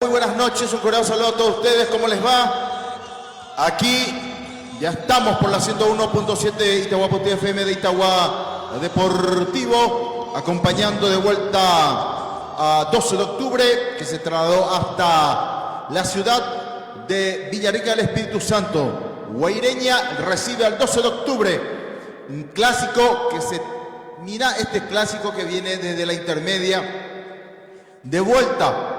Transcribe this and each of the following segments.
Muy buenas noches, un cordial saludo a todos ustedes, ¿cómo les va? Aquí ya estamos por la 101.7 de Itahuapotí FM de Itagua Deportivo, acompañando de vuelta a 12 de octubre, que se trasladó hasta la ciudad de Villarrica del Espíritu Santo. Guaireña recibe al 12 de octubre, un clásico que se... Mira este clásico que viene desde la intermedia, de vuelta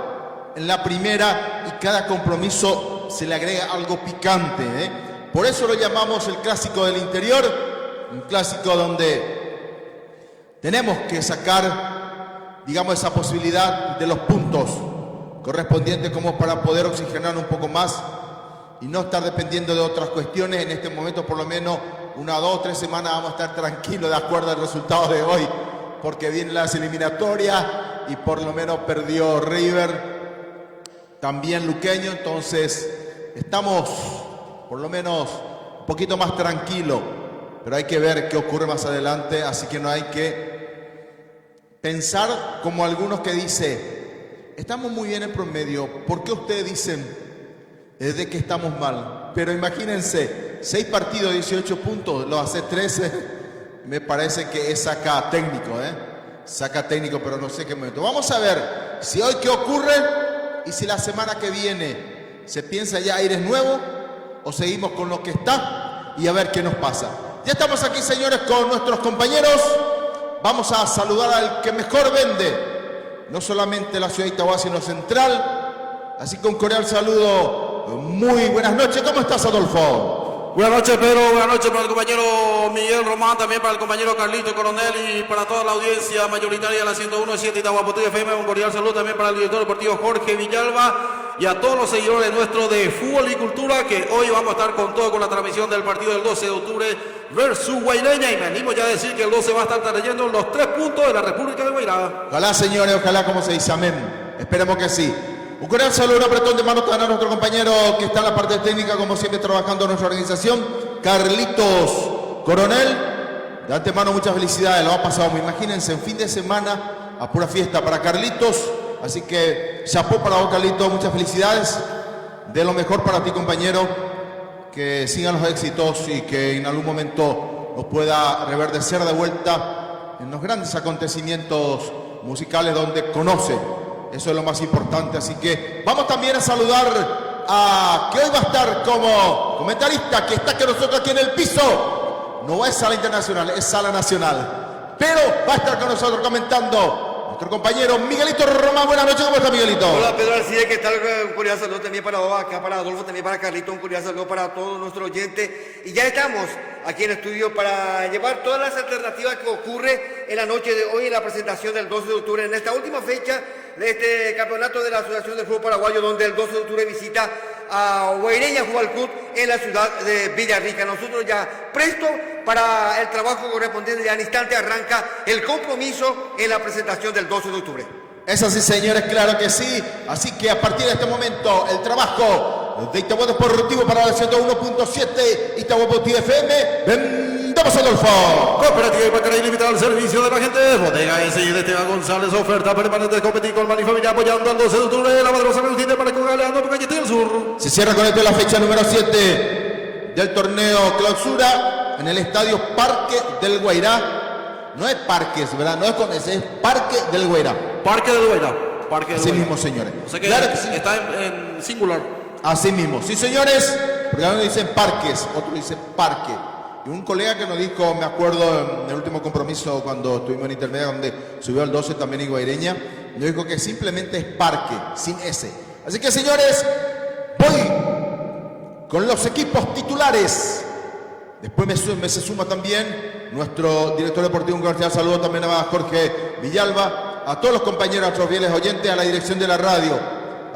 en la primera, y cada compromiso se le agrega algo picante, ¿eh? Por eso lo llamamos el clásico del interior, un clásico donde tenemos que sacar, digamos, esa posibilidad de los puntos correspondientes como para poder oxigenar un poco más y no estar dependiendo de otras cuestiones. En este momento, por lo menos 1, 2, 3 semanas vamos a estar tranquilos de acuerdo al resultado de hoy, porque vienen las eliminatorias y por lo menos perdió River, también Luqueño, entonces estamos por lo menos un poquito más tranquilos, pero hay que ver qué ocurre más adelante, así que no hay que pensar como algunos que dicen, estamos muy bien en promedio, ¿por qué ustedes dicen de que estamos mal? Pero imagínense, 6 partidos, 18 puntos, lo hace 13, me parece que es saca técnico, saca técnico, pero no sé qué momento. Vamos a ver si hoy qué ocurre. Y si la semana que viene se piensa ya aires nuevos o seguimos con lo que está y a ver qué nos pasa. Ya estamos aquí, señores, con nuestros compañeros. Vamos a saludar al que mejor vende, no solamente la ciudad de Itagua, sino central. Así que un cordial saludo. Muy buenas noches. ¿Cómo estás, Adolfo? Buenas noches, Pedro. Buenas noches para el compañero Miguel Román, también para el compañero Carlito Coronel y para toda la audiencia mayoritaria de la 101.7 Itahuapotí FM. Un cordial saludo también para el director deportivo Jorge Villalba y a todos los seguidores nuestros de fútbol y cultura, que hoy vamos a estar con todo con la transmisión del partido del 12 de octubre versus Guaireña, y me animo ya a decir que el 12 va a estar trayendo los 3 puntos de la República de Guairá. Ojalá, señores, ojalá, como se dice, amén. Esperemos que sí. Un cordial saludo, un apretón de mano a nuestro compañero que está en la parte técnica, como siempre, trabajando en nuestra organización, Carlitos Coronel. De antemano, muchas felicidades, lo ha pasado muy. Imagínense, un fin de semana a pura fiesta para Carlitos. Así que, chapó para vos, Carlitos, muchas felicidades. De lo mejor para ti, compañero. Que sigan los éxitos y que en algún momento nos pueda reverdecer de vuelta en los grandes acontecimientos musicales donde conoce. Eso es lo más importante, así que vamos también a saludar a que hoy va a estar como comentarista, que está con nosotros aquí en el piso. No es sala internacional, es sala nacional, pero va a estar con nosotros comentando nuestro compañero Miguelito Román. Buenas noches, ¿cómo está, Miguelito? Hola, Pedro Arcide, ¿qué tal? Un cordial saludo también para vos, acá para Adolfo, también para Carlito, un cordial saludo para todos nuestros oyentes. Y ya estamos aquí en el estudio para llevar todas las alternativas que ocurre en la noche de hoy en la presentación del 12 de octubre, en esta última fecha de este campeonato de la Asociación del Fútbol Paraguayo, donde el 12 de octubre visita a Guaireña Fútbol Club en la ciudad de Villarrica. Nosotros ya presto para el trabajo correspondiente, ya en instante arranca el compromiso en la presentación del 12 de octubre. Es así, señores, claro que sí. Así que a partir de este momento, el trabajo de Itagua Deportivo para la 101.7 Itahuapotí FM. ¡Vamos, Adolfo! Cooperativa y Bancaria Ilimitada al servicio de la gente. Bodega S.I. de Esteban González. Oferta permanente de competir con Mani Familia, apoyando al 12 de octubre. La Madrosa Melutine para con Galeano, por Cañete del Sur. Se cierra con esto la fecha número 7 del torneo clausura en el estadio Parque del Guairá. No es Parques, ¿verdad? No es con ese, es Parque del Guairá. Parque del Guairá. Parque del Así Guairá. mismo, señores. O sea que, claro que sí. está en singular. Así mismo. Sí, señores. Porque algunos dicen parques, otros dicen parque. Y un colega que nos dijo, me acuerdo en el último compromiso cuando estuvimos en intermedia, donde subió al 12 también en Guaireña, nos dijo que simplemente es parque, sin S. Así que, señores, voy con los equipos titulares. Después me se suma también nuestro director deportivo. Un cordial saludo también a Jorge Villalba, a todos los compañeros, a nuestros fieles oyentes, a la dirección de la radio,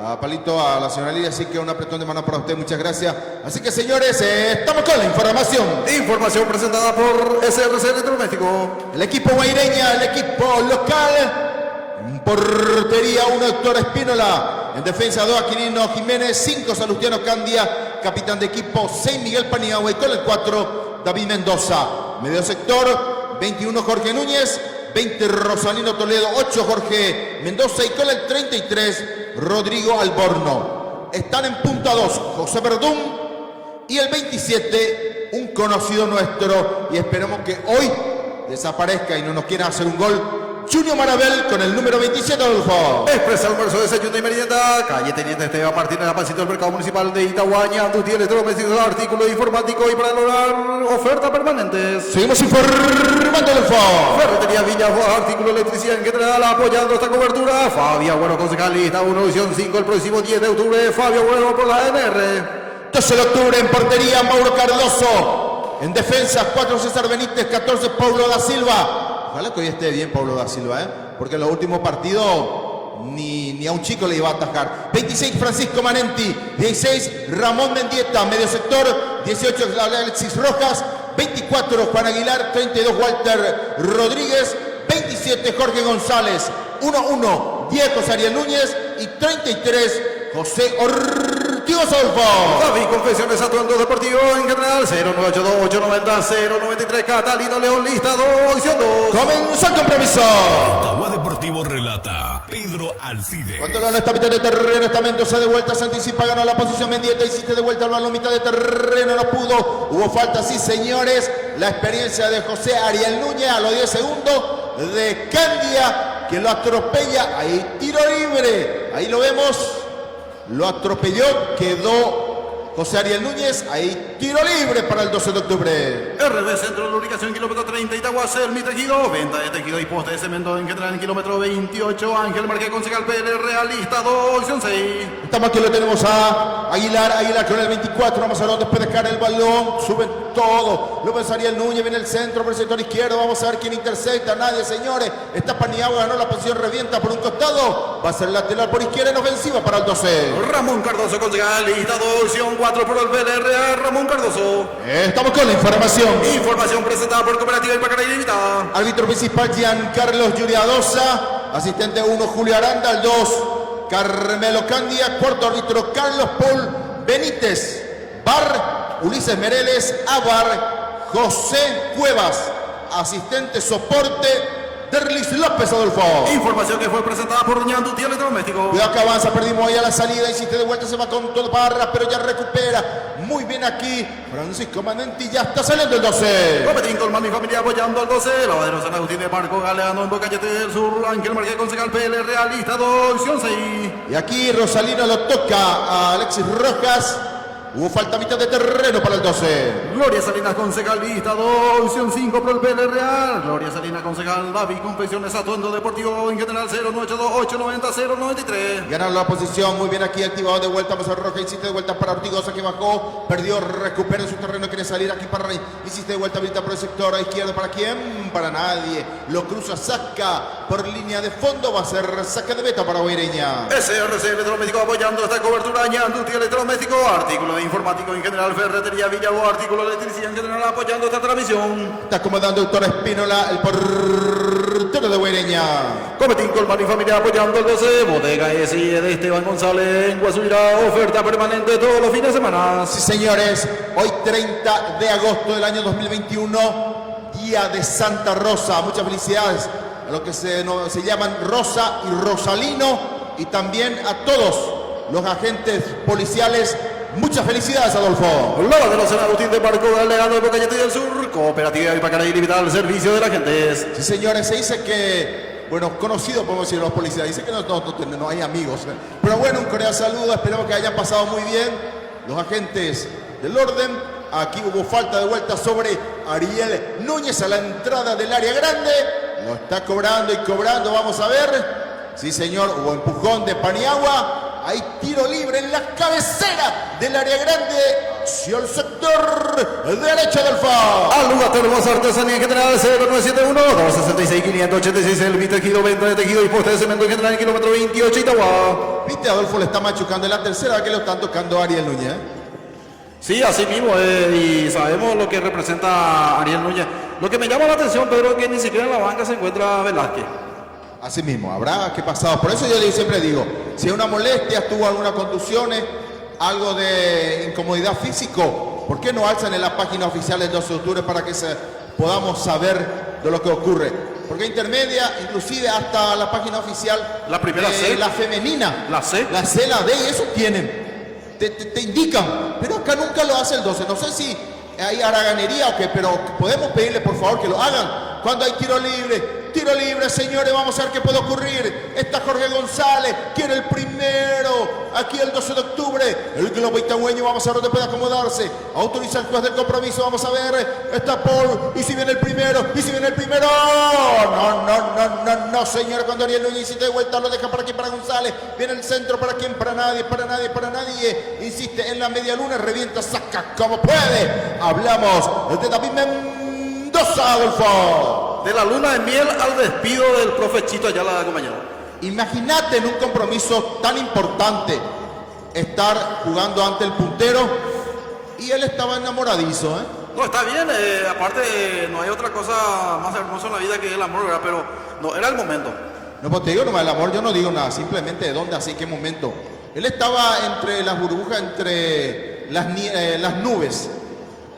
a Palito, a la señora Lidia, así que un apretón de mano para usted, muchas gracias. Así que, señores, estamos con la información. Información presentada por SRC Electrodoméstico. El equipo guaireña, el equipo local. En portería 1, Héctor Espínola. En defensa 2, Aquilino Jiménez. 5, Salustiano Candia. Capitán de equipo 6, Miguel Paniagua. Y con el 4, David Mendoza. Medio sector 21, Jorge Núñez. 20 Rosalino Toledo, 8 Jorge Mendoza y con el 33 Rodrigo Alborno. Están en punta 2 José Verdún y el 27 un conocido nuestro, y esperemos que hoy desaparezca y no nos quiera hacer un gol, Junior Marabel con el número 27, Adolfo. Expresa almuerzo, desayuno y merienda. Calle Teniente Esteban Martínez, a pasito del mercado municipal de Itaguaña. Duty electrodomésticos, artículo informático y para el hogar, oferta permanentes. Seguimos informando, Adolfo. Ferretería Villa, artículo electricidad en general, apoyando esta cobertura. Fabio Agüero, concejalista, 1 edición 5, el próximo 10 de octubre. Fabio Agüero por la NR. 12 de octubre en portería, Mauro Cardoso. En defensa, 4 César Benítez, 14 Paulo da Silva. Ojalá que hoy esté bien Paulo da Silva, porque en los últimos partidos ni a un chico le iba a atajar. 26 Francisco Manenti, 16 Ramón Mendieta, medio sector, 18 Alexis Rojas, 24 Juan Aguilar, 32 Walter Rodríguez, 27 Jorge González, 1-1 Diego Ariel Núñez y 33 José Ortigosa, Adolfo. David Confesiones Atuendo Deportivo en general, 0982-890-093. Catalino León, lista 2, edición 2. Comenzó el compromiso. Itagua Deportivo relata Pedro Alcide. Cuando ganó esta mitad de terreno, esta Mendoza de vuelta, se anticipa, ganó la posición Mendieta, hiciste de vuelta al balón, mitad de terreno, no pudo. Hubo falta, sí señores. La experiencia de José Ariel Núñez a los 10 segundos de Candia, que lo atropella. Ahí tiro libre, ahí lo vemos. Lo atropelló, quedó José Ariel Núñez, ahí tiro libre para el 12 de octubre. RB Centro de Lubricación, kilómetro 30, Itagua, Sermi Tejido, venta de tejido y poste de cemento en general en kilómetro 28, Ángel Marqués, concejal PL, realista 2, edición 6. Estamos aquí, lo tenemos a Aguilar con el 24, vamos a ver después de dejar el balón, suben todo, lo pensaría el Núñez, viene el centro por el sector izquierdo, vamos a ver quién intercepta, nadie señores, está Paniagua, ganó la posición, revienta por un costado, va a ser lateral por izquierda en ofensiva para el 12. Ramón Cardoso, concejal, lista 2, edición 4 por el PLRA, Ramón Cardoso. Estamos con la información. Información presentada por Cooperativa Ipacaray Limitada. Árbitro principal Giancarlos Yuriadosa, asistente 1 Julio Aranda, el 2 Carmelo Candia, cuarto árbitro Carlos Paul Benítez, VAR Ulises Mereles, AVAR José Cuevas, asistente soporte Derlis López, Adolfo. Información que fue presentada por Ñanduti Electrodoméstico. Cuidado que avanza, perdimos ahí a la salida, insiste de vuelta, se va con todo Parra, pero ya recupera. Muy bien aquí, Francisco Manenti, ya está saliendo el 12. Copetín, Colmán y familia apoyando al 12. Lavadero San Agustín de Marco Galeano en Bocayete del Sur. Ángel Marqués, concejal PL, realista 2, edición 6. Y aquí Rosalino lo toca a Alexis Rojas. Hubo falta a mitad de terreno para el 12. Gloria Salinas, concejal, lista 2, edición 5 por el PL Real. Gloria Salinas, concejal, David Confesiones Atuendo Deportivo en general 0982-890-093. Ganaron la posición, muy bien aquí, activado de vuelta, vamos a Roja, insiste de vuelta para Ortigosa que bajó, perdió, recupera su terreno, quiere salir aquí para Rey, insiste de vuelta, habilita por el sector izquierdo, ¿para quién? Para nadie, lo cruza, saca por línea de fondo, va a ser saque de meta para Guaireña. SRC Electrodoméstico apoyando esta cobertura, Ñanduti Electrodoméstico, artículo de informático en general, Ferretería Villalbo, artículo de electricidad en general apoyando esta transmisión. Está acomodando Héctor Espínola, el portero de Guaireña. Cometín, Colmán y familia apoyando el 12. Bodega S.I. de Esteban González en Guasuirá. Oferta permanente todos los fines de semana. Sí, señores, hoy 30 de agosto del año 2021, día de Santa Rosa. Muchas felicidades a los que se llaman Rosa y Rosalino y también a todos los agentes policiales. Muchas felicidades, Adolfo. Lavadero San Agustín de Marco Galeano de Bocayete del Sur. Cooperativa Ipacaray Limitada al servicio de la gente. Sí, señores, se dice que, bueno, conocido podemos decir los policías, dice que no hay amigos. Pero bueno, un cordial saludo, esperemos que hayan pasado muy bien los agentes del orden. Aquí hubo falta de vuelta sobre Ariel Núñez a la entrada del área grande. Lo está cobrando y cobrando, vamos a ver. Sí, señor, hubo empujón de Paniagua. Hay tiro libre en la cabecera del área grande hacia el sector derecho del FA. Al lugar tenemos artesanía en general 0971-266-586. El tejido, venta de tejido y poste de cemento en general en kilómetro 28 Itagua. Viste, Adolfo le está machucando en la tercera que lo están tocando a Ariel Núñez. Sí, así mismo, y sabemos lo que representa Ariel Núñez. Lo que me llama la atención, Pedro, es que ni siquiera en la banca se encuentra Velázquez. Así mismo, habrá que pasado. Por eso yo siempre digo, si hay una molestia, tuvo algunas contusiones, algo de incomodidad físico, ¿por qué no alzan en la página oficial del 12 de octubre para que podamos saber de lo que ocurre? porque intermedia, inclusive hasta la página oficial. La primera de C. La femenina. La C. La C, la D, y eso tienen. Te indican, pero acá nunca lo hace el 12. No sé si hay haraganería o qué, pero podemos pedirle por favor que lo hagan. Cuando hay tiro libre, señores, vamos a ver qué puede ocurrir. Está Jorge González, quiere el primero. Aquí el 12 de octubre, el globo itagüeño, vamos a ver dónde puede acomodarse. Autoriza el juez del compromiso, vamos a ver. Está Paul, y si viene el primero, No, señores, cuando Ariel Núñez insiste de vuelta, lo deja para aquí, para González. Viene el centro, para quién, para nadie. Insiste en la media luna, revienta, saca como puede. Hablamos de David Mendoza, Adolfo. De la luna de miel al despido del profe Chito Ayala, compañero. Imagínate en un compromiso tan importante estar jugando ante el puntero y él estaba enamoradizo, ¿eh? No, está bien, aparte no hay otra cosa más hermosa en la vida que el amor, ¿verdad? Pero no, era el momento. No, pues te digo nomás el amor, yo no digo nada, simplemente de dónde, así, qué momento. Él estaba entre las burbujas, entre las nubes,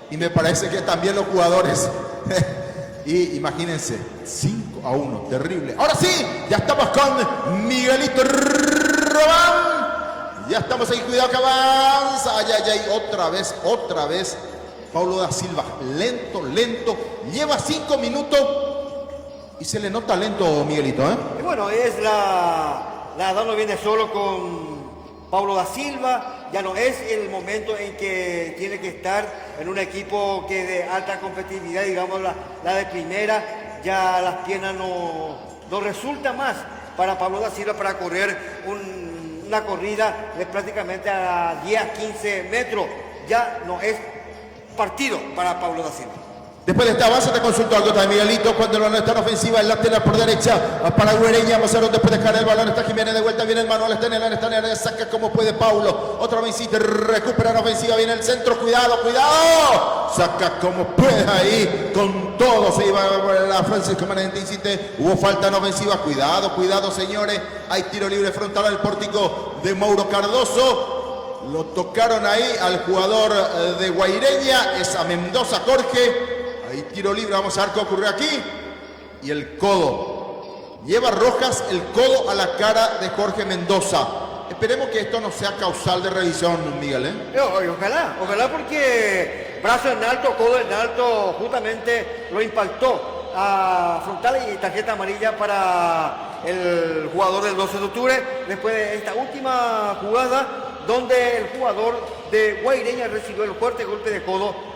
y me parece que también los jugadores. Y imagínense, 5-1, terrible. Ahora sí, ya estamos con Miguelito Robán. Ya estamos ahí, cuidado que avanza. Ay, otra vez. Paulo da Silva, lento. Lleva 5 minutos y se le nota lento, Miguelito, ¿eh? Y bueno, es la no viene solo con Paulo da Silva. Ya no es el momento en que tiene que estar en un equipo que de alta competitividad, digamos la de primera. Ya las piernas no resulta más para Paulo da Silva para correr una corrida de prácticamente a 10-15 metros. Ya no es partido para Paulo da Silva. Después de esta base te consultó algo también, Miguelito, cuando el balón está en ofensiva, el lateral por derecha para Guereña, vamos a ver dónde puede dejar el balón, está Jiménez de vuelta, viene el Manuel, está en el área, saca como puede Paulo, otra vez insiste, recupera en ofensiva, viene el centro, cuidado, saca como puede ahí, con todo, se iba a Francisco Manente, insiste, hubo falta en ofensiva, cuidado señores, hay tiro libre frontal al pórtico de Mauro Cardoso, lo tocaron ahí al jugador de Guaireña, es a Mendoza Jorge. Hay tiro libre, vamos a ver qué ocurrió aquí. Y el codo. Lleva Rojas el codo a la cara de Jorge Mendoza. Esperemos que esto no sea causal de revisión, Miguel, ¿eh? Ojalá porque brazo en alto, codo en alto, justamente lo impactó a frontal y tarjeta amarilla para el jugador del 12 de octubre. Después de esta última jugada, donde el jugador de Guaireña recibió el fuerte golpe de codo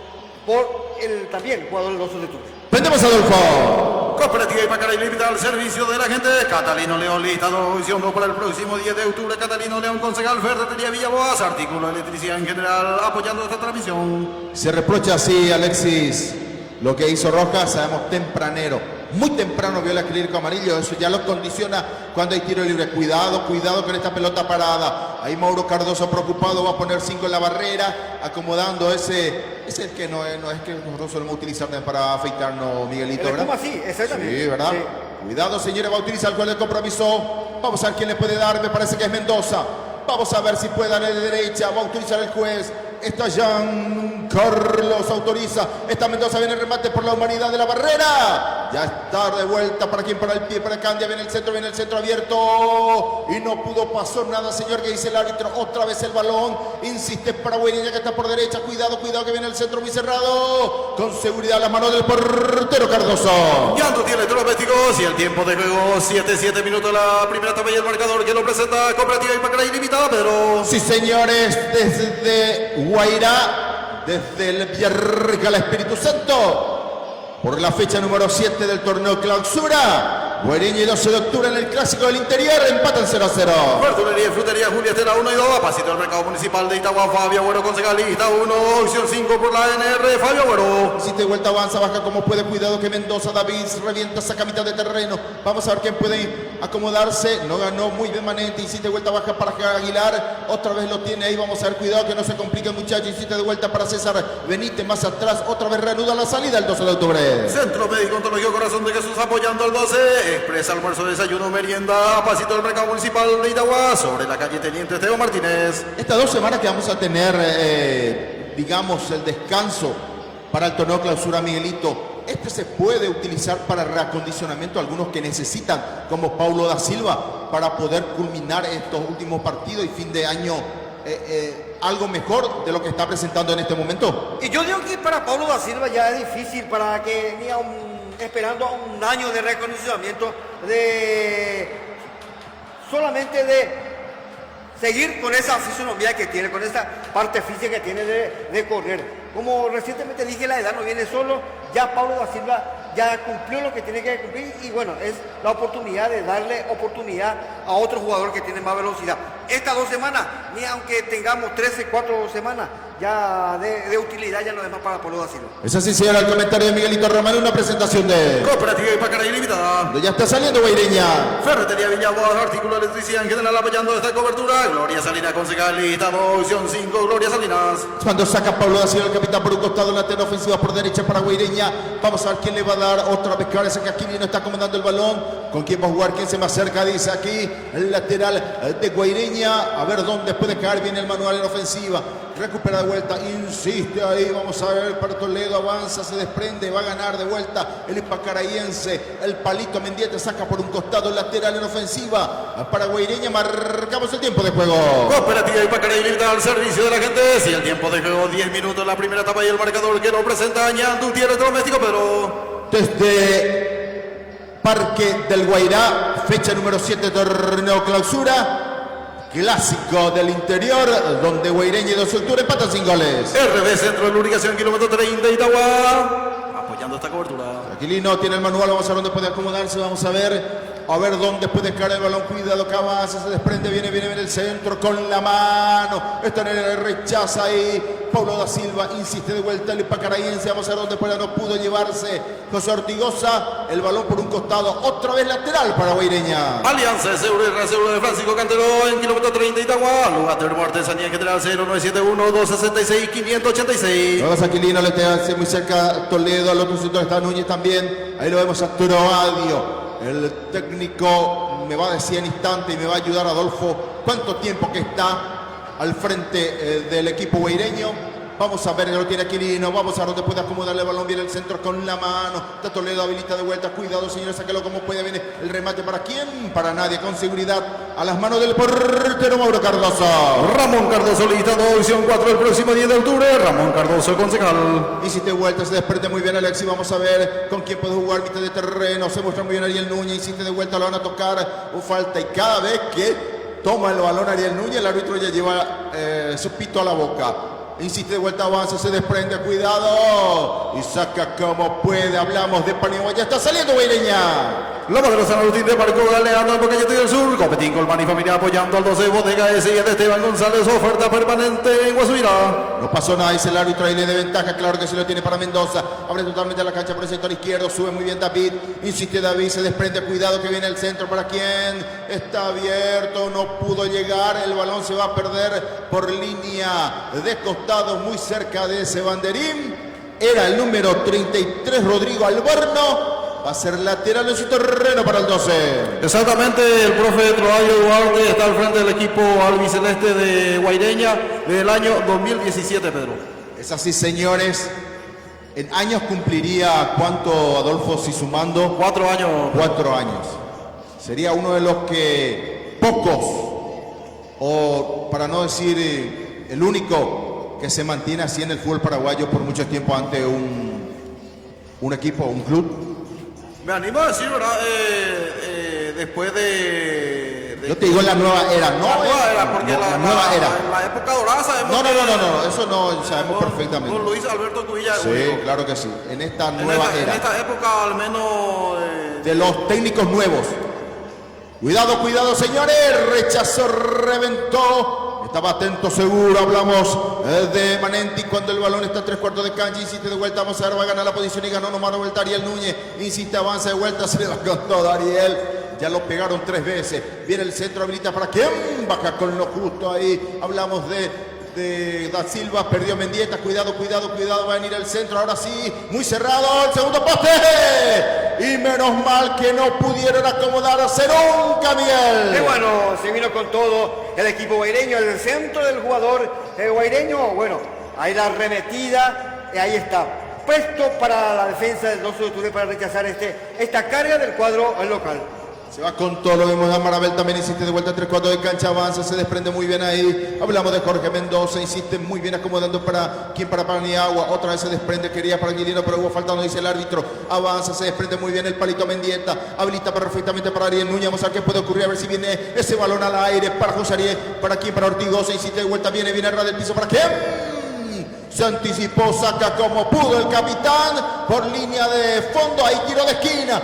por el también jugador del 12 de octubre. Prendemos, Adolfo. Cooperativa Ipacara Ilimitada al servicio de la gente. Catalino León, listado visión para el próximo 10 de octubre. Catalino León, concejal, Ferretería Villaboas, artículo de electricidad en general, apoyando esta transmisión. Se reprocha así, Alexis, lo que hizo Rojas, sabemos tempranero. Muy temprano vio el acrílico amarillo, eso ya lo condiciona cuando hay tiro libre. Cuidado con esta pelota parada. Ahí Mauro Cardoso preocupado, va a poner 5 en la barrera, acomodando ese. Es el que no es que nosotros solemos utilizar para afeitarnos, Miguelito, ¿verdad? ¿Cómo así? Exactamente. Sí, ¿verdad? Sí. Cuidado, señores, va a utilizar el juez del compromiso. Vamos a ver quién le puede dar, me parece que es Mendoza. Vamos a ver si puede darle de derecha, va a utilizar el juez. Está Jean Carlos, autoriza. Está Mendoza, viene el remate por la humanidad de la barrera. Ya está de vuelta para quien, para el pie, para Candia. Viene el centro abierto. Y no pudo pasar nada, señor, que dice el árbitro. Otra vez el balón. Insiste para Guaireña, que está por derecha. Cuidado, que viene el centro muy cerrado. Con seguridad las manos del portero Cardoso. Ya tiene electrodomésticos y el tiempo de juego 7 minutos la primera etapa y el marcador que lo presenta Cooperativa Ipacara Ilimitada, Pedro. Sí, señores, desde Guairá, desde el Villarrica, el Espíritu Santo, por la fecha número 7 del torneo Clausura. Guaireña y 12 de octubre en el Clásico del Interior, empatan 0-0. Verdulería y frutería Julia Estela 1 y 2, pasito del mercado municipal de Itagua, Fabio Agüero, concejalista 1, opción 5 por la NR, Fabio Agüero. Si te vuelta, avanza, baja como puede, cuidado que Mendoza, David, revienta, saca mitad de terreno. Vamos a ver quién puede acomodarse, no ganó muy bien Manente, y si te vuelta, baja para Aguilar, otra vez lo tiene ahí, vamos a ver, cuidado que no se complique el muchacho, y si te de vuelta para César Benítez, más atrás, otra vez reanuda la salida el 12 de octubre. Centro Médico Ontológico Corazón de Jesús apoyando al 12. Expresa almuerzo, desayuno, merienda, pasito del mercado municipal de Itagua, sobre la calle Teniente Teo Martínez. Estas 2 semanas que vamos a tener, digamos, el descanso para el torneo Clausura, Miguelito, este se puede utilizar para reacondicionamiento, algunos que necesitan, como Paulo da Silva, para poder culminar estos últimos partidos y fin de año algo mejor de lo que está presentando en este momento. Y yo digo que para Paulo da Silva ya es difícil, para que ni esperando a un año de reconocimiento, solamente de seguir con esa fisonomía que tiene, con esa parte física que tiene de correr. Como recientemente dije, la edad no viene solo, ya Paulo da Silva ya cumplió lo que tiene que cumplir y bueno, es la oportunidad de darle oportunidad a otro jugador que tiene más velocidad. Estas 2 semanas, ni aunque tengamos 13, 4 semanas ya de utilidad, ya no es más para Paulo da Silva. Es así, señora, el comentario de Miguelito Román, una presentación de Cooperativa Ipacaray Limitada. Ya está saliendo Guaireña. Ferretería Villaboas, artículos de electricidad en general apoyando esta cobertura. Gloria Salinas, concejal, listado, opción 5, Gloria Salinas. Cuando saca Pablo da Silva, el capitán por un costado, lateral ofensiva por derecha para Guaireña. Vamos a ver quién le va a dar otra vez. Que ahora que Aquilino está acomodando el balón. ¿Con quién va a jugar? ¿Quién se me acerca? Dice aquí el lateral de Guaireña. A ver dónde puede caer bien el manual en ofensiva. Recupera de vuelta, insiste ahí, vamos a ver, para Toledo avanza, se desprende, va a ganar de vuelta el ipacarayense, el palito Mendieta saca por un costado lateral en ofensiva, para Guaireña, marcamos el tiempo de juego. Cooperativa Ipacaray Limitada al servicio de la gente, si el tiempo de juego 10 minutos en la primera etapa y el marcador que nos presenta Ñandú Gutiérrez Doméstico, Pedro. Desde Parque del Guairá, fecha número 7, torneo clausura. Clásico del interior, donde Guaireña y 2 de octubre empatan sin goles. RB Centro de Lubricación, kilómetro 30, Itagua. Apoyando esta cobertura. Aquilino tiene el manual, vamos a ver dónde puede acomodarse, vamos a ver dónde puede caer el balón. Cuidado, Cabas, se desprende, viene el centro con la mano. Está en el rechaza ahí. Paulo da Silva insiste de vuelta el ipacarayense. Vamos a ver dónde puede, no pudo llevarse José Ortigosa. El balón por un costado, otra vez lateral para Guaireña. Alianza de Seguro y Reaseguro de Francisco Cantero en kilómetro 30, Itagua. Lugar de artesanía general 0971-266-586. Vamos a Aquilino, le hace muy cerca Toledo. Al otro sector está Núñez también. Ahí lo vemos a Arturo Adio. El técnico me va a decir en instante y me va a ayudar Adolfo cuánto tiempo que está al frente del equipo guaireño. Vamos a ver, lo tiene Aquilino, vamos a ver dónde puede acomodarle el balón, viene el centro con la mano, está Toledo, habilita de vuelta, cuidado señores, sáquelo como puede, viene el remate, ¿para quién? Para nadie, con seguridad, a las manos del portero Mauro Cardoso. Ramón Cardoso, listado, opción 4 el próximo 10 de octubre, Ramón Cardoso, concejal. Insiste de vuelta, se desprende muy bien Alexis, vamos a ver con quién puede jugar, mitad de terreno, se muestra muy bien Ariel Núñez, insiste de vuelta, lo van a tocar, falta, y cada vez que toma el balón Ariel Núñez, el árbitro ya lleva su pito a la boca. Insiste de vuelta, avanza, se desprende, cuidado. Y saca como puede, hablamos de Paniagua, ya está saliendo Guaireña. Loma de los San Agustín de Marco Galeano en Bocayete del Sur. Copetín Colmán y familia apoyando al 12 Bodega S y el de Esteban González. Oferta permanente en Guasuira. No pasó nada, dice el árbitro, ahí le de ventaja, claro que sí lo tiene para Mendoza. Abre totalmente la cancha por el sector izquierdo, sube muy bien David. Insiste David, se desprende, cuidado que viene el centro. ¿Para quién? Está abierto, no pudo llegar. El balón se va a perder por línea de costado, muy cerca de ese banderín. Era el número 33, Rodrigo Alborno. Va a ser lateral en su terreno para el 12. Exactamente, el profe Troadio Duarte está al frente del equipo albiceleste de Guaireña del año 2017, Pedro. Es así, señores. En años cumpliría, ¿cuánto, Adolfo, si sumando? 4 años. 4 años. Sería uno de los que pocos, o para no decir el único, que se mantiene así en el fútbol paraguayo por mucho tiempo ante un equipo, un club. Me animo a decir, ¿verdad? Después de... Yo te digo en la nueva era, no. La nueva era, porque la nueva era. La época dorada sabemos. No, eso no sabemos perfectamente. Con Luis Alberto Cubilla. Sí, claro que sí. En esta nueva era. En esta época, al menos. De los técnicos nuevos. Cuidado, señores. Rechazó, reventó. Estaba atento, seguro. Hablamos de Manenti cuando el balón está a 3/4 de cancha. Insiste de vuelta. Vamos a ver, va a ganar la posición y ganó nomás de vuelta Ariel Núñez. Insiste, avanza de vuelta. Se le va con todo Ariel. Ya lo pegaron 3 veces. Viene el centro, habilita para quién. Baja con lo justo ahí. Hablamos de Da Silva, perdió Mendieta. Cuidado. Va a venir el centro. Ahora sí, muy cerrado. El segundo poste. Y menos mal que no pudieron acomodarse nunca, Miguel. Y bueno, se vino con todo el equipo guaireño, el centro del jugador guaireño. Bueno, ahí la arremetida, y ahí está. presto para la defensa del 12 de octubre para rechazar esta carga del cuadro local. Se va con todo, lo vemos a Marabel también, insiste de vuelta 3-4 de cancha, avanza, se desprende muy bien ahí. Hablamos de Jorge Mendoza, insiste muy bien acomodando para Paniagua, otra vez se desprende, quería para Guilino, pero hubo falta, no dice el árbitro. Avanza, se desprende muy bien el palito Mendieta, habilita perfectamente para Ariel Núñez, vamos a ver qué puede ocurrir, a ver si viene ese balón al aire para José Ariel, para quién, para Ortigosa, insiste de vuelta, viene a ras del piso, ¿para quién? Se anticipó, saca como pudo el capitán por línea de fondo. Hay tiro de esquina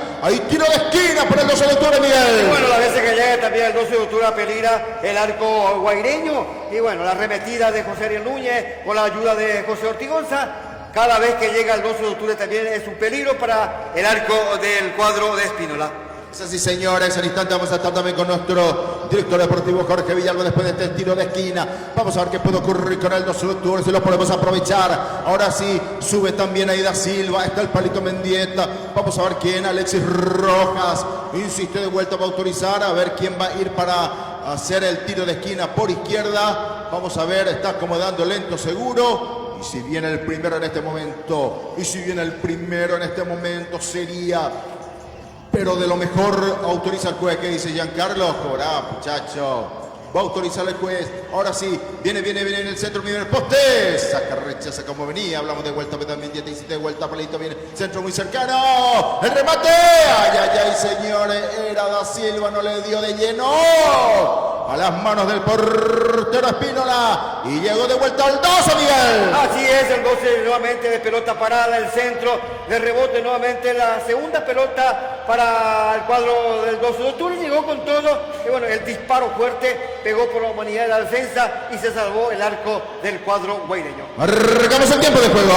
por el 12 de octubre, Miguel. Y bueno, las veces que llega también el 12 de octubre peligra el arco guaireño. Y bueno, la arremetida de José Ariel Núñez con la ayuda de José Ortigosa. Cada vez que llega el 12 de octubre también es un peligro para el arco del cuadro de Espínola. Sí, señores, al instante vamos a estar también con nuestro director deportivo Jorge Villalba después de este tiro de esquina. Vamos a ver qué puede ocurrir con el 12 de octubre, si lo podemos aprovechar. Ahora sí, sube también Aida Silva, está el palito Mendieta. Vamos a ver quién, Alexis Rojas. Insiste de vuelta, va a autorizar, a ver quién va a ir para hacer el tiro de esquina por izquierda. Vamos a ver, está acomodando lento, seguro. Y si viene el primero en este momento, sería... Pero de lo mejor autoriza el juez. ¿Qué dice Giancarlo? Corá, muchacho. Va a autorizar el juez. Ahora sí. Viene en el centro. Viene el poste. Saca, rechaza como venía. Hablamos de vuelta. También ya te hiciste de vuelta. Palito viene. Centro muy cercano. El remate. Ay, señores. Era Da Silva. No le dio de lleno. A las manos del portero Espínola. Y llegó de vuelta al 12, Miguel. Así es, el 12 nuevamente de pelota parada, el centro de rebote nuevamente, la segunda pelota para el cuadro del 12 de octubre. Llegó con todo, y bueno, el disparo fuerte pegó por la humanidad de la defensa y se salvó el arco del cuadro guaireño. Arrancamos el tiempo de juego.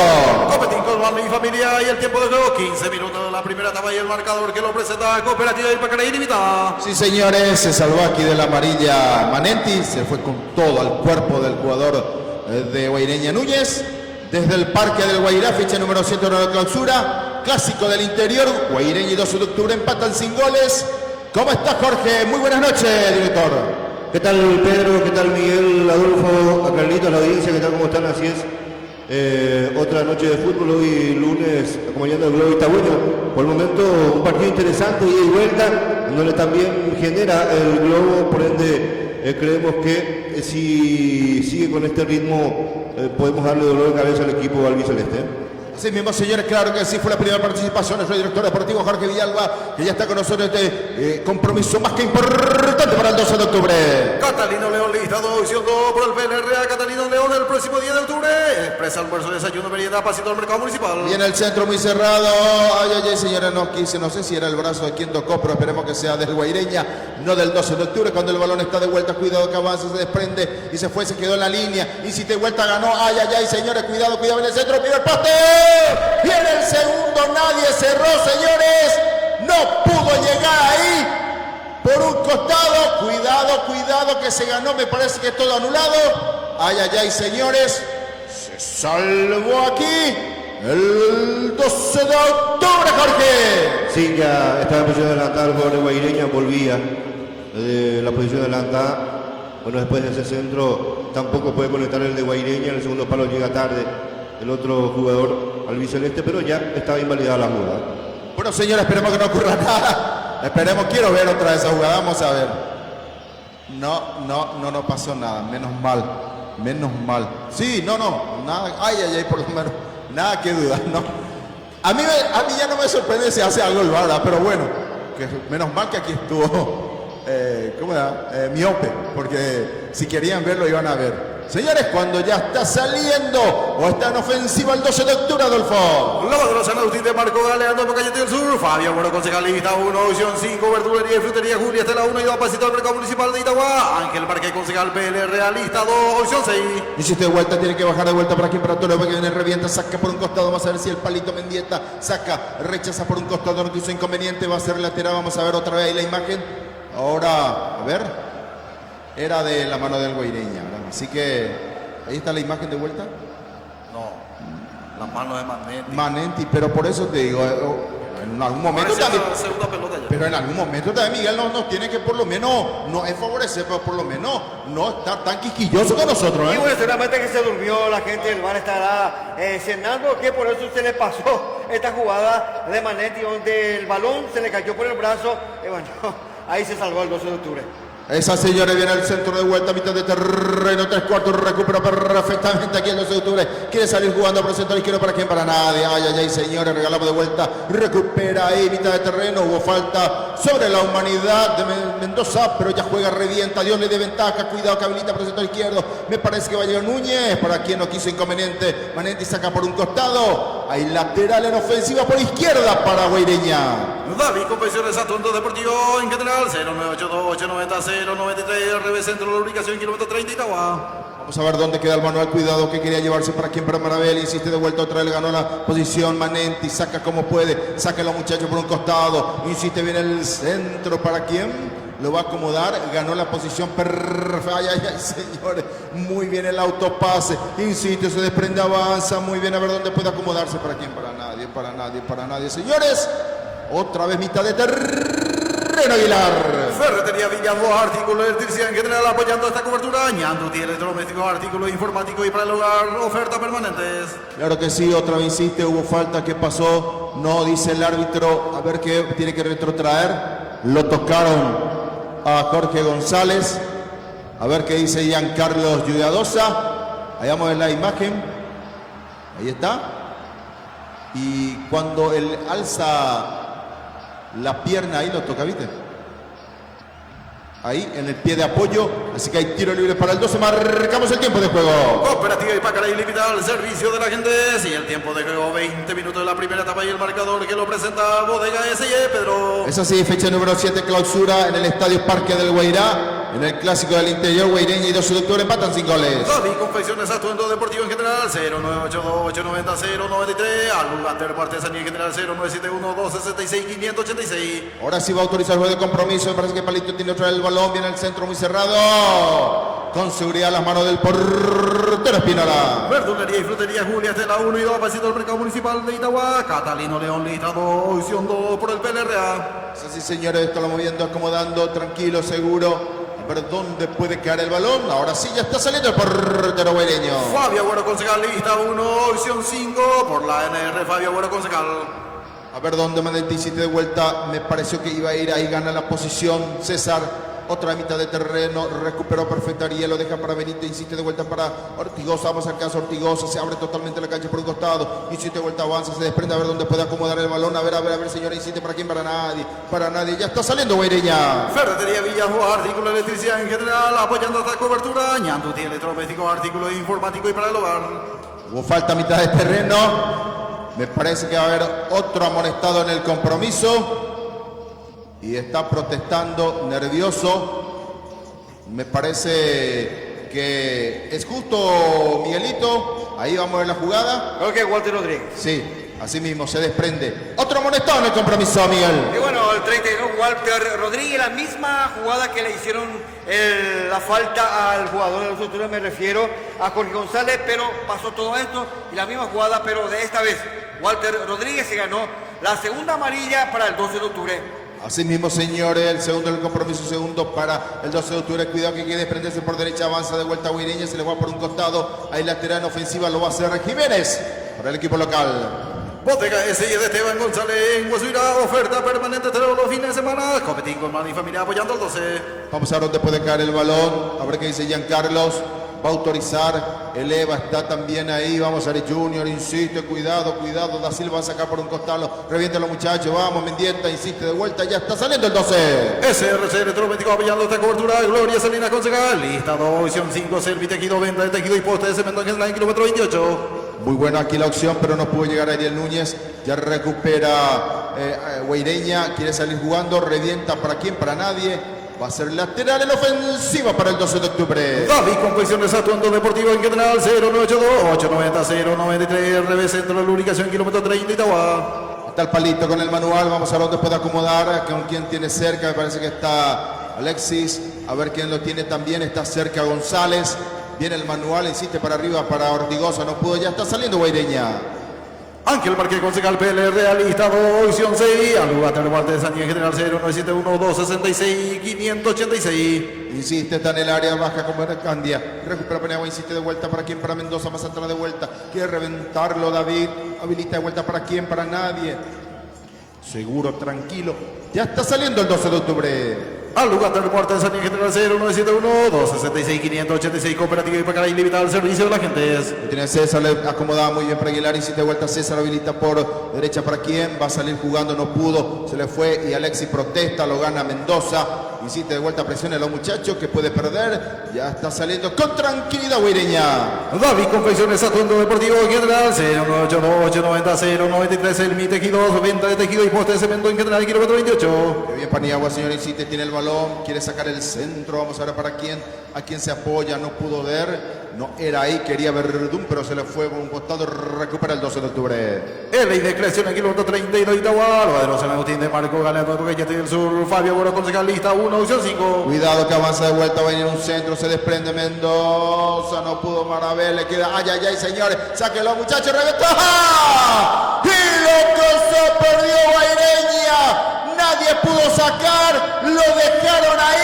Competir con mi familia y el tiempo de juego, 15 minutos de la primera etapa y el marcador que lo presenta Cooperativa Ipacaray Limitada. Sí, señores, se salvó aquí de la amarilla Manenti, se fue con todo al cuerpo del jugador de Guaireña Núñez. Desde el Parque del Guairá, fecha número 109 de clausura, clásico del interior, Guaireña y 12 de octubre empatan sin goles. ¿Cómo está, Jorge? Muy buenas noches, director. ¿Qué tal, Pedro? ¿Qué tal, Miguel, Adolfo, a Carlitos, a la audiencia? ¿Qué tal? ¿Cómo están? Así es. Otra noche de fútbol, hoy lunes, acompañando al Globo Itagüeño. Por el momento, un partido interesante, ida y vuelta, donde también genera el Globo, por ende, creemos que si sigue con este ritmo, podemos darle dolor de cabeza al equipo albiceleste. Así mismo, señores, claro que sí, fue la primera participación de nuestro director deportivo Jorge Villalba, que ya está con nosotros este compromiso más que importante para el 12 de octubre. Catalino León listado, opción 2 por el PNRA. Catalino León el próximo 10 de octubre. Expresa almuerzo, desayuno, merienda, pasito al mercado municipal. Y en el centro muy cerrado. Ay, señores, no sé si era el brazo de quien tocó, pero esperemos que sea del Guaireña, no del 12 de octubre, cuando el balón está de vuelta. Cuidado que avanza, se desprende y se fue, se quedó en la línea. Y si de vuelta ganó, ay, señores, cuidado en el centro, primer poste. Y en el segundo nadie cerró, señores. No pudo llegar ahí por un costado. Cuidado que se ganó. Me parece que es todo anulado. Ay, señores. Se salvó aquí el 12 de octubre, Jorge. Sí, ya estaba en posición adelantada el jugador de Guaireña, volvía de la posición adelantada. Bueno, después de ese centro tampoco puede conectar el de Guaireña. En el segundo palo llega tarde el otro jugador albiceleste, pero ya estaba invalidada la jugada. Bueno, señores, esperemos que no ocurra nada. Quiero ver otra vez esa jugada, vamos a ver. No pasó nada, menos mal. Sí, nada, ay, por lo menos, nada que duda, no. A mí ya no me sorprende si hace algo el VAR, pero bueno, que menos mal que aquí estuvo, miope, porque si querían verlo iban a ver. Señores, cuando ya está saliendo o está en ofensiva el 12 de octubre, Adolfo. Lobo de los Sanautis de Marco Galeano, Pocayete del Sur. Fabio Bueno, concejalista 1, opción 5, verdulería y frutería Julia, Estela 1 y 2, pasito al mercado municipal de Itagua. Ángel Parque, concejal PL, realista 2, opción 6. Y si usted de vuelta, tiene que bajar de vuelta para aquí, para todo lo que viene, revienta, saca por un costado, vamos a ver si el palito Mendieta saca, rechaza por un costado, no quiso inconveniente, va a ser lateral, vamos a ver otra vez ahí la imagen. Ahora, a ver, era de la mano del Guaireña, ¿verdad? Así que, ahí está la imagen de vuelta. No, la mano de Manenti. Manenti, pero por eso te digo, en algún momento Parece también. la segunda pelota ya. Pero en algún momento también Miguel nos tiene que por lo menos, no es favorecer, pero por lo menos no estar tan quisquilloso con nosotros, Y ¿eh? bueno, seguramente que se durmió, la gente del bar estará cenando, que por eso se le pasó esta jugada de Manetti, donde el balón se le cayó por el brazo, y bueno, ahí se salvó el 12 de octubre. Esa señora viene al centro de vuelta, mitad de terreno, 3/4, recupera perfectamente aquí el 12 de octubre. Quiere salir jugando por el centro izquierdo, ¿para quién? Para nadie. Ay, ay, ay, señores, regalamos de vuelta, recupera ahí, mitad de terreno. Hubo falta sobre la humanidad de Mendoza, pero ya juega, revienta, Dios le dé ventaja. Cuidado que habilita por el sector izquierdo. Me parece que va a llegar Núñez, para quien no quiso inconveniente. Manetti saca por un costado. Hay lateral en ofensiva por izquierda para Guaireña. David, Confecciones Atuendo Deportivo en general, 0982-890-093, revés centro de la ubicación, kilómetro 30 Itagua. Vamos a ver dónde queda el manual. Cuidado que quería llevarse para quien, para Marabel. Insiste de vuelta otra vez, ganó la posición. Manenti saca como puede. Saca a los muchachos por un costado. Insiste bien el centro para quien lo va a acomodar. Ganó la posición perfecta. Ay, ay, ay, señores. Muy bien el autopase. Insiste, se desprende, avanza. Muy bien, a ver dónde puede acomodarse. Para quien, para nadie, para nadie, para nadie. Señores, otra vez mitad de terreno, Aguilar. Ferretería Villalba, artículo de electricidad en general apoyando esta cobertura. Ñandu tiene electrodoméstico, artículo informático y para el hogar, ofertas permanentes. Claro que sí, otra vez insiste, hubo falta, ¿qué pasó? No, dice el árbitro, a ver qué tiene que retrotraer. Lo tocaron a Jorge González. A ver qué dice Giancarlos Yudadosa. Ahí vamos a ver la imagen. Ahí está. Y cuando él alza la pierna, ahí lo toca, ¿viste? Ahí, en el pie de apoyo. Así que hay tiro libre para el 12. Marcamos el tiempo de juego. Cooperativa Ipacara Ilimitada al servicio de la gente. Y el tiempo de juego, 20 minutos de la primera etapa y el marcador que lo presenta Bodega S.Y. Pedro. Es así, fecha número 7, clausura en el Estadio Parque del Guairá. En el Clásico del Interior, Guaireña y 12 de octubre empatan sin goles. David, Confecciones Atuendo Deportivo en general, 0982-890-093. Albugater, Artesanía en general, 0971-266-586. Ahora sí va a autorizar el juego de compromiso. Me parece que Palito tiene otra vez el balón. Viene al centro muy cerrado. Con seguridad las manos del portero Espinola. Verdulería y frutería Julia Estela 1 y 2, pasito del mercado municipal de Itagua. Catalino León lista 2, opción 2 por el PLRA. Es así, señores, esto lo moviendo, acomodando, tranquilo, seguro. A ver dónde puede caer el balón. Ahora sí, ya está saliendo el portero guaireño. Fabio Agüero Concejal lista 1, opción 5 por la NR Fabio Agüero Concejal. A ver dónde Manetti insiste de vuelta. Me pareció que iba a ir ahí, gana la posición César. Otra mitad de terreno, recuperó perfecto Ariel, lo deja para Benito, insiste de vuelta para Ortigosa, vamos al caso Ortigosa, se abre totalmente la cancha por un costado, insiste de vuelta, avanza, se desprende a ver dónde puede acomodar el balón, a ver, señor, insiste, ¿para quién? Para nadie, ya está saliendo Guaireña. Ferretería Villalba, artículo de electricidad en general, apoyando esta cobertura, Ñandu tiene electrodoméstico, artículo informático y para el hogar. Hubo falta a mitad de terreno, me parece que va a haber otro amonestado en el compromiso. Y está protestando, nervioso. Me parece que es justo, Miguelito. Ahí vamos a ver la jugada. Creo que Walter Rodríguez. Sí, así mismo se desprende. Otro amonestado en el compromiso, Miguel. Y bueno, el 32, Walter Rodríguez, la misma jugada que le hicieron la falta al jugador de los Octubre, me refiero a Jorge González, pero pasó todo esto y la misma jugada, pero de esta vez Walter Rodríguez se ganó la segunda amarilla para el 12 de octubre. Así mismo, señores, el segundo del compromiso, segundo para el 12 de octubre. Cuidado que quiere desprenderse por derecha, avanza de vuelta a Guaireña, se le va por un costado. Ahí lateral en ofensiva lo va a hacer Jiménez para el equipo local. Bodega S.Y. de Esteban González en Huesuira, oferta permanente todos los fines de semana. Competir con mano y familia apoyando al 12. Vamos a ver dónde puede caer el balón. A ver qué dice Giancarlos. Va a autorizar. Eleva está también ahí. Vamos a ver Junior. Insiste. Cuidado. Da Silva va a sacar por un costado. Revienta a los muchachos. Vamos. Mendieta. Insiste de vuelta. Ya está saliendo el 12. SRC Electrodoméstico apoyando esta cobertura. Gloria Salinas Concejal. Lista 2, opción 5. Servitejido, venta de tejido y poste de cemento en general en kilómetro 28. Muy buena aquí la opción, pero no pudo llegar Ariel Núñez. Ya recupera Guaireña. Quiere salir jugando. Revienta. ¿Para quién? Para nadie. Va a ser lateral en ofensiva para el 12 de octubre. David, Confecciones Atuendo Deportivo en general, 0982-890-093, revés centro de la ubicación, kilómetro 30, Itagua. Está el palito con el manual, vamos a ver dónde puede acomodar, con quién tiene cerca, me parece que está Alexis, a ver quién lo tiene también, está cerca González, viene el manual, insiste para arriba para Ortigosa, no pudo, ya está saliendo Guaireña. Ángel Marqués, concejal PL realista, opción 6. Al lugar de parte de Sanía General 0971 266 586. Insiste, está en el área baja como Candia. Recupera Paniagua, insiste de vuelta para quién, para Mendoza, más atrás de vuelta. Quiere reventarlo David. Habilita de vuelta para quién, para nadie. Seguro, tranquilo. Ya está saliendo el 12 de octubre. Al lugar de muerte de Sanía General 0971 266 586. Cooperativa Ipacaray limitada al servicio de la gente. Tiene César, le acomodaba muy bien para Aguilar, insiste de vuelta César, habilita por derecha para quién, va a salir jugando, no pudo, se le fue y Alexis protesta, lo gana Mendoza, insiste de vuelta, presiona a los muchachos que puede perder, ya está saliendo con tranquilidad Guaireña. David Confecciones Atuendo Deportivo General 0982-890-093, el Mi Tejidos, venta de tejido y poste de cemento en general, kilómetro 28. Qué bien Paniagua, señor, insiste, tiene el balón, quiere sacar el centro, vamos a ver para quién, a quién se apoya, no pudo ver, no era ahí, quería Verdún, pero se le fue por un costado, recupera el 12 de octubre. El ley de creación en kilómetro 32 Itahual, Badero San Agustín de Marco Galeno, Toqueña del Sur, Fabio Bueno, concejal lista 1, opción 5. Cuidado que avanza de vuelta, va a venir un centro, se desprende Mendoza, no pudo Marabel, le queda, ay, ay, ay, señores, sáquenlo muchachos, reventó, y lo que se perdió Guaireña, nadie pudo sacar, lo dejaron ahí.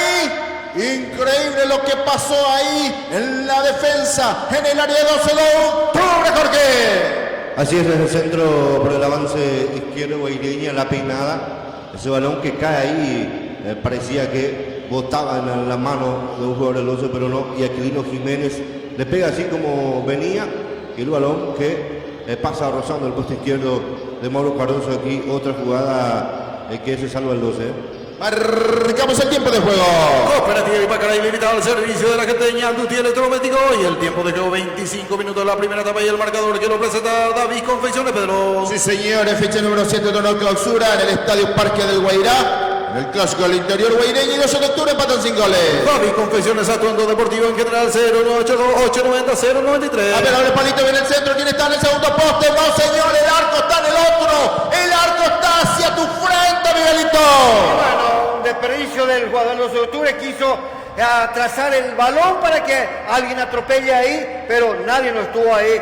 Increíble lo que pasó ahí en la defensa, en el área 12 de octubre, Jorge. Así es, desde el centro por el avance izquierdo Guaireña, la peinada. Ese balón que cae ahí parecía que botaba en la mano de un jugador del 11, pero no. Y Aquilino Jiménez le pega así como venía. Y el balón que pasa rozando el poste izquierdo de Mauro Cardoso. Aquí otra jugada que se salva el 12. Marcamos el tiempo de juego. Cooperativa Ipacaray limitada al servicio de la gente de Ñandutí Electrodoméstico y el tiempo de juego 25 minutos de la primera etapa y el marcador que lo presenta David Confecciones, Pedro. Sí, señores, fecha número 7, torneo clausura en el Estadio Parque del Guairá. En el clásico del interior guaireño y 12 de octubre empatan sin goles. David Confecciones Atuendo Deportivo en general 0982-890-093. A ver, ahora el palito viene el centro. ¿Quién está en el segundo poste? No, señor, el arco está en el otro. El arco está hacia tu frente, Miguelito. Bueno, un desperdicio del jugador 12 de octubre, quiso trazar el balón para que alguien atropelle ahí, pero nadie no estuvo ahí.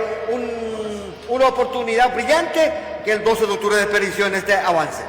Una oportunidad brillante que el 12 de octubre desperdició en este avance.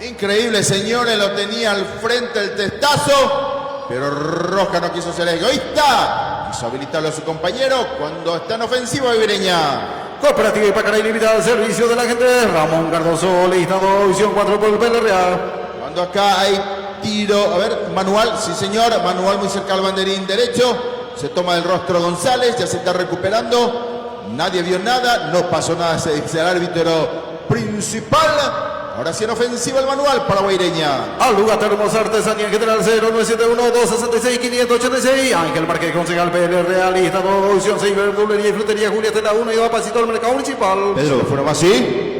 Increíble, señores, lo tenía al frente el testazo, pero Roja no quiso ser egoísta, quiso habilitarlo a su compañero cuando está en ofensiva Guaireña. Cooperativa Ipacaray limitada al servicio de la gente Ramón Cardoso, listado, visión 4 por el PLRA. Cuando acá hay tiro, a ver, manual, sí señor, manual muy cerca al banderín derecho, se toma del rostro González, ya se está recuperando, nadie vio nada, no pasó nada, se dice el árbitro principal. Ahora sí en ofensiva el manual para Guaireña. Al lugar Termos Artesanía General 0971-266-586. Ángel Marqués, concejal PL realista, opción 6, verdulería y frutería Julia Tela 1 y va pasito al mercado municipal. Pedro, ¿Fueron así?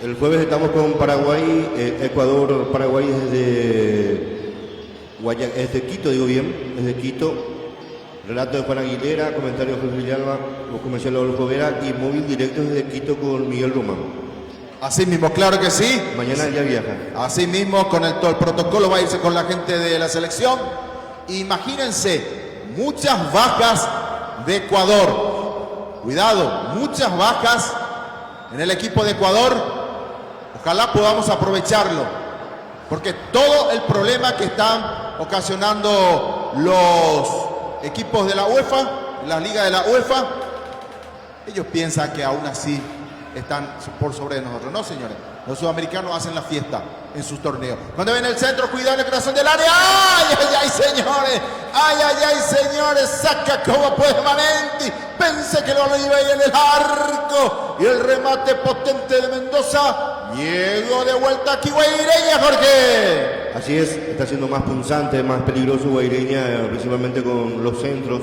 el jueves estamos con Paraguay, Ecuador, Paraguay es de Quito, digo bien, es de Quito. Relato de Juan Aguilera, comentario de José Villalba, comercial Adolfo Vera y móvil directo desde Quito con Miguel Román. Así mismo, claro que sí. Mañana ya viaja. Así mismo, con todo el protocolo va a irse con la gente de la selección. Imagínense, muchas bajas de Ecuador. Cuidado, muchas bajas en el equipo de Ecuador. Ojalá podamos aprovecharlo. Porque todo el problema que están ocasionando los equipos de la UEFA, la liga de la UEFA, ellos piensan que aún así están por sobre de nosotros. No, señores, los sudamericanos hacen la fiesta en sus torneos. Cuando ven el centro, cuidado en el corazón del área. ¡Ay, ay, ay, señores! ¡Ay, ay, ay, señores! Saca como puede Manenti. Pensé que lo iba a ir en el arco. Y el remate potente de Mendoza. Llegó de vuelta aquí Guaireña, Jorge. Así es, está siendo más punzante, más peligroso Guaireña, principalmente con los centros.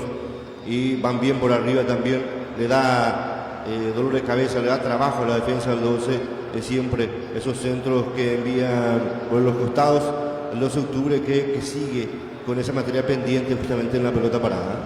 Y van bien por arriba también. Le da dolor de cabeza, le da trabajo a la defensa del 12 de siempre, esos centros que envían por los costados, el 12 de octubre que sigue con esa materia pendiente justamente en la pelota parada.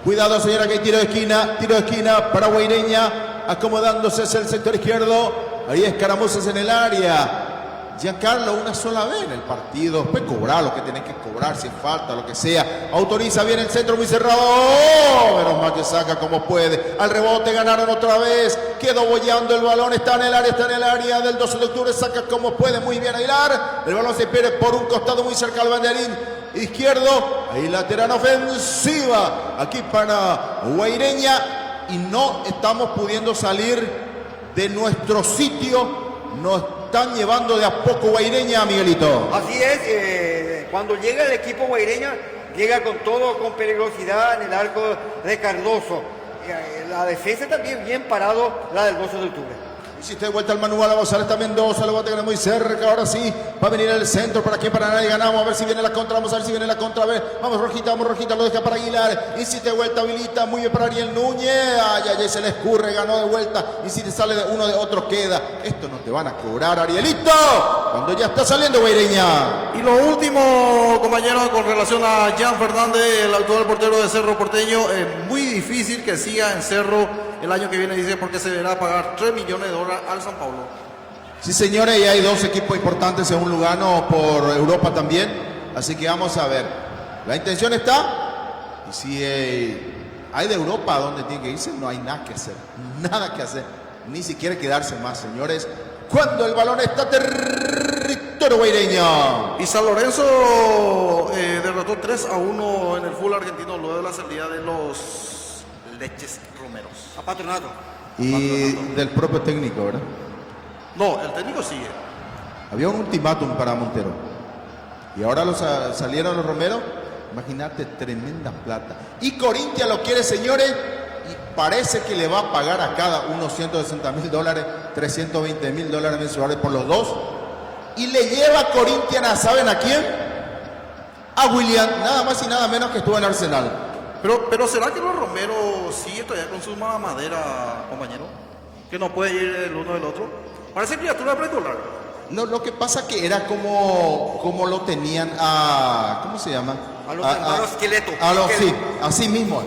Cuidado, señora, que hay tiro de esquina para Guaireña, acomodándose hacia el sector izquierdo, ahí escaramuzas en el área, Giancarlo una sola vez en el partido, después cobrar lo que tenés que cobrar, si falta, lo que sea. Autoriza bien el centro, muy cerrado. ¡Oh! Menos mal que saca como puede. Al rebote ganaron otra vez. Quedó bollando el balón, está en el área del 12 de octubre. Saca como puede, muy bien Aguilar. El balón se pierde por un costado muy cerca al banderín izquierdo. Ahí lateral ofensiva. Aquí para Guaireña. Y no estamos pudiendo salir de nuestro sitio. Nos están llevando de a poco Guaireña, Miguelito. Así es, cuando llega el equipo guaireña, llega con todo, con peligrosidad en el arco de Cardoso. La defensa también bien parado, la del 12 de octubre. Hiciste de vuelta al manual a González Mendoza, lo va a tener muy cerca, ahora sí, va a venir el centro, ¿para qué? Para nadie, ganamos, a ver si viene la contra, vamos a ver si viene la contra, a ver, vamos Rojita, lo deja para Aguilar, hiciste de vuelta, habilita, muy bien para Ariel Núñez, ay, se le escurre, ganó de vuelta, y si te sale de uno de otro queda, esto no te van a cobrar, Arielito, cuando ya está saliendo Guaireña. Y lo último, compañeros, con relación a Jan Fernández, el actual portero de Cerro Porteño, es muy difícil que siga en Cerro el año que viene, dice, porque se deberá pagar $3 millones al San Paulo. Sí, señores, y hay dos equipos importantes según Lugano por Europa también, así que vamos a ver. La intención está, y si hay de Europa donde tiene que irse, no hay nada que hacer, ni siquiera quedarse más, señores. Cuando el balón está territorio guaireño. Y San Lorenzo derrotó 3-1 en el fútbol argentino luego de la salida de los Leches Romeros. A Patronato. Y del propio técnico, ¿verdad? No, el técnico sigue. Había un ultimátum para Montero. Y ahora salieron los Romeros. Imagínate, tremenda plata. Y Corinthians lo quiere, señores. Y parece que le va a pagar a cada uno $160,000, $320,000 mensuales por los dos. Y le lleva a Corinthians, ¿saben a quién? A William, nada más y nada menos que estuvo en Arsenal. Pero ¿será que los Romeros siguen todavía con su madera, compañero? Que no puede ir el uno del otro. Parece criatura preescolar. No, lo que pasa que era como lo tenían a... ¿Cómo se llama? A los hermanos Esqueleto. Sí, así mismo.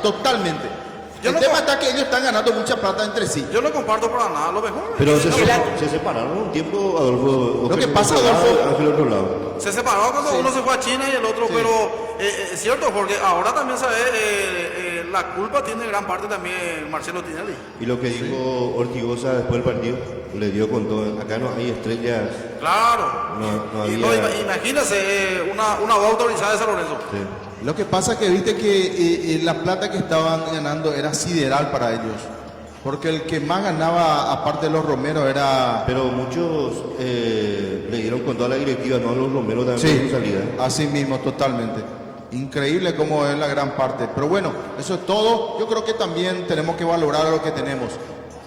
Totalmente. El tema está que ellos están ganando mucha plata entre sí. Yo no comparto para nada, lo mejor. Pero se separaron un tiempo, Adolfo. Lo que pasa, Adolfo, Ángel otro lado. Se separó cuando uno se fue a China y el otro, pero es cierto, porque ahora también, ¿sabes? La culpa tiene gran parte también Marcelo Tinelli. Y lo que dijo Ortigosa después del partido, le dio con todo. Acá no hay estrellas. Claro. No Y había... imagínese una voz autorizada de San Lorenzo. Sí. Lo que pasa es que viste que la plata que estaban ganando era sideral para ellos. Porque el que más ganaba, aparte de los Romeros, era... Pero muchos le dieron con toda la directiva, no a los Romeros también Sí, salida. así mismo, totalmente. Increíble cómo es la gran parte. Pero bueno, eso es todo. Yo creo que también tenemos que valorar lo que tenemos.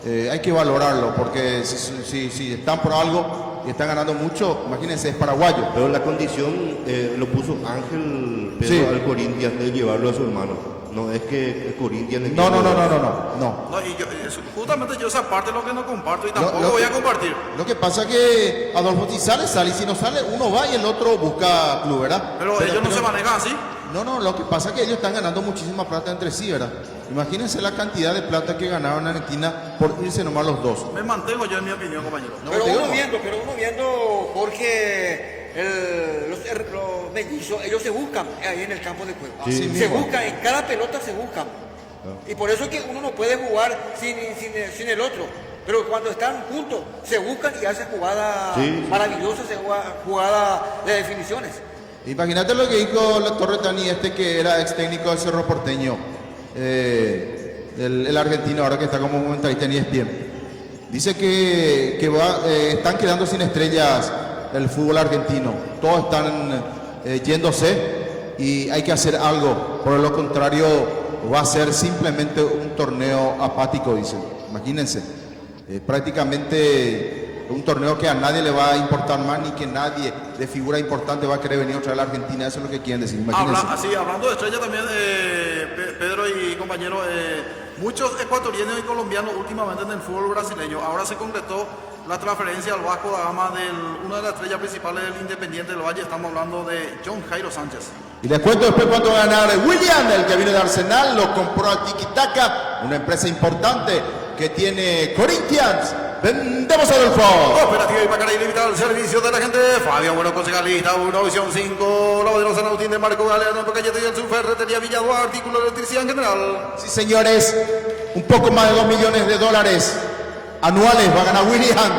Hay que valorarlo, porque si están por algo y están ganando mucho, imagínense, es paraguayo. Pero la condición lo puso Ángel Pedro Sí. al Corinthians de llevarlo a su hermano. No es que el Corinthians... No. No, y justamente yo esa parte es lo que no comparto y tampoco voy a compartir. Lo que pasa es que Adolfo, si sale, y si no sale, uno va y el otro busca club, ¿verdad? Pero ellos no se manejan así. No, lo que pasa es que ellos están ganando muchísima plata entre sí, ¿verdad? Imagínense la cantidad de plata que ganaron en Argentina por irse nomás los dos. Me mantengo yo en mi opinión, compañero. No, Pero te digo, uno no. viendo, Jorge, los mellizos, ellos se buscan ahí en el campo de juego. Así Se mismo. buscan, en cada pelota se buscan. Y por eso es que uno no puede jugar sin el otro. Pero cuando están juntos, se buscan y hacen jugadas maravillosas, jugadas de definiciones. Imagínate lo que dijo la Torre Tani, que era ex técnico del Cerro Porteño, el argentino, ahora que está como comentarista en ESPN. Dice que están quedando sin estrellas el fútbol argentino. Todos están yéndose y hay que hacer algo. Por lo contrario, va a ser simplemente un torneo apático, dicen. Imagínense. Prácticamente un torneo que a nadie le va a importar más, ni que nadie de figura importante va a querer venir otra vez a la Argentina. Eso es lo que quieren decir. Imagínense. Hablando de estrella también, Pedro y compañero, muchos ecuatorianos y colombianos últimamente en el fútbol brasileño. Ahora se concretó la transferencia al Vasco da Gama de una de las estrellas principales del Independiente del Valle. Estamos hablando de John Jairo Sánchez. Y les cuento después cuánto va a ganar William, el que viene de Arsenal, lo compró a Tiki Taka, una empresa importante que tiene Corinthians. Vendemos Adolfo. Operativa y Pacara ilimitada al servicio de la gente. Fabio Bueno, concejalista, 1 visión 5. La de San Agustín de Marco Galeano, Pocayete y el Sur, Ferretería Villaduar, artículo de electricidad en general. Sí, señores, un poco más de 2 millones de dólares anuales va a ganar William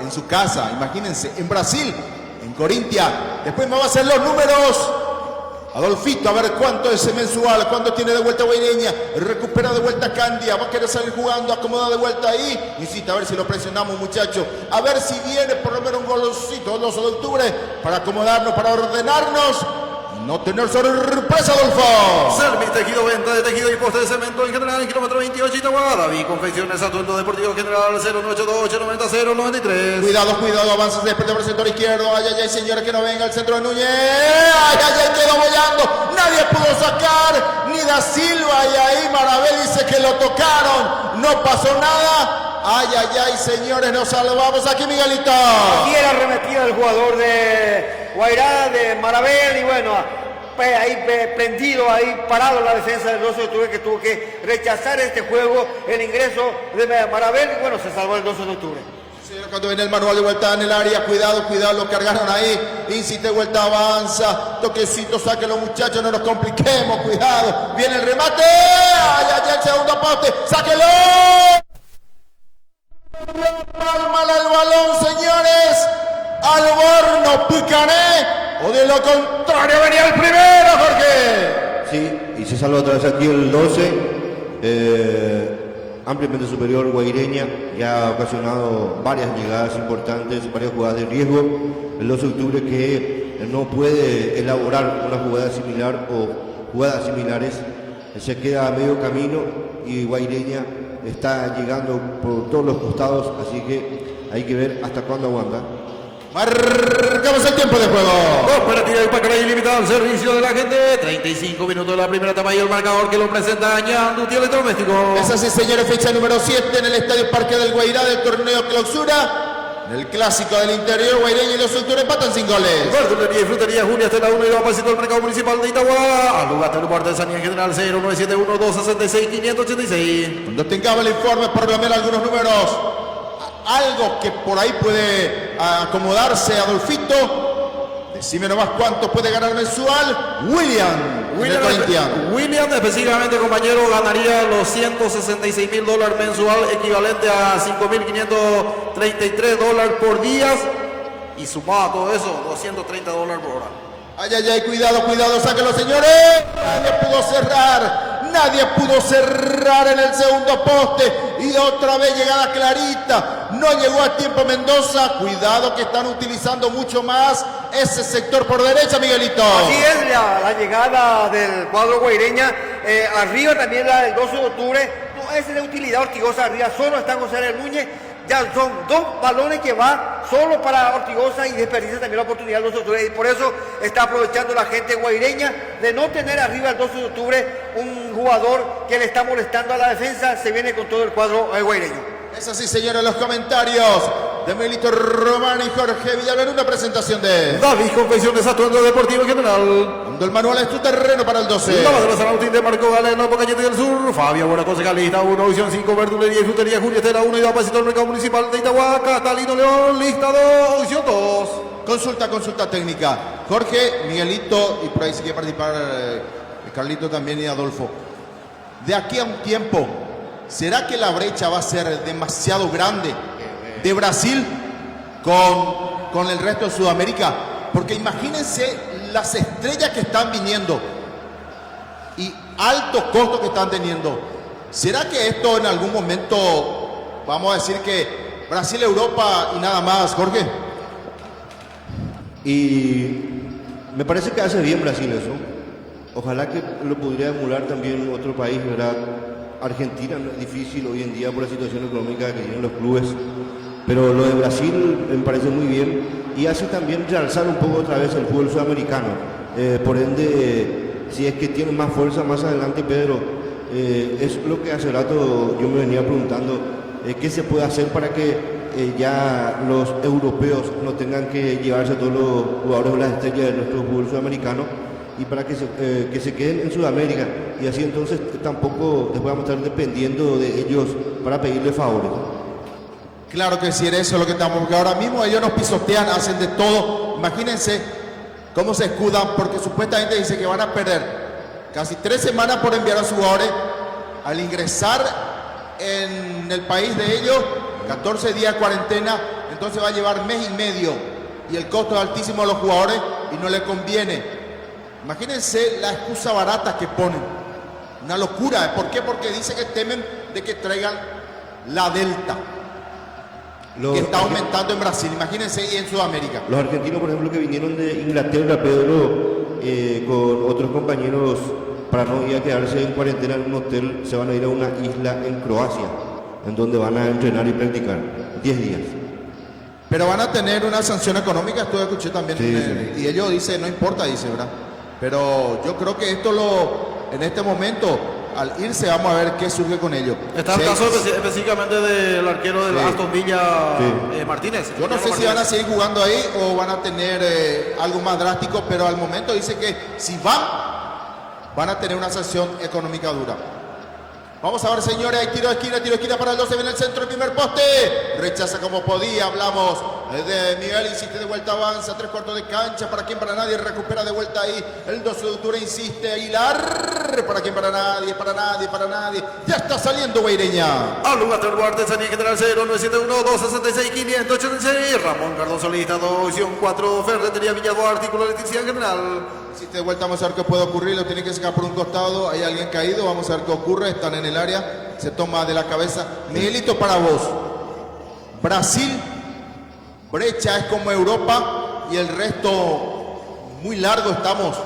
en su casa. Imagínense, en Brasil, en Corintia. Después me va a hacer los números Adolfito, a ver cuánto es mensual, cuánto tiene de vuelta Guaireña, recupera de vuelta Candia, va a querer salir jugando, acomoda de vuelta ahí, insiste, a ver si lo presionamos, muchachos, a ver si viene por lo menos un golcito el 12 de octubre para acomodarnos, para ordenarnos, no tener sorpresa, Adolfo. Servis Tejido, venta de tejido y poste de cemento en general, en kilómetro 28, Itagua. David Confecciones, Atuendo Deportivo General, 0982-890-093. Cuidado, avanza después por el sector izquierdo. Ay, señores, que no venga el centro de Núñez. Ay, quedó bollando. Nadie pudo sacar, ni Da Silva. Y ahí Marabel dice que lo tocaron. No pasó nada. Ay, señores, nos salvamos aquí, Miguelito. Aquí era arremetida el jugador de Guairá, de Marabel, y bueno, ahí prendido, ahí parado la defensa del 12 de octubre, que tuvo que rechazar este juego, el ingreso de Marabel, y bueno, se salvó el 12 de octubre. Cuando viene el manual de vuelta en el área, cuidado, lo cargaron ahí, insiste, vuelta, avanza, toquecito, saquen los muchachos, no nos compliquemos, cuidado, viene el remate, ay, el segundo poste, sáquelo. Palma el balón, señores, Alborno Picané, o de lo contrario venía el primero, Jorge. Sí, y se salva otra vez aquí el 12, ampliamente superior Guaireña, ya ha ocasionado varias llegadas importantes, varias jugadas de riesgo. El 12 de octubre que no puede elaborar una jugada similar o jugadas similares, se queda a medio camino y Guaireña está llegando por todos los costados, así que hay que ver hasta cuándo aguanta. Marcamos el tiempo de juego. Operativa y Pacara ilimitada al servicio de la gente. 35 minutos de la primera etapa y el marcador que lo presenta Ñanduti Electrodoméstico. Es así, señores, fecha número 7 en el Estadio Parque del Guairá del torneo clausura. En el clásico del interior, Guaireña y los Octubre empatan sin goles. Verdulería y frutería Julia Estela 1 y 2 pasito del mercado municipal de Itagua. Al lugar del artesanía en general 0971-266-586. Cuando tengamos el informe, por lo menos algunos números. Algo que por ahí puede acomodarse, Adolfito. Decime nomás cuánto puede ganar mensual William específicamente, compañero, ganaría los $166,000 mensual, equivalente a $5,533 por día, y sumado a todo eso, $230 por hora. Ay, cuidado, sáquenlo, señores. Nadie pudo cerrar en el segundo poste. Y otra vez llegada clarita. No llegó a tiempo Mendoza. Cuidado que están utilizando mucho más ese sector por derecha, Miguelito. Así es la llegada del cuadro Guaireña. Arriba también la del 12 de octubre. No es de utilidad Ortigosa arriba. Solo está González Núñez. Ya son 2 balones que va solo para Ortigosa y desperdicia también la oportunidad del 12 de octubre. Y por eso está aprovechando la gente guaireña de no tener arriba el 12 de octubre un jugador que le está molestando a la defensa. Se viene con todo el cuadro guaireño. Es así, señores, los comentarios de Miguelito Román y Jorge Villalobos. Una presentación de David Confecciones, Atuendo Deportivo General. Cuando el manual es tu terreno para el 12. La de San Agustín de Marco Galeno, Pocayete del Sur. Fabio Buena, concejalista 1, visión 5, verdulería y frutería Julia Estela 1 y 2 pasito del mercado municipal de Itagua. Catalino León, lista 2, visión 2. Consulta técnica. Jorge, Miguelito, y por ahí sí quiere participar Carlito también y Adolfo. De aquí a un tiempo, ¿será que la brecha va a ser demasiado grande de Brasil con el resto de Sudamérica? Porque imagínense las estrellas que están viniendo y altos costos que están teniendo. ¿Será que esto en algún momento, vamos a decir que Brasil, Europa y nada más, Jorge? Y me parece que hace bien Brasil eso. Ojalá que lo pudiera emular también otro país, ¿verdad? Argentina no es difícil hoy en día por la situación económica que tienen los clubes, pero lo de Brasil me parece muy bien y hace también realzar un poco otra vez el fútbol sudamericano. Por ende, si es que tiene más fuerza más adelante, Pedro, es lo que hace rato yo me venía preguntando, ¿qué se puede hacer para que ya los europeos no tengan que llevarse a todos los jugadores o las estrellas de nuestro fútbol sudamericano? Y para que se queden en Sudamérica y así entonces tampoco después vamos a estar dependiendo de ellos para pedirle favores. Claro que sí, era eso lo que estamos, porque ahora mismo ellos nos pisotean, hacen de todo. Imagínense cómo se escudan, porque supuestamente dice que van a perder casi 3 semanas por enviar a sus jugadores. Al ingresar en el país de ellos, 14 días de cuarentena, entonces va a llevar mes y medio y el costo es altísimo a los jugadores y no le conviene. Imagínense la excusa barata que ponen, una locura. ¿Por qué? Porque dice que temen de que traigan la Delta, que está aumentando en Brasil, imagínense, y en Sudamérica. Los argentinos, por ejemplo, que vinieron de Inglaterra, Pedro, con otros compañeros, para no ir a quedarse en cuarentena en un hotel, se van a ir a una isla en Croacia, en donde van a entrenar y practicar 10 días. Pero van a tener una sanción económica, esto escuché también, Sí. y ellos dicen, no importa, dice, ¿verdad? Pero yo creo que esto en este momento, al irse, vamos a ver qué surge con ellos. Está el caso específicamente del arquero del Aston Villa, Martínez. Yo no sé si van a seguir jugando ahí o van a tener algo más drástico, pero al momento dice que si van a tener una sanción económica dura. Vamos a ver, señores, hay tiro de esquina para el 12, viene el centro, el primer poste, rechaza como podía, hablamos de Miguel, insiste de vuelta, avanza, 3/4 de cancha, para quien, para nadie, recupera de vuelta ahí, el 12 de octubre insiste, Aguilar, para quien, para nadie, ya está saliendo Guaireña. Al lugar del Artesanía General 0971 266 586, Ramón Cardoso lista 2-4, Ferretería Villador, artículo de electricidad general. Insiste de vuelta, vamos a ver qué puede ocurrir, lo tiene que sacar por un costado, hay alguien caído, vamos a ver qué ocurre, están en el área, se toma de la cabeza. Miguelito, para vos, Brasil, brecha es como Europa y el resto muy largo estamos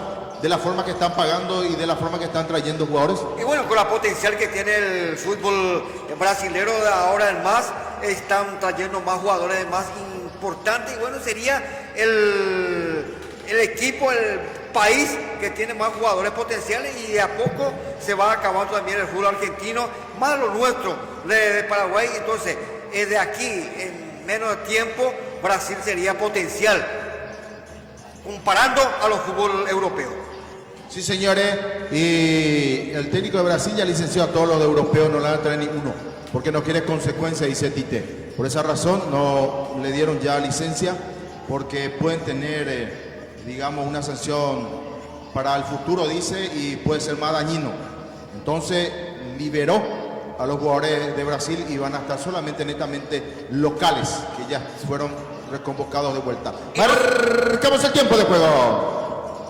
de la forma que están pagando y de la forma que están trayendo jugadores. Y bueno, con la potencial que tiene el fútbol brasilero de ahora en más, están trayendo más jugadores más importantes y bueno, sería el equipo, el país que tiene más jugadores potenciales y de a poco se va acabando también el fútbol argentino, más lo nuestro de Paraguay. Entonces, de aquí, en menos de tiempo, Brasil sería potencial, comparando a los fútbol europeos. Sí, señores, y el técnico de Brasil ya licenció a todos los de europeos, no le van a traer ninguno, porque no quiere consecuencias, dice Tite. Por esa razón no le dieron ya licencia, porque pueden tener, digamos, una sanción para el futuro, dice, y puede ser más dañino. Entonces, liberó a los jugadores de Brasil y van a estar solamente netamente locales, que ya fueron reconvocados de vuelta. Marcamos el tiempo de juego.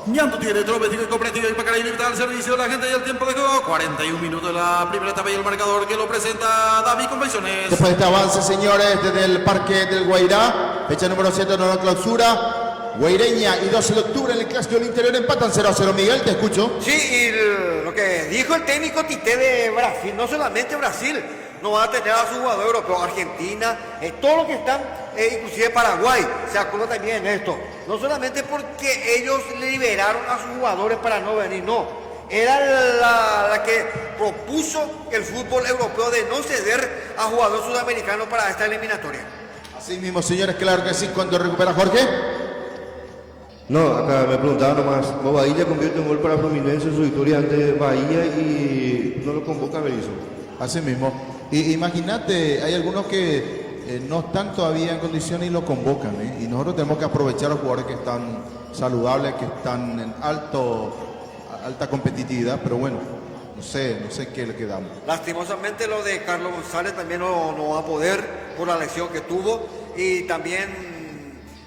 Ñanto tiene tropecido y cooperativo y para limitar el servicio de la gente y el tiempo de juego. 41 minutos de la primera etapa y el marcador que lo presenta David Convenciones. Después de este avance, señores, desde el Parque del Guairá, fecha número 7 de la clausura, Guaireña y 12 de octubre en el Clásico del Interior empatan 0-0. Miguel, te escucho. Sí, y lo que dijo el técnico Tite de Brasil, no solamente Brasil, no van a tener a su jugador europeo, Argentina, todos los que están, inclusive Paraguay, se acuerda también de esto. No solamente porque ellos liberaron a sus jugadores para no venir, no. Era la que propuso el fútbol europeo de no ceder a jugadores sudamericanos para esta eliminatoria. Así mismo, señores, claro que sí. Cuando recupera Jorge. No, acá me preguntaba nomás, Bobadilla convierte un gol para Fluminense en su victoria ante Bahía y no lo convoca a Berizzo. Así mismo. Y imagínate, hay algunos que no están todavía en condiciones y lo convocan, y nosotros tenemos que aprovechar a los jugadores que están saludables, que están en alta competitividad, pero bueno, no sé qué le quedamos. Lastimosamente lo de Carlos González también no va a poder por la lesión que tuvo y también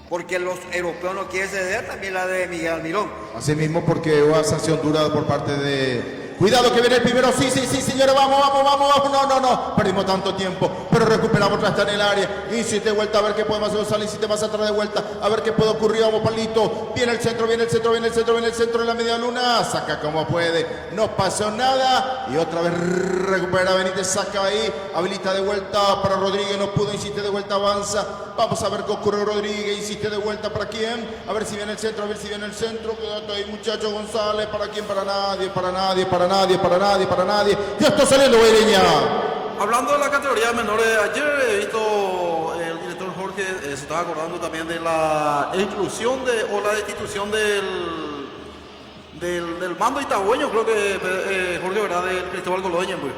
porque los europeos no quieren ceder, también la de Miguel Almirón. Así mismo, porque hubo sanción dura por parte de... Cuidado que viene el primero, sí, señores, vamos, no, perdimos tanto tiempo, pero recuperamos, está en el área, insiste de vuelta a ver qué podemos hacer, insiste más atrás de vuelta, a ver qué puede ocurrir, vamos Palito, viene el centro en la media luna, saca como puede, no pasó nada, y otra vez recupera Benítez, saca ahí, habilita de vuelta para Rodríguez, no pudo, insiste de vuelta, avanza, vamos a ver qué ocurre Rodríguez, insiste de vuelta, ¿para quién? A ver si viene el centro, cuidado ahí muchacho González, ¿para quién? Para nadie. Ya está saliendo Guaireña. Hablando de la categoría menores, ayer he visto el director Jorge se estaba acordando también de la inclusión o la destitución del mando itagüeño, creo que Jorge, ¿verdad? De Cristóbal Goloña, pues.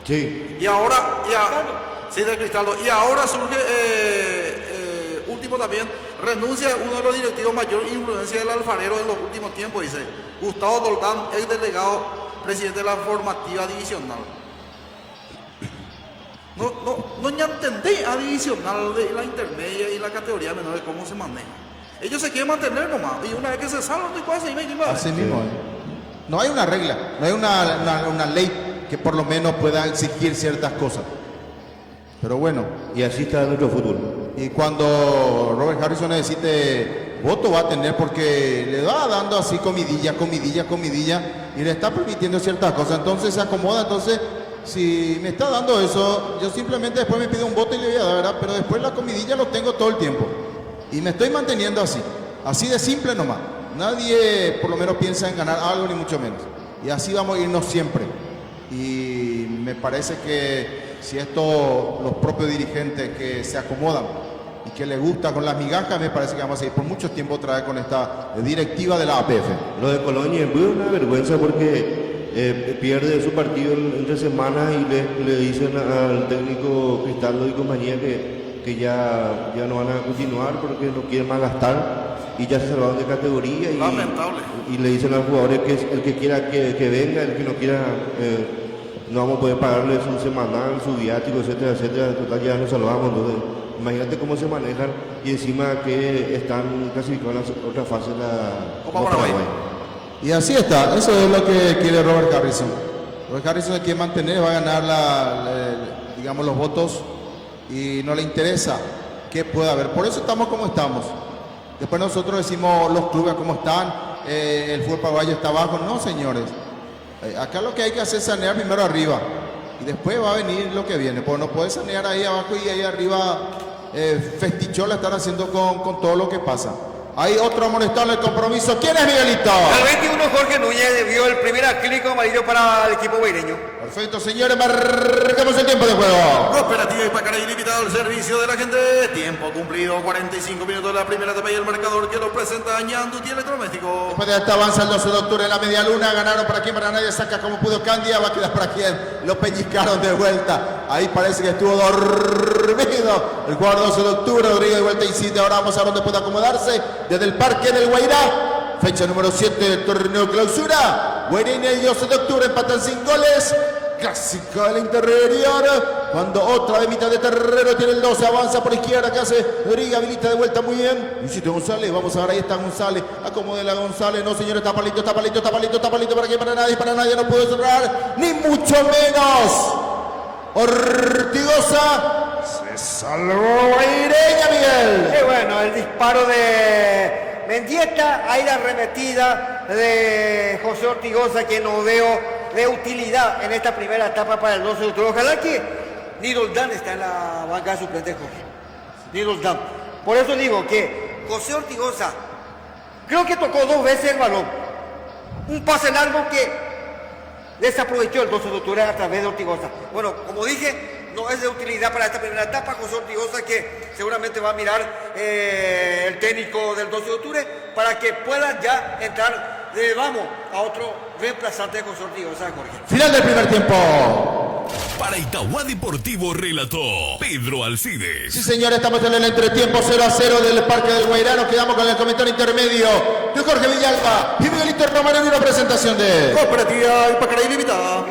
Sí. Y ahora Sí, de Cristaldo. Y ahora surge, último también, renuncia uno de los directivos mayor influencia del alfarero en los últimos tiempos, dice Gustavo Doldán, ex delegado, presidente de la formativa divisional. No ya entendí a divisional de la intermedia y la categoría menor de cómo se maneja. Ellos se quieren mantener nomás, y una vez que se salvan, ¿tú puedes seguir? Así mismo. No hay una regla, no hay una ley que por lo menos pueda exigir ciertas cosas. Pero bueno. Y así está nuestro fútbol. Y cuando Robert Harrison necesite voto va a tener, porque le va dando así comidilla, y le está permitiendo ciertas cosas. Entonces se acomoda. Entonces, si me está dando eso, yo simplemente después me pido un voto y le voy a dar, ¿verdad? Pero después la comidilla lo tengo todo el tiempo. Y me estoy manteniendo así de simple nomás. Nadie por lo menos piensa en ganar algo, ni mucho menos. Y así vamos a irnos siempre. Y me parece que si esto, los propios dirigentes que se acomodan y que les gusta con las migajas, me parece que vamos a ir por mucho tiempo otra vez con esta directiva de la APF. Lo de Colonia es una vergüenza porque pierde su partido entre semanas y le dicen al técnico Cristaldo y compañía que ya no van a continuar porque no quieren más gastar y ya se salvaron de categoría. Lamentable. Y le dicen a los jugadores que el que quiera que venga, el que no quiera, no vamos a poder pagarle su semanal, su viático, etcétera, etcétera. Total, ya nos salvamos. Entonces, imagínate cómo se manejan y encima que están clasificados en la otra fase de la Copa Paraguay. Y así está, eso es lo que quiere Robert Harrison. Robert Harrison se quiere mantener, va a ganar digamos los votos y no le interesa qué pueda haber. Por eso estamos como estamos. Después nosotros decimos los clubes cómo están, el fútbol paraguayo está abajo. No, señores. Acá lo que hay que hacer es sanear primero arriba y después va a venir lo que viene. Porque no puede sanear ahí abajo y ahí arriba festichola están haciendo con todo lo que pasa. Hay otro amonestado en el compromiso. ¿Quién es Miguelito? El 21 Jorge Núñez vio el primer acrílico amarillo para el equipo guaireño. Perfecto, señores, marcamos el tiempo de juego. Cooperativa Ipacaray limitado al servicio de la gente. Tiempo cumplido, 45 minutos de la primera etapa y el marcador que lo presenta Ñanduti Electrodoméstico. Después de esta avanza el 12 de octubre en la media luna. Ganaron para quien, para nadie. Saca como pudo Candia. Va a quedar para quien. Lo pellizcaron de vuelta. Ahí parece que estuvo dormido el jugador 12 de octubre. Rodrigo de vuelta insiste. Ahora vamos a ver dónde puede acomodarse. Desde el Parque del Guairá. Fecha número 7 del torneo clausura. Guaireña y 12 de octubre empatan sin goles. Clásico del interior. Cuando otra vez mitad de terreno tiene el 12. Avanza por izquierda. Que hace Rodríguez. Habilita de vuelta muy bien. Insiste González. Vamos a ver. Ahí está González. Acomódela González. No, señores. Está palito. Para que para nadie. Para nadie. No puede cerrar. Ni mucho menos. Ortigosa. Se salvó Guaireña, Miguel. Y bueno, el disparo de Mendieta. Ahí la arremetida de José Ortigosa, que no veo de utilidad en esta primera etapa para el 12 de octubre. Ojalá que Niroldán está en la banca de suplentes, Jorge. Niroldán. Por eso digo que José Ortigosa creo que tocó 2 veces el balón. Un pase largo que desaprovechó el 12 de octubre a través de Ortigosa. Bueno, como dije, no es de utilidad para esta primera etapa. José Ortigosa, que seguramente va a mirar el técnico del 12 de octubre para que puedan ya entrar vamos a otro reemplazante de José Ortigosa, Jorge. Final del primer tiempo. Para Itauguá Deportivo relató Pedro Alcides. Sí, señor, estamos en el entretiempo 0-0 del Parque del Guairá. Nos quedamos con el comentario intermedio de Jorge Villalba y Miguelito Romano en una presentación de Cooperativa Ipacaray limitada.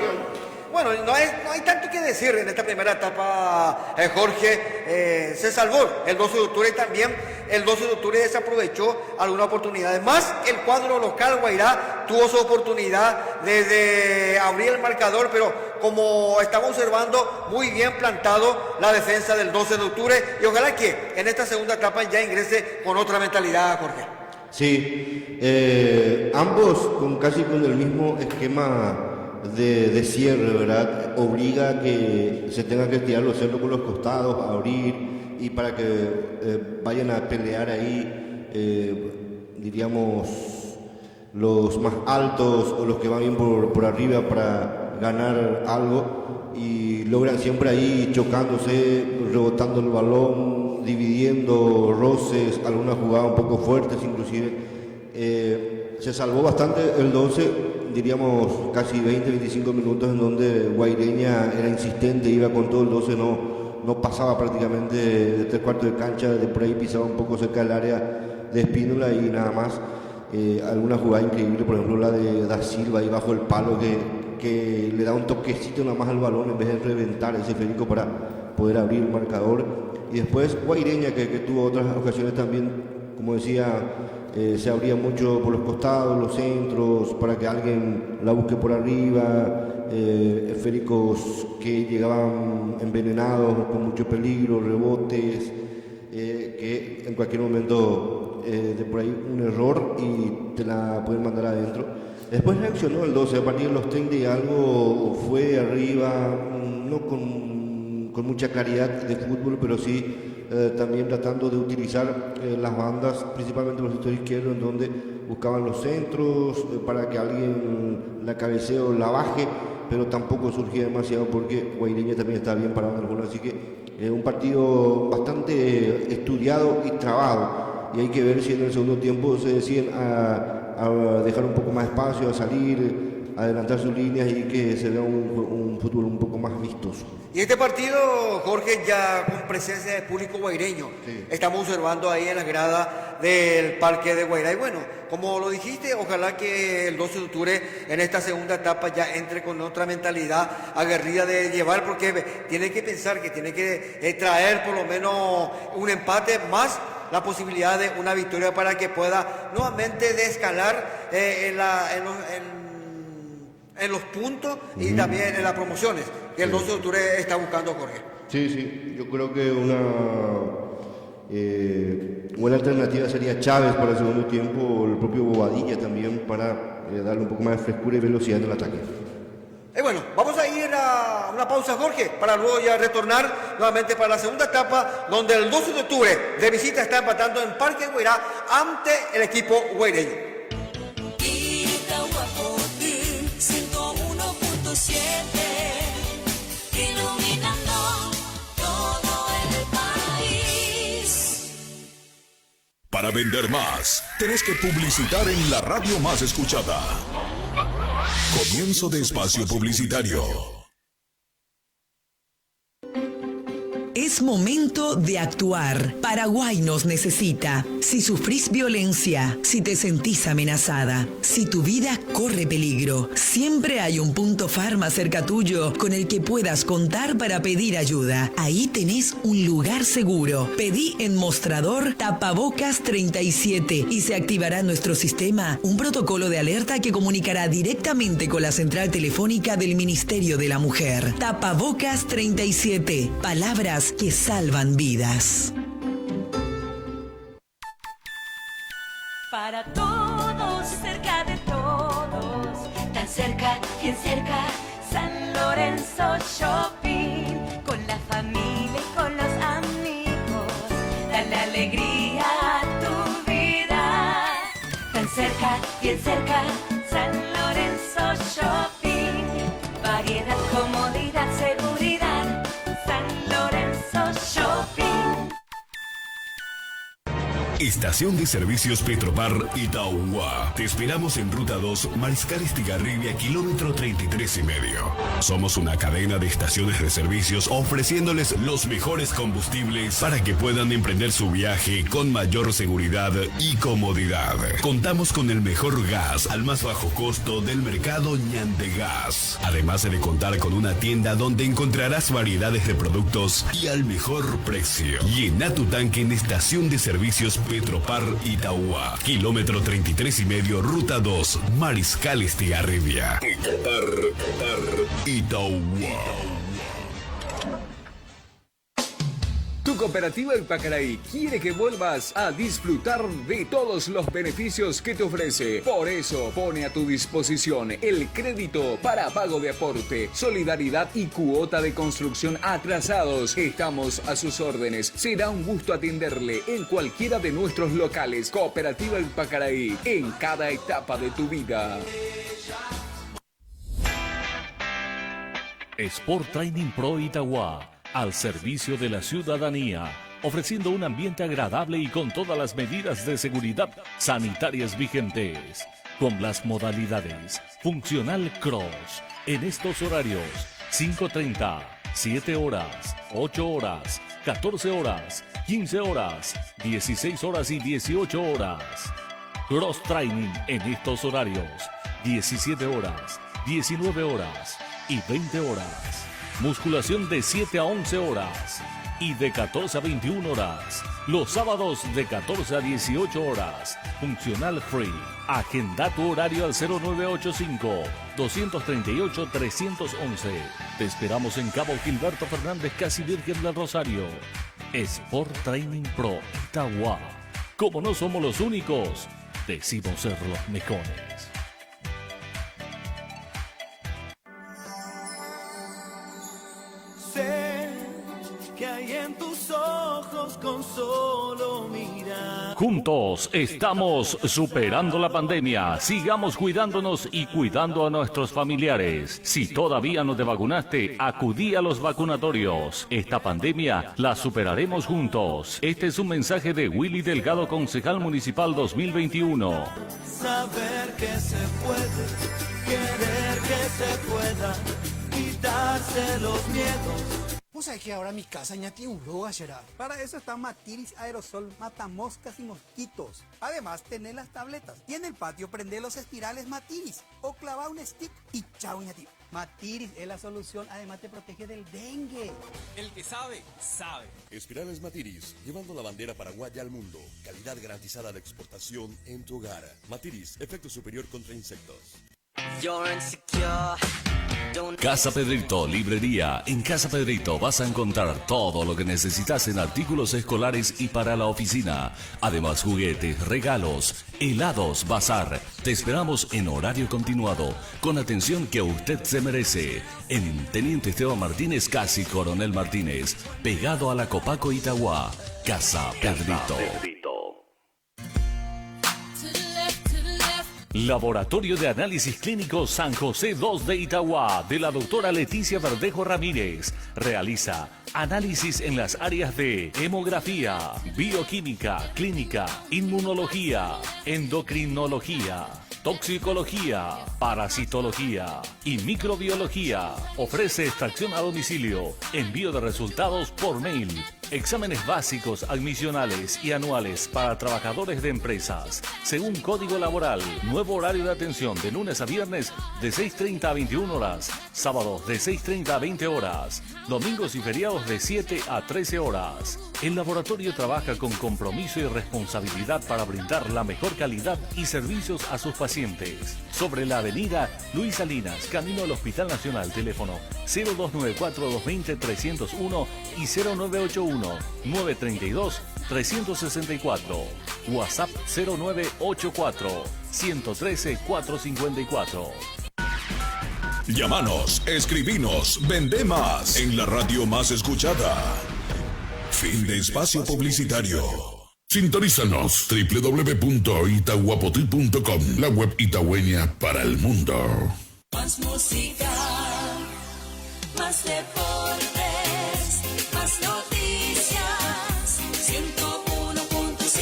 Bueno, no hay tanto que decir en esta primera etapa, Jorge. Se salvó el 12 de octubre y también el 12 de octubre desaprovechó algunas oportunidades. Más el cuadro local Guairá tuvo su oportunidad de abrir el marcador, pero como estamos observando, muy bien plantado la defensa del 12 de octubre. Y ojalá que en esta segunda etapa ya ingrese con otra mentalidad, Jorge. Sí, ambos casi con el mismo esquema de cierre, ¿verdad? Obliga a que se tenga que estirar los centros por los costados, a abrir y para que vayan a pelear ahí, diríamos, los más altos o los que van bien por arriba para ganar algo, y logran siempre ahí chocándose, rebotando el balón, dividiendo roces, algunas jugadas un poco fuertes inclusive. Se salvó bastante el 12, diríamos casi 20-25 minutos en donde Guaireña era insistente, iba con todo. El 12 no pasaba prácticamente de 3/4 de cancha, de por ahí pisaba un poco cerca del área de Espínola y nada más. Alguna jugada increíble, por ejemplo la de Da Silva ahí bajo el palo que le da un toquecito nada más al balón en vez de reventar ese esférico para poder abrir el marcador. Y después Guaireña que tuvo otras ocasiones también, como decía, se abría mucho por los costados, los centros, para que alguien la busque por arriba, esféricos que llegaban envenenados, con mucho peligro, rebotes, que en cualquier momento de por ahí un error y te la pueden mandar adentro. Después reaccionó el 12, a partir de los 30 y algo fue arriba, no con mucha claridad de fútbol, pero sí también tratando de utilizar las bandas, principalmente los sectores izquierdos, en donde buscaban los centros para que alguien la cabecee o la baje, pero tampoco surgía demasiado porque Guaireña también estaba bien parado en el gol, así que un partido bastante estudiado y trabado, y hay que ver si en el segundo tiempo se deciden a dejar un poco más espacio, a salir, a adelantar sus líneas y que se vea un fútbol un poco más vistoso. Y este partido, Jorge, ya con presencia de público guaireño, sí. Estamos observando ahí en la grada del Parque de Guairá. Y bueno, como lo dijiste, ojalá que el 12 de octubre en esta segunda etapa ya entre con otra mentalidad aguerrida de llevar, porque tiene que pensar que tiene que traer por lo menos un empate más la posibilidad de una victoria para que pueda nuevamente descalar en los puntos y también en las promociones que el 12 de octubre está buscando, Jorge. Sí, yo creo que una buena alternativa sería Chávez para el segundo tiempo, o el propio Bobadilla también para darle un poco más de frescura y velocidad en el ataque. Y bueno, vamos a ir a una pausa, Jorge, para luego ya retornar nuevamente para la segunda etapa, donde el 12 de octubre de visita está empatando en Parque Guairá ante el equipo guaireño. Iluminando todo el país. Para vender más, tenés que publicitar en la radio más escuchada. Comienzo de espacio publicitario. Es momento de actuar. Paraguay nos necesita. Si sufrís violencia, si te sentís amenazada, si tu vida corre peligro, siempre hay un punto farma cerca tuyo con el que puedas contar para pedir ayuda. Ahí tenés un lugar seguro. Pedí en mostrador Tapabocas 37 y se activará en nuestro sistema un protocolo de alerta que comunicará directamente con la central telefónica del Ministerio de la Mujer. Tapabocas 37. Palabras que salvan vidas. Para todos, cerca de todos, tan cerca, bien cerca, San Lorenzo Shopping, con la familia y con los amigos, dale alegría a tu vida. Tan cerca, bien cerca, San Lorenzo Shopping, variedad, comodidad, seguridad, San Lorenzo Shopping. Estación de Servicios Petropar Itauguá. Te esperamos en Ruta 2, Mariscal Estigarribia, kilómetro 33 y medio. Somos una cadena de estaciones de servicios ofreciéndoles los mejores combustibles para que puedan emprender su viaje con mayor seguridad y comodidad. Contamos con el mejor gas al más bajo costo del mercado Ñandegas. Además de contar con una tienda donde encontrarás variedades de productos y al mejor precio. Llena tu tanque en Estación de Servicios Petropar Itauguá, kilómetro 33 y medio, ruta 2, Mariscal Estigarribia. Petropar Itauguá. Tu cooperativa El Pacaraí quiere que vuelvas a disfrutar de todos los beneficios que te ofrece. Por eso pone a tu disposición el crédito para pago de aporte, solidaridad y cuota de construcción atrasados. Estamos a sus órdenes. Será un gusto atenderle en cualquiera de nuestros locales. Cooperativa El Pacaraí, en cada etapa de tu vida. Sport Training Pro Itauguá, al servicio de la ciudadanía, ofreciendo un ambiente agradable y con todas las medidas de seguridad sanitarias vigentes, con las modalidades Funcional Cross, en estos horarios 5:30, 7 horas, 8 horas, 14 horas, 15 horas, 16 horas y 18 horas. Cross Training en estos horarios, 17 horas, 19 horas y 20 horas. Musculación de 7 a 11 horas y de 14 a 21 horas. Los sábados de 14 a 18 horas. Funcional Free. Agenda tu horario al 0985-238-311. Te esperamos en Cabo Gilberto Fernández, casi Virgen del Rosario. Sport Training Pro Itagua. Como no somos los únicos, decimos ser los mejores. Sé que hay en tus ojos con solo mirar. Juntos estamos superando la pandemia. Sigamos cuidándonos y cuidando a nuestros familiares. Si todavía no te vacunaste, acudí a los vacunatorios. Esta pandemia la superaremos juntos. Este es un mensaje de Willy Delgado, concejal municipal 2021. Saber que se puede, querer que se pueda, quitarse los miedos. Vos sabés que ahora mi casa ya tiene un logo, Gerard. Para eso está Matiris Aerosol, mata moscas y mosquitos. Además, tenés las tabletas. Y en el patio prende los espirales Matiris. O clava un stick y chao, ñati. Matiris es la solución. Además, te protege del dengue. El que sabe, sabe. Espirales Matiris, llevando la bandera paraguaya al mundo. Calidad garantizada de exportación en tu hogar. Matiris, efecto superior contra insectos. Casa Pedrito, librería. En Casa Pedrito vas a encontrar todo lo que necesitas en artículos escolares y para la oficina. Además, juguetes, regalos, helados, bazar. Te esperamos en horario continuado, con atención que usted se merece. En Teniente Esteban Martínez, casi Coronel Martínez, pegado a la Copaco Itagua. Casa Pedrito. Laboratorio de Análisis Clínico San José 2 de Itagua, de la doctora Leticia Verdejo Ramírez. Realiza análisis en las áreas de hemografía, bioquímica, clínica, inmunología, endocrinología, toxicología, parasitología y microbiología. Ofrece extracción a domicilio, envío de resultados por mail, exámenes básicos, admisionales y anuales para trabajadores de empresas, según código laboral. Nuevo horario de atención de lunes a viernes de 6:30 a 21 horas, sábados de 6:30 a 20 horas, domingos y feriados de 7 a 13 horas. El laboratorio trabaja con compromiso y responsabilidad para brindar la mejor calidad y servicios a sus pacientes. Sobre la avenida Luis Salinas, camino al Hospital Nacional, teléfono 0294-220-301 y 0981-932-364. WhatsApp 0984-113-454. Llámanos, escribinos, vende más en la radio más escuchada. Fin de espacio publicitario. Sintonízanos www.itahuapotil.com, la web itagüeña para el mundo. Más música, más deportes, más noticias. 101.7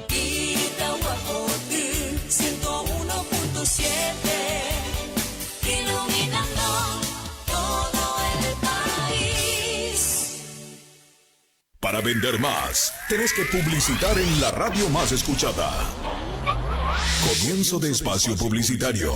Itahuapotil 101.7, iluminando todo el país. Para vender más, tenés que publicitar en la radio más escuchada. Comienzo de espacio publicitario.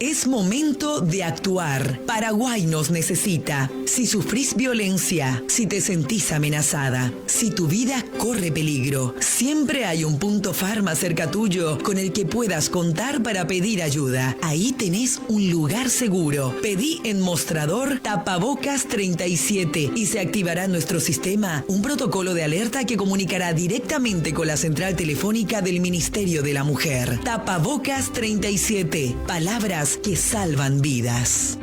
Es momento de actuar. Paraguay nos necesita. Si sufrís violencia, si te sentís amenazada, si tu vida corre peligro, siempre hay un punto farma cerca tuyo con el que puedas contar para pedir ayuda. Ahí tenés un lugar seguro. Pedí en mostrador Tapabocas 37 y se activará nuestro sistema un protocolo de alerta que comunicará directamente con la central telefónica del Ministerio de la Mujer. Tapabocas 37. Palabras que salvan vidas.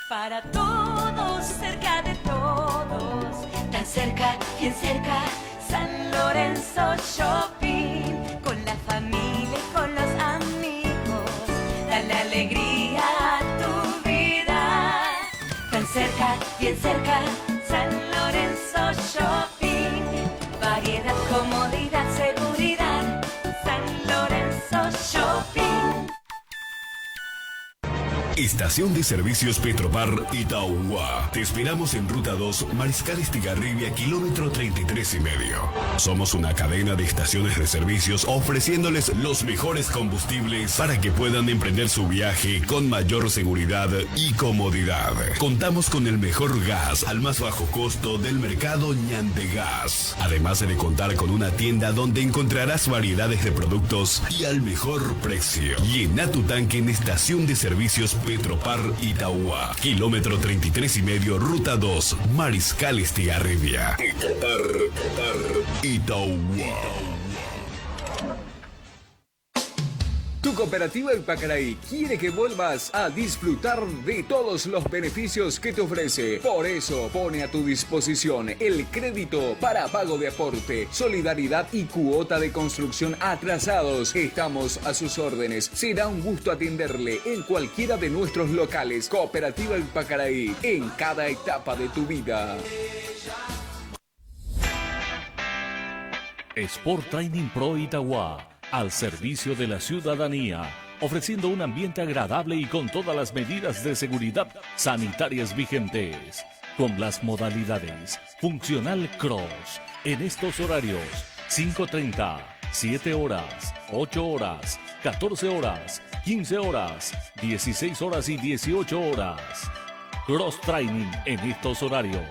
Para todos, cerca de todos, tan cerca, bien cerca, San Lorenzo Shopping, con la familia y con los amigos, dale alegría a tu vida. Tan cerca, bien cerca, San Lorenzo Shopping, variedad, comodidad, seguridad, San Lorenzo Estación de Servicios Petropar Itauguá. Te esperamos en Ruta 2, Mariscal Estigarribia, kilómetro 33 y medio. Somos una cadena de estaciones de servicios ofreciéndoles los mejores combustibles para que puedan emprender su viaje con mayor seguridad y comodidad. Contamos con el mejor gas al más bajo costo del mercado Ñandegas. Además de contar con una tienda donde encontrarás variedades de productos y al mejor precio. Llena tu tanque en Estación de Servicios Petropar Itauguá, kilómetro 33 y medio, ruta 2, Mariscal Estigarribia. Petropar Itauguá. Tu cooperativa El Pacaraí quiere que vuelvas a disfrutar de todos los beneficios que te ofrece. Por eso pone a tu disposición el crédito para pago de aporte, solidaridad y cuota de construcción atrasados. Estamos a sus órdenes. Será un gusto atenderle en cualquiera de nuestros locales. Cooperativa El Pacaraí, en cada etapa de tu vida. Sport Training Pro Itauguá, al servicio de la ciudadanía, ofreciendo un ambiente agradable y con todas las medidas de seguridad sanitarias vigentes, con las modalidades Funcional Cross, en estos horarios 5:30, 7 horas, 8 horas, 14 horas, 15 horas, 16 horas y 18 horas. Cross Training en estos horarios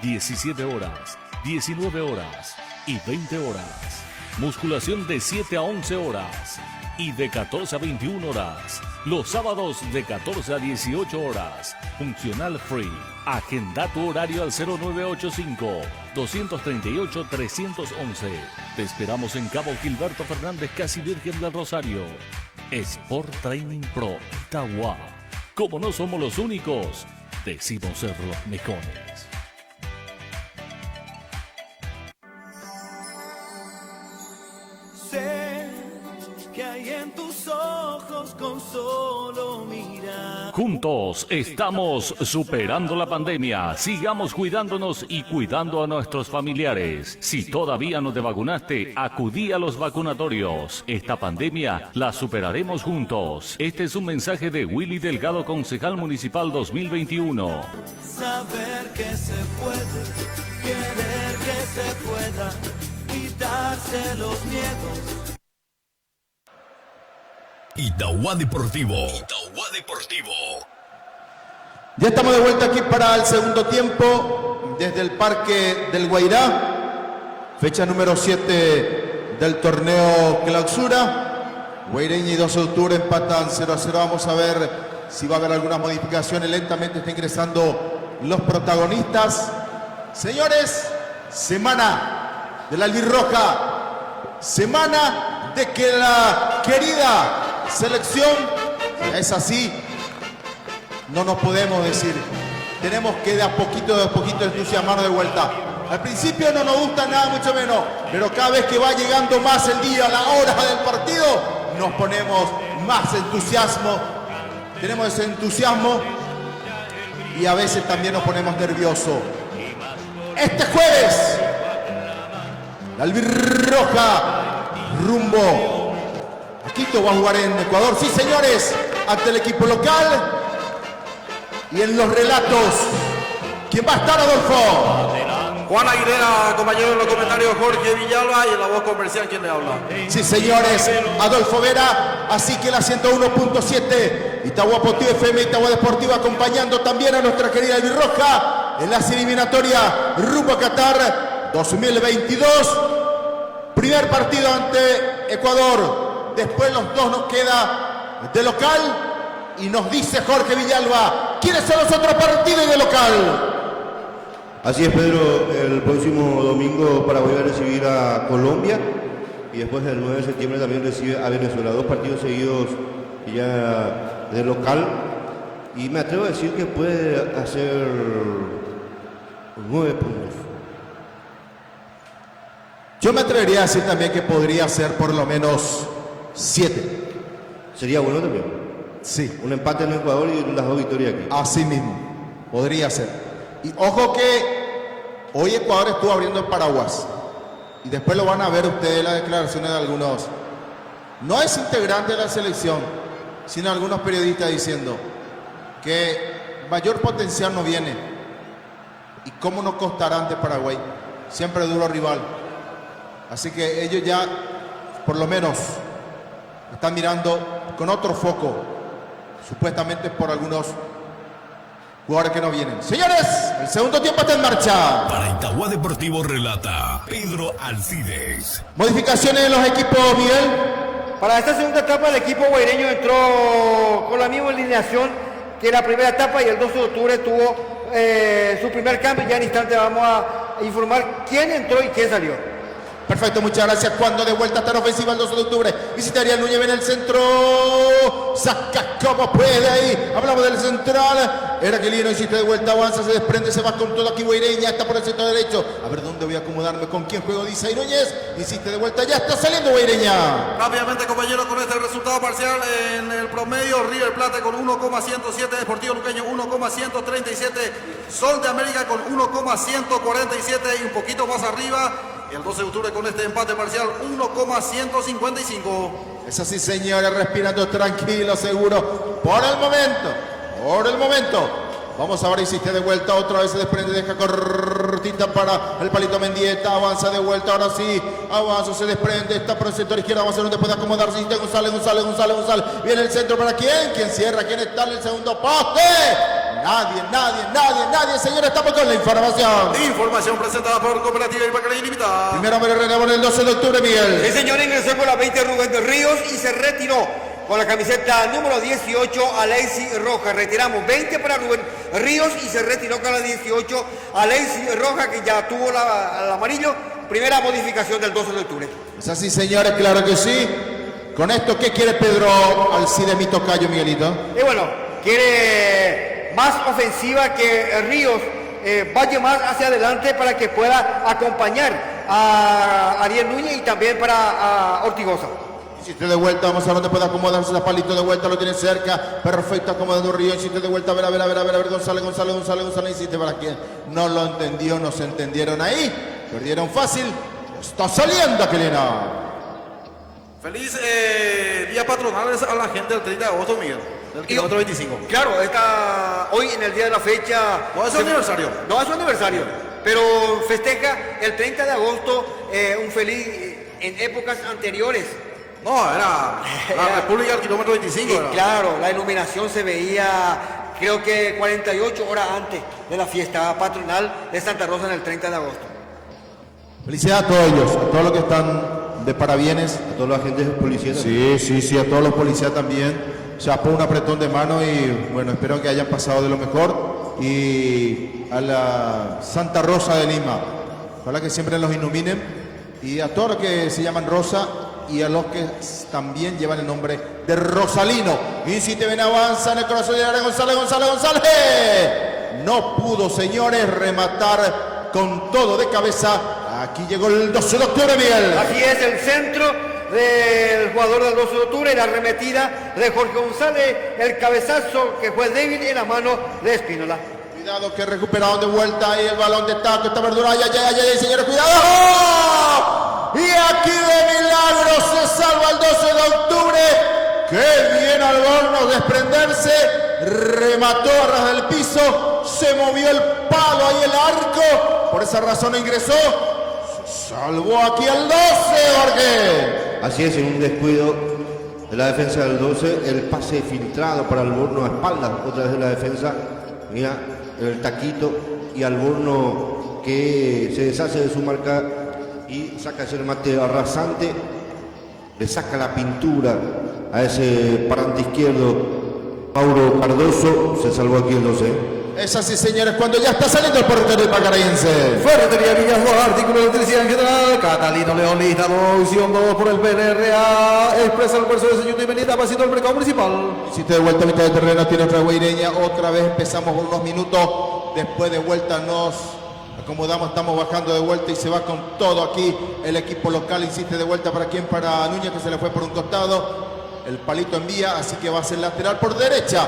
17 horas, 19 horas y 20 horas. Musculación de 7 a 11 horas y de 14 a 21 horas. Los sábados de 14 a 18 horas. Funcional Free. Agenda tu horario al 0985-238-311. Te esperamos en Cabo Gilberto Fernández, casi Virgen del Rosario. Sport Training Pro Itauguá. Como no somos los únicos, decimos ser los mejores. Sé que hay en tus ojos con solo mirar. Juntos estamos superando la pandemia. Sigamos cuidándonos y cuidando a nuestros familiares. Si todavía no te vacunaste, acudí a los vacunatorios. Esta pandemia la superaremos juntos. Este es un mensaje de Willy Delgado, concejal municipal 2021. Saber que se puede, querer que se pueda, quitarse los miedos. Itauguá Deportivo. Itauguá Deportivo. Ya estamos de vuelta aquí para el segundo tiempo desde el Parque del Guairá, fecha número 7 del torneo Clausura. Guaireña y 2 de octubre empatan 0-0. Vamos a ver si va a haber algunas modificaciones. Lentamente está ingresando los protagonistas. Señores, semana de la albirroja, semana de que la querida selección, si es así, no nos podemos decir. Tenemos que de a poquito entusiasmarnos de vuelta. Al principio no nos gusta nada, mucho menos, pero cada vez que va llegando más el día, la hora del partido, nos ponemos más entusiasmo. Tenemos ese entusiasmo y a veces también nos ponemos nerviosos. Este jueves, la albirroja rumbo a Quito va a jugar en Ecuador. Sí, señores, ante el equipo local. Y en los relatos, ¿quién va a estar, Adolfo? Juan Aguilera, compañero en los comentarios, Jorge Villalba, y en la voz comercial, ¿quién le habla? Sí, señores, Adolfo Vera. Así que la 101.7 Itauguá Deportivo FM, Itauguá Deportivo, acompañando también a nuestra querida albirroja en la eliminatoria rumbo a Qatar 2022. Primer partido ante Ecuador. Después los dos nos queda de local. Y nos dice Jorge Villalba, ¿quiénes son los otros partidos de local? Así es, Pedro. El próximo domingo Paraguay va a recibir a Colombia. Y después el 9 de septiembre también recibe a Venezuela. 2 partidos seguidos ya de local. Y me atrevo a decir que puede hacer 9 puntos. Yo me atrevería a decir también que podría ser por lo menos 7. Sería bueno también. Sí. Un empate en Ecuador y las 2 victorias aquí. Así mismo, podría ser. Y ojo que hoy Ecuador estuvo abriendo el paraguas. Y después lo van a ver ustedes las declaraciones de algunos. No es integrante de la selección, sino algunos periodistas diciendo, que mayor potencial no viene. ¿Y cómo no costará ante Paraguay? Siempre duro rival. Así que ellos ya, por lo menos, están mirando con otro foco, supuestamente por algunos jugadores que no vienen. Señores, el segundo tiempo está en marcha. Para Itagua Deportivo relata Pedro Alcides. Modificaciones en los equipos, Miguel. Para esta segunda etapa el equipo guaireño entró con la misma alineación que la primera etapa y el 12 de octubre tuvo su primer cambio. Ya en instante vamos a informar quién entró y quién salió. Perfecto, muchas gracias. Cuando de vuelta está en ofensiva el 12 de octubre. Visitaría Núñez en el centro. Saca como puede ahí. Hablamos del central. Era Aquilino, insiste de vuelta, avanza, se desprende, se va con todo aquí Guaireña. Está por el centro derecho. A ver dónde voy a acomodarme, con quién juego, dice ahí Núñez. Insiste de vuelta, ya está saliendo Guaireña. Rápidamente, compañeros, con este resultado parcial en el promedio, River Plate con 1,107, Deportivo Luqueño 1,137, Sol de América con 1,147 y un poquito más arriba. El 12 de octubre con este empate parcial 1,155. Es así, señores, respirando tranquilo, seguro. Por el momento. Vamos ahora, insiste de vuelta, otra vez se desprende, deja cortita para el palito Mendieta, avanza de vuelta, ahora sí, avanza, se desprende, está por el sector izquierdo, avanza donde puede acomodarse, insiste González, viene el centro para quién cierra, quién está en el segundo poste. Nadie, señores, estamos con la información. Información presentada por Cooperativa Ipacaray Ilimitada. Primero me renovó el 12 de octubre, Miguel. El señor ingresó con la 20 Rubén de Ríos y se retiró con la camiseta número 18 Alexi Roja. Retiramos 20 para Rubén Ríos y se retiró con la 18 Alexi Roja, que ya tuvo el amarillo. Primera modificación del 12 de octubre. Es así, señores, claro que sí. Con esto, ¿qué quiere Pedro Alcide, mi tocayo, Miguelito? Y bueno, quiere más ofensiva, que Ríos vaya más hacia adelante para que pueda acompañar a Ariel Núñez y también para Ortigosa. Insiste de vuelta, vamos a ver dónde puede acomodarse la palito de vuelta, lo tiene cerca, perfecto, acomodando Río, insiste de vuelta, a ver, González, insiste para quien no lo entendió, no se entendieron ahí, perdieron fácil, está saliendo Aquilino. Feliz día patronal a la gente del 30 de agosto, Miguel, del kilómetro 25. Claro, hoy en el día de la fecha... No es su aniversario. No es su aniversario, pero festeja el 30 de agosto un feliz en épocas anteriores. No, era la República del kilómetro 25. Era. Claro, la iluminación se veía, creo que 48 horas antes de la fiesta patronal de Santa Rosa en el 30 de agosto. Felicidades a todos ellos, a todos los que están de parabienes. A todos los agentes policías. Sí, a todos los policías también. Chapó un apretón de mano y bueno, espero que hayan pasado de lo mejor. Y a la Santa Rosa de Lima, ojalá que siempre los iluminen. Y a todos los que se llaman Rosa y a los que también llevan el nombre de Rosalino. Y si te ven, avanza en el corazón de González. No pudo, señores, rematar con todo de cabeza. Aquí llegó el 12 de octubre, Miguel. Así es, el centro del jugador del 12 de octubre, la arremetida de Jorge González, el cabezazo que fue débil en la mano de Espínola. Cuidado que recuperaron de vuelta ahí el balón de taco, esta verdura, ay, señores, cuidado. Y aquí de milagro se salva el 12 de octubre. Qué bien Albornoz desprenderse, remató a ras del piso, se movió el palo ahí el arco, por esa razón ingresó. Salvó aquí el 12, Jorge. Así es, en un descuido de la defensa del 12, el pase filtrado para Alborno a espaldas, otra vez de la defensa. Mira, el taquito y Alborno que se deshace de su marca y saca ese remate arrasante, le saca la pintura a ese parante izquierdo. Mauro Cardoso, se salvó aquí el 12. Es así, señores, cuando ya está saliendo el portero ipacarayense. Ferretería Villas, artículo de electricidad en general. Catalino León, lista 2 por el PNRA. Expresa el esfuerzo de señor y venida pasito al mercado municipal. Hiciste de vuelta a mitad de terreno, tiene otra guaireña. Otra vez empezamos unos minutos. Después de vuelta nos acomodamos, estamos bajando de vuelta y se va con todo aquí el equipo local. Insiste de vuelta para quién, para Núñez, que se le fue por un costado. El palito envía, así que va a ser lateral por derecha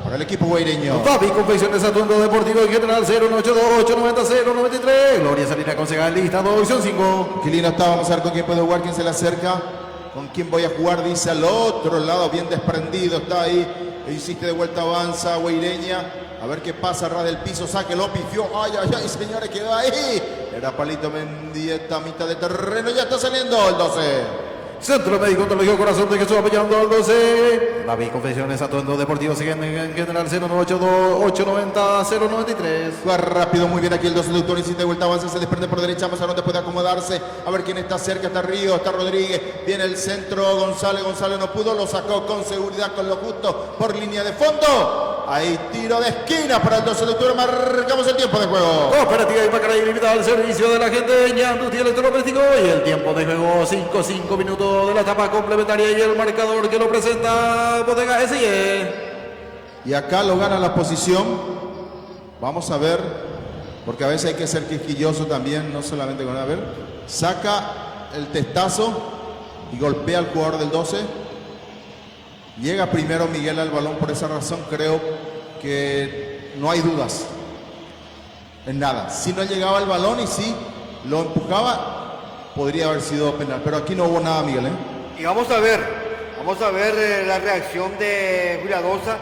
para el equipo guaireño. Fabi, Confecciones Atuendo Deportivo en general 0982890 Gloria Salina Concejal, lista 2, división 5. Quilino está, vamos a ver con quién puede jugar, quién se le acerca. Con quién voy a jugar, dice al otro lado, bien desprendido, está ahí insiste de vuelta, avanza Guaireña. A ver qué pasa, ras del piso, saque, lo pifió. Ay, ay, ay, señores, quedó ahí. Era Palito Mendieta, mitad de terreno, ya está saliendo el 12. Centro Médico Odontológico Corazón de Jesús apoyando al 12. La Confecciones Atuendo Deportivo siguen en general 0982-890-093. Juega rápido, muy bien aquí el 12 doctor, insiste de vuelta, avanza, se desprende por derecha, más a donde puede acomodarse. A ver quién está cerca, está Río, está Rodríguez. Viene el centro, González no pudo, lo sacó con seguridad, con lo justo, por línea de fondo. Ahí tiro de esquina para el 12 de octubre, marcamos el tiempo de juego. Cooperativa y Pacaraí limitada al servicio de la gente Ñandutí Electrodoméstico y el tiempo de juego 5 minutos de la etapa complementaria y el marcador que lo presenta Bodega S&E. Y acá lo gana la posición. Vamos a ver, porque a veces hay que ser quisquilloso también, no solamente con a ver. Saca el testazo y golpea al jugador del 12. Llega primero Miguel al balón, por esa razón creo que no hay dudas en nada. Si no llegaba al balón y si lo empujaba, podría haber sido penal. Pero aquí no hubo nada, Miguel, ¿eh? Y vamos a ver la reacción de Cuidadosa,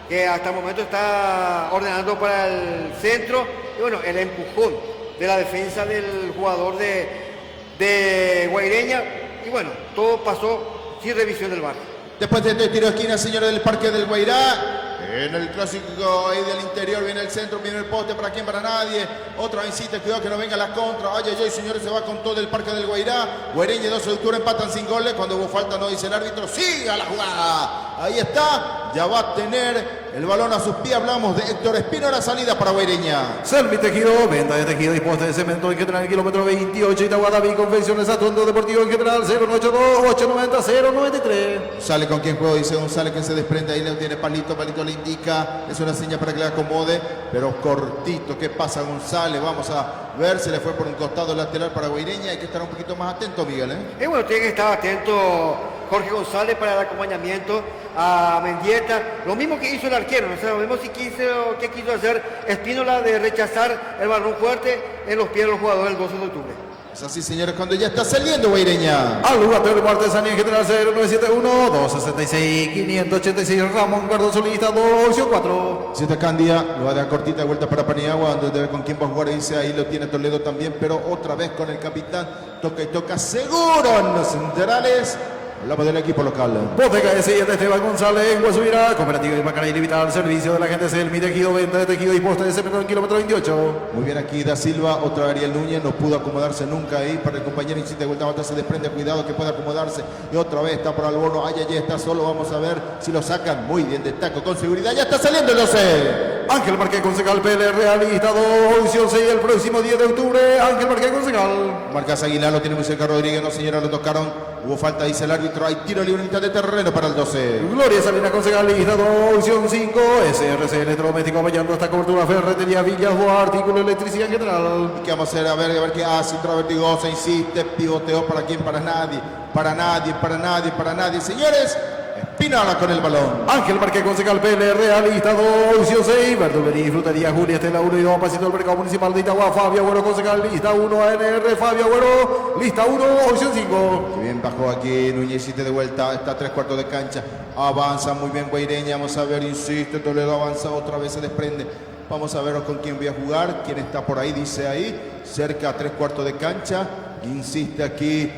que hasta el momento está ordenando para el centro. Y bueno, el empujón de la defensa del jugador de Guaireña. Y bueno, todo pasó sin revisión del VAR. Después de este tiro de esquina, señores del Parque del Guairá, en el clásico ahí del interior, viene el centro, viene el poste, ¿para quién? Para nadie. Otra vez insiste, cuidado que no venga la contra. Ay, ay, ay, señores, se va con todo el Parque del Guairá. Guaireña y 12 de octubre empatan sin goles. Cuando hubo falta no dice el árbitro, siga la jugada. Ahí está, ya va a tener el balón a sus pies. Hablamos de Héctor Espino, la salida para Guaireña. Selmi Tejido, venta de tejido y poste de cemento en general, kilómetro 28, Itagua, David, Confecciones Atuendo Deportivo en general, 092-890-093. Sale con quien juega, dice González, que se desprende, ahí le tiene Palito le indica, es una seña para que le acomode, pero cortito. ¿Qué pasa, González? Vamos a ver, se le fue por un costado lateral para Guaireña, hay que estar un poquito más atento, Miguel, ¿eh? Y bueno, tiene que estar atento Jorge González para el acompañamiento a Mendieta, lo mismo que hizo el arquero, no sabemos si quiso hacer Espínola de rechazar el balón fuerte en los pies de los jugadores del 12 de octubre. Es así, señores, cuando ya está saliendo Guaireña. Al lugar de artesanía en general 0971-266-586, Ramón Cardoso lista 2-4. Si está Candia, lo va a dar cortita de vuelta para Paniagua, donde debe con quién va a jugar, dice, ahí lo tiene Toledo también, pero otra vez con el capitán, toca y toca seguro en los centrales. Hablamos del equipo local. Bodega S&E de Esteban González en Guasubirá. Cooperativa y Pacaraí limitada al servicio de la gente Selmi Tejido, venta de tejido y poste de cemento en kilómetro 28. Muy bien aquí Da Silva, otra Ariel Núñez, no pudo acomodarse nunca ahí para el compañero, insiste de vuelta, se desprende, cuidado que pueda acomodarse. Y otra vez está por Alborno, ay, ay, está solo, vamos a ver si lo sacan. Muy bien, destaco con seguridad, ya está saliendo el 12. Ángel Marqués, concejal PL Realista 2-6 el próximo 10 de octubre. Ángel Marqués, concejal. Marcas Aguilar, lo tiene muy cerca Rodríguez, no señora, lo tocaron. Hubo falta, dice el árbitro, hay tiro libre, mitad de terreno para el 12. Gloria Salina, concejal lista 2-5. SRC Electrodoméstico apoyando esta cobertura. Ferretería Villas, artículo de electricidad en general. ¿Y qué vamos a hacer? A ver qué hace. Vertigosa, insiste, pivoteó, ¿para quién? Para nadie. Para nadie, para nadie, para nadie. Señores, Espinola con el balón. Ángel Marqués, concejal PL Realista 2-6. Verdulería y frutería Julia Estela 1 y 2. Pasito del mercado municipal de Itagua. Fabio Agüero, concejal lista 1. ANR Fabio Agüero, lista 1, opción 5. Qué bien bajó aquí Núñez, insiste de vuelta. Está a 3/4 de cancha. Avanza muy bien Guaireña. Vamos a ver, insiste. Toledo avanza, otra vez se desprende. Vamos a ver con quién voy a jugar. ¿Quién está por ahí? Dice ahí. Cerca a 3/4 de cancha. Insiste aquí.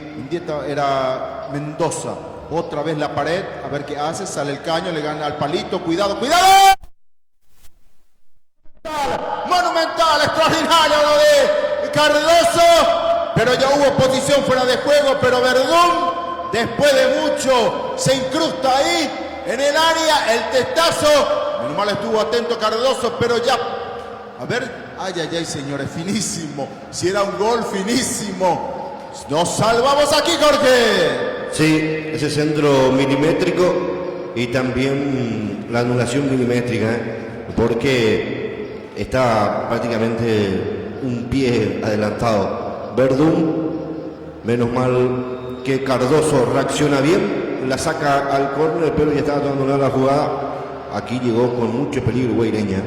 Era Mendoza. Otra vez la pared. A ver qué hace. Sale el caño. Le gana al palito. Cuidado, cuidado. Monumental, extraordinario lo de Cardoso. Pero ya hubo posición fuera de juego. Pero Verdún, después de mucho, se incrusta ahí en el área. El testazo. Menos mal estuvo atento Cardoso, pero ya. A ver, ay, ay, ay, señores, finísimo. Si era un gol, finísimo. Nos salvamos aquí, Jorge. Sí, ese centro milimétrico y también la anulación milimétrica, porque está prácticamente un pie adelantado. Verdún, menos mal que Cardoso reacciona bien, la saca al córner, pero ya estaba tomando la jugada. Aquí llegó con mucho peligro Guaireña.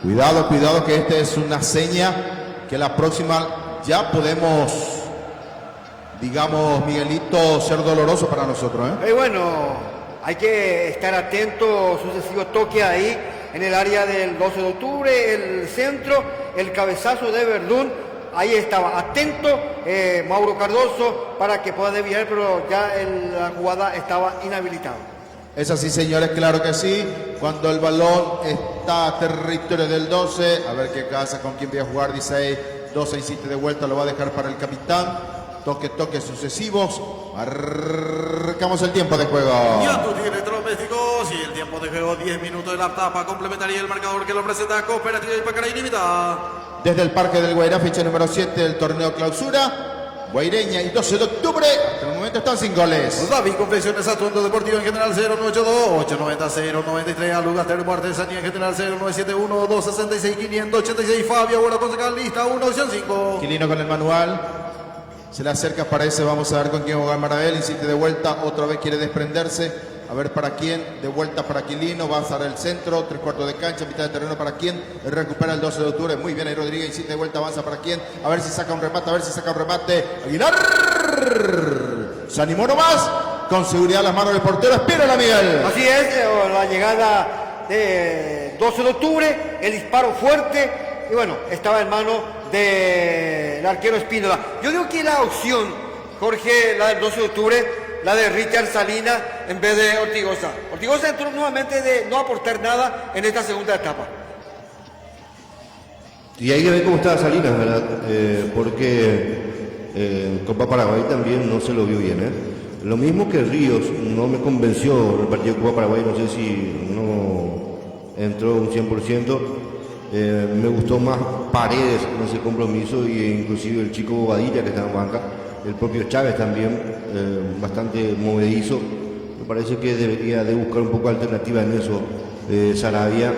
Cuidado, cuidado, que esta es una seña que la próxima ya podemos, digamos, Miguelito, ser doloroso para nosotros, ¿eh? Y bueno, hay que estar atento, sucesivos toques ahí en el área del 12 de octubre, el centro, el cabezazo de Verdún, ahí estaba atento Mauro Cardoso para que pueda desviar, pero ya la jugada estaba inhabilitada. Es así, señores, claro que sí. Cuando el balón está a territorio del 12, a ver qué casa, con quién voy a jugar, dice ahí, 12 insiste de vuelta, lo va a dejar para el capitán. Toques sucesivos. Marcamos el tiempo de juego. Ya tú tienes electrodomésticos y el tiempo de juego 10 minutos de la etapa complementaria el marcador que lo presenta Cooperativa Ipacará Ilimitada. Desde el Parque del Guairá, fecha número 7 del torneo clausura. Guaireña y 12 de octubre, hasta el momento están sin goles. David Confecciones Atuendo Deportivo en general 0982 890 093 Alugas Termo Artesanía en general 0971 266 586 Fabio Bueno Concejal lista 1 opción 5. Quilino con el manual. Se le acerca, parece, vamos a ver con quién jugar Marabel. Insiste de vuelta, otra vez quiere desprenderse. A ver para quién, de vuelta para Quilino, va a estar el centro, 3/4 de cancha, mitad de terreno para quién, recupera el 12 de octubre, muy bien ahí Rodríguez, insiste de vuelta, avanza para quién, a ver si saca un remate, Aguilar, se animó nomás, con seguridad las manos del portero, espera la Miguel. Así es, la llegada de 12 de octubre, el disparo fuerte, y bueno, estaba en mano del arquero Espínola. Yo digo que la opción, Jorge, la del 12 de octubre, la de Richard Salinas en vez de Ortigosa. Ortigosa entró nuevamente de no aportar nada en esta segunda etapa. Y hay que ver cómo está Salinas, ¿verdad? Porque Copa Paraguay también no se lo vio bien, ¿eh? Lo mismo que Ríos, no me convenció el partido de Copa Paraguay, no sé si no entró un 100%. Me gustó más Paredes en ese compromiso y inclusive el chico Bobadilla que está en banca. El propio Chávez también, bastante movedizo. Me parece que debería de buscar un poco alternativa en eso Sarabia.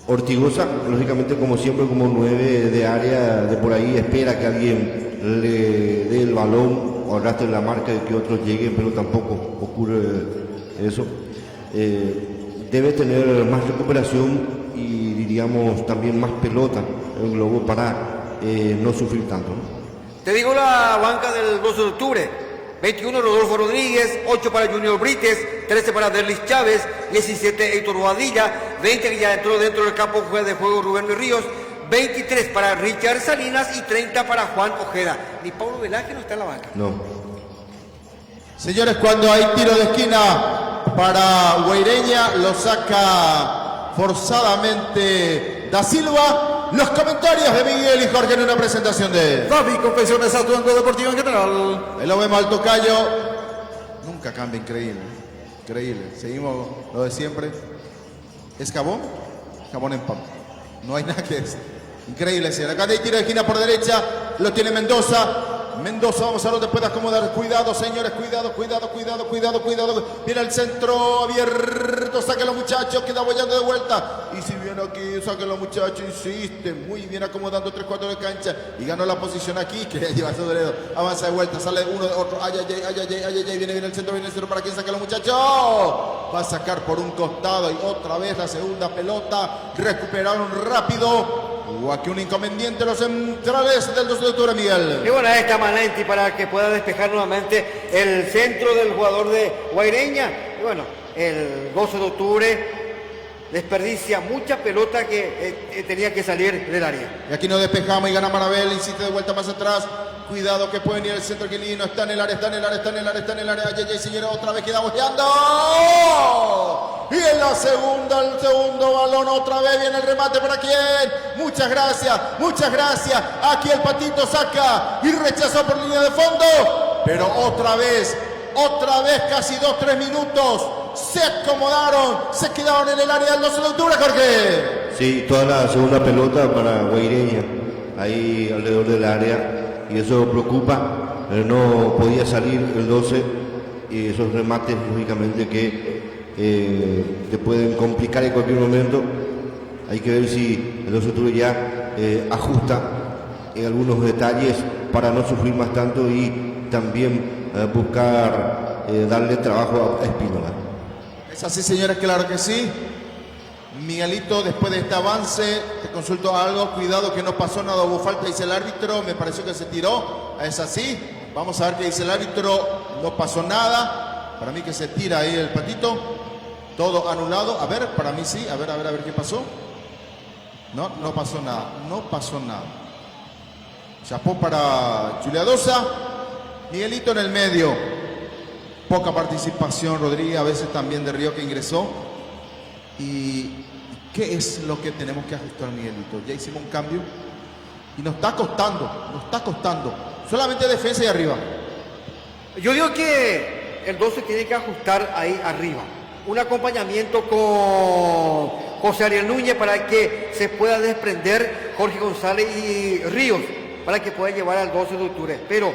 Ortigosa, lógicamente como siempre, como 9 de área, de por ahí espera que alguien le dé el balón o arrastre la marca de que otros lleguen, pero tampoco ocurre eso. Debe tener más recuperación y diríamos también más pelota el globo para no sufrir tanto, ¿no? Te digo la banca del 12 de octubre. 21 Rodolfo Rodríguez, 8 para Junior Brites, 13 para Derlis Chávez, 17 Héctor Boadilla, 20 que ya entró dentro del campo de juego Rubén Ríos, 23 para Richard Salinas y 30 para Juan Ojeda. Ni Pablo Velázquez no está en la banca. No. Señores, cuando hay tiro de esquina para Guaireña, lo saca forzadamente Da Silva. Los comentarios de Miguel y Jorge en una presentación de David Confecciones Atuendo Deportivo en general. Ahí lo vemos al tocayo. Nunca cambia, increíble. Increíble. Seguimos lo de siempre. ¿Es jabón? Jabón en pan. No hay nada que decir. Increíble, señor. Acá hay tiro de esquina por derecha. Lo tiene Mendoza. Mendoza, vamos a ver dónde puede acomodar. Cuidado, señores, cuidado. Viene el centro abierto. Saquen los muchachos, queda bollando de vuelta. Y si viene aquí, saquen los muchachos, insiste. Muy bien acomodando 3/4 de cancha. Y ganó la posición aquí. Quería llevar su dedo. Avanza de vuelta, sale uno, otro. Ay. Viene el centro para quien saque los muchachos. Va a sacar por un costado y otra vez la segunda pelota. Recuperaron rápido. Hubo aquí un inconveniente los centrales del 12 de octubre, Miguel. Y bueno, ahí está Manenti para que pueda despejar nuevamente el centro del jugador de Guaireña. Y bueno, el 12 de octubre desperdicia mucha pelota que tenía que salir del área. Y aquí nos despejamos y gana Marabel, insiste de vuelta más atrás. Cuidado que puede venir el centro Quilino, está en el área. Ay, señores, otra vez queda boteando. Y en la segunda, el segundo balón, otra vez viene el remate para quién. Muchas gracias. Aquí el Patito saca y rechazó por línea de fondo. Pero otra vez, casi 2-3 minutos. Se acomodaron, se quedaron en el área del 12 de octubre, Jorge. Sí, toda la segunda pelota para Guaireña, ahí alrededor del área. Y eso preocupa, no podía salir el 12 y esos remates lógicamente que te pueden complicar en cualquier momento. Hay que ver si el 12 de octubre ya ajusta en algunos detalles para no sufrir más tanto y también buscar darle trabajo a Espínola. Es así, señores, claro que sí. Miguelito, después de este avance, te consulto algo, cuidado que no pasó nada, hubo falta, dice el árbitro, me pareció que se tiró, es así, vamos a ver qué dice el árbitro, no pasó nada, Para mí que se tira ahí el patito. Todo anulado. A ver, para mí sí. A ver qué pasó. No, no pasó nada. No pasó nada. Chapó para Juliadosa. Miguelito en el medio. Poca participación, Rodríguez. A veces también de Río que ingresó. ¿Y qué es lo que tenemos que ajustar, Miguelito? Ya hicimos un cambio. Y nos está costando. Solamente defensa y arriba. Yo digo que el 12 tiene que ajustar ahí arriba. Un acompañamiento con José Ariel Núñez para que se pueda desprender Jorge González y Ríos, para que pueda llevar al 12 de octubre. Pero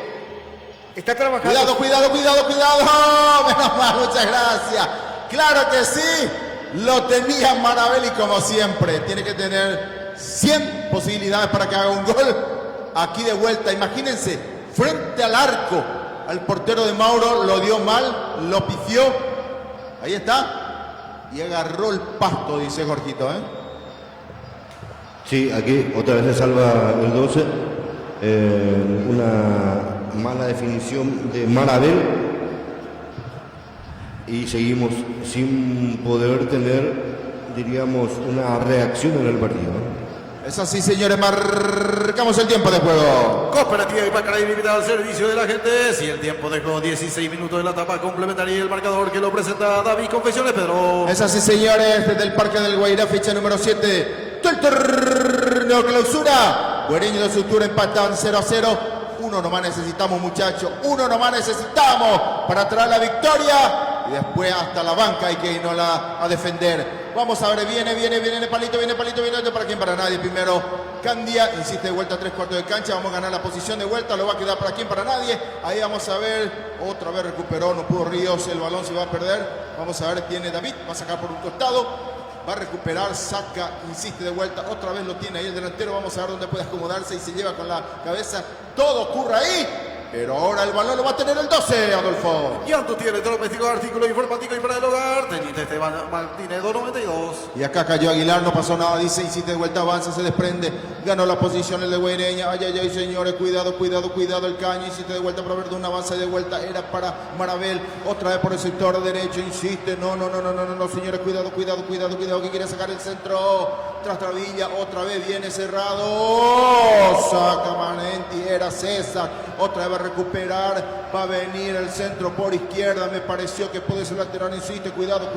está trabajando. Cuidado. Menos mal, muchas gracias. Claro que sí. Lo tenía Marabelli como siempre. Tiene que tener 100 posibilidades para que haga un gol. Aquí de vuelta, imagínense, frente al arco. Al portero de Mauro lo dio mal, lo pifió. Ahí está. Y agarró el pasto, dice Jorgito, ¿eh? Sí, aquí otra vez se salva el 12. Una mala definición de Marabel. Y seguimos sin poder tener, diríamos, una reacción en el partido. Es así, señores, marcamos el tiempo de juego. Cooperativa Ipacaraí limitada al servicio de la gente. Si el tiempo de juego 16 minutos de la etapa complementaria y el marcador que lo presenta David Confesiones, Pedro. Es así, señores, desde el Parque del Guairá, fecha número 7 del torneo clausura. Guareño de Sutura empatan 0-0. Uno nomás necesitamos, muchachos. Uno nomás necesitamos para traer la victoria. Y después hasta la banca hay que irnos a defender. Vamos a ver, viene el palito, viene para quién, para nadie. Primero Candia, insiste de vuelta a 3/4 de cancha, vamos a ganar la posición de vuelta, lo va a quedar para quién, para nadie. Ahí vamos a ver, otra vez recuperó, no pudo Ríos, el balón se va a perder. Vamos a ver, tiene David, va a sacar por un costado, va a recuperar, saca, insiste de vuelta, otra vez lo tiene ahí el delantero. Vamos a ver dónde puede acomodarse y se lleva con la cabeza. Todo ocurre ahí. Pero ahora el balón lo va a tener el 12, Adolfo. Llanto tiene doméstico, artículo informático y para el hogar. Teniente Esteban Martínez, 292. Y acá cayó Aguilar, no pasó nada, dice, insiste de vuelta, avanza, se desprende. Ganó la posición el de Guaireña. Ay, señores, cuidado, el caño. Insiste de vuelta para Verdún, avanza de vuelta. Era para Marabel, otra vez por el sector derecho, insiste. No, señores, cuidado, que quiere sacar el centro. Tras Travilla, otra vez viene cerrado. Saca Manenti, era César. Otra vez va a recuperar, va a venir el centro por izquierda. Me pareció que puede ser lateral, insiste. Cuidado.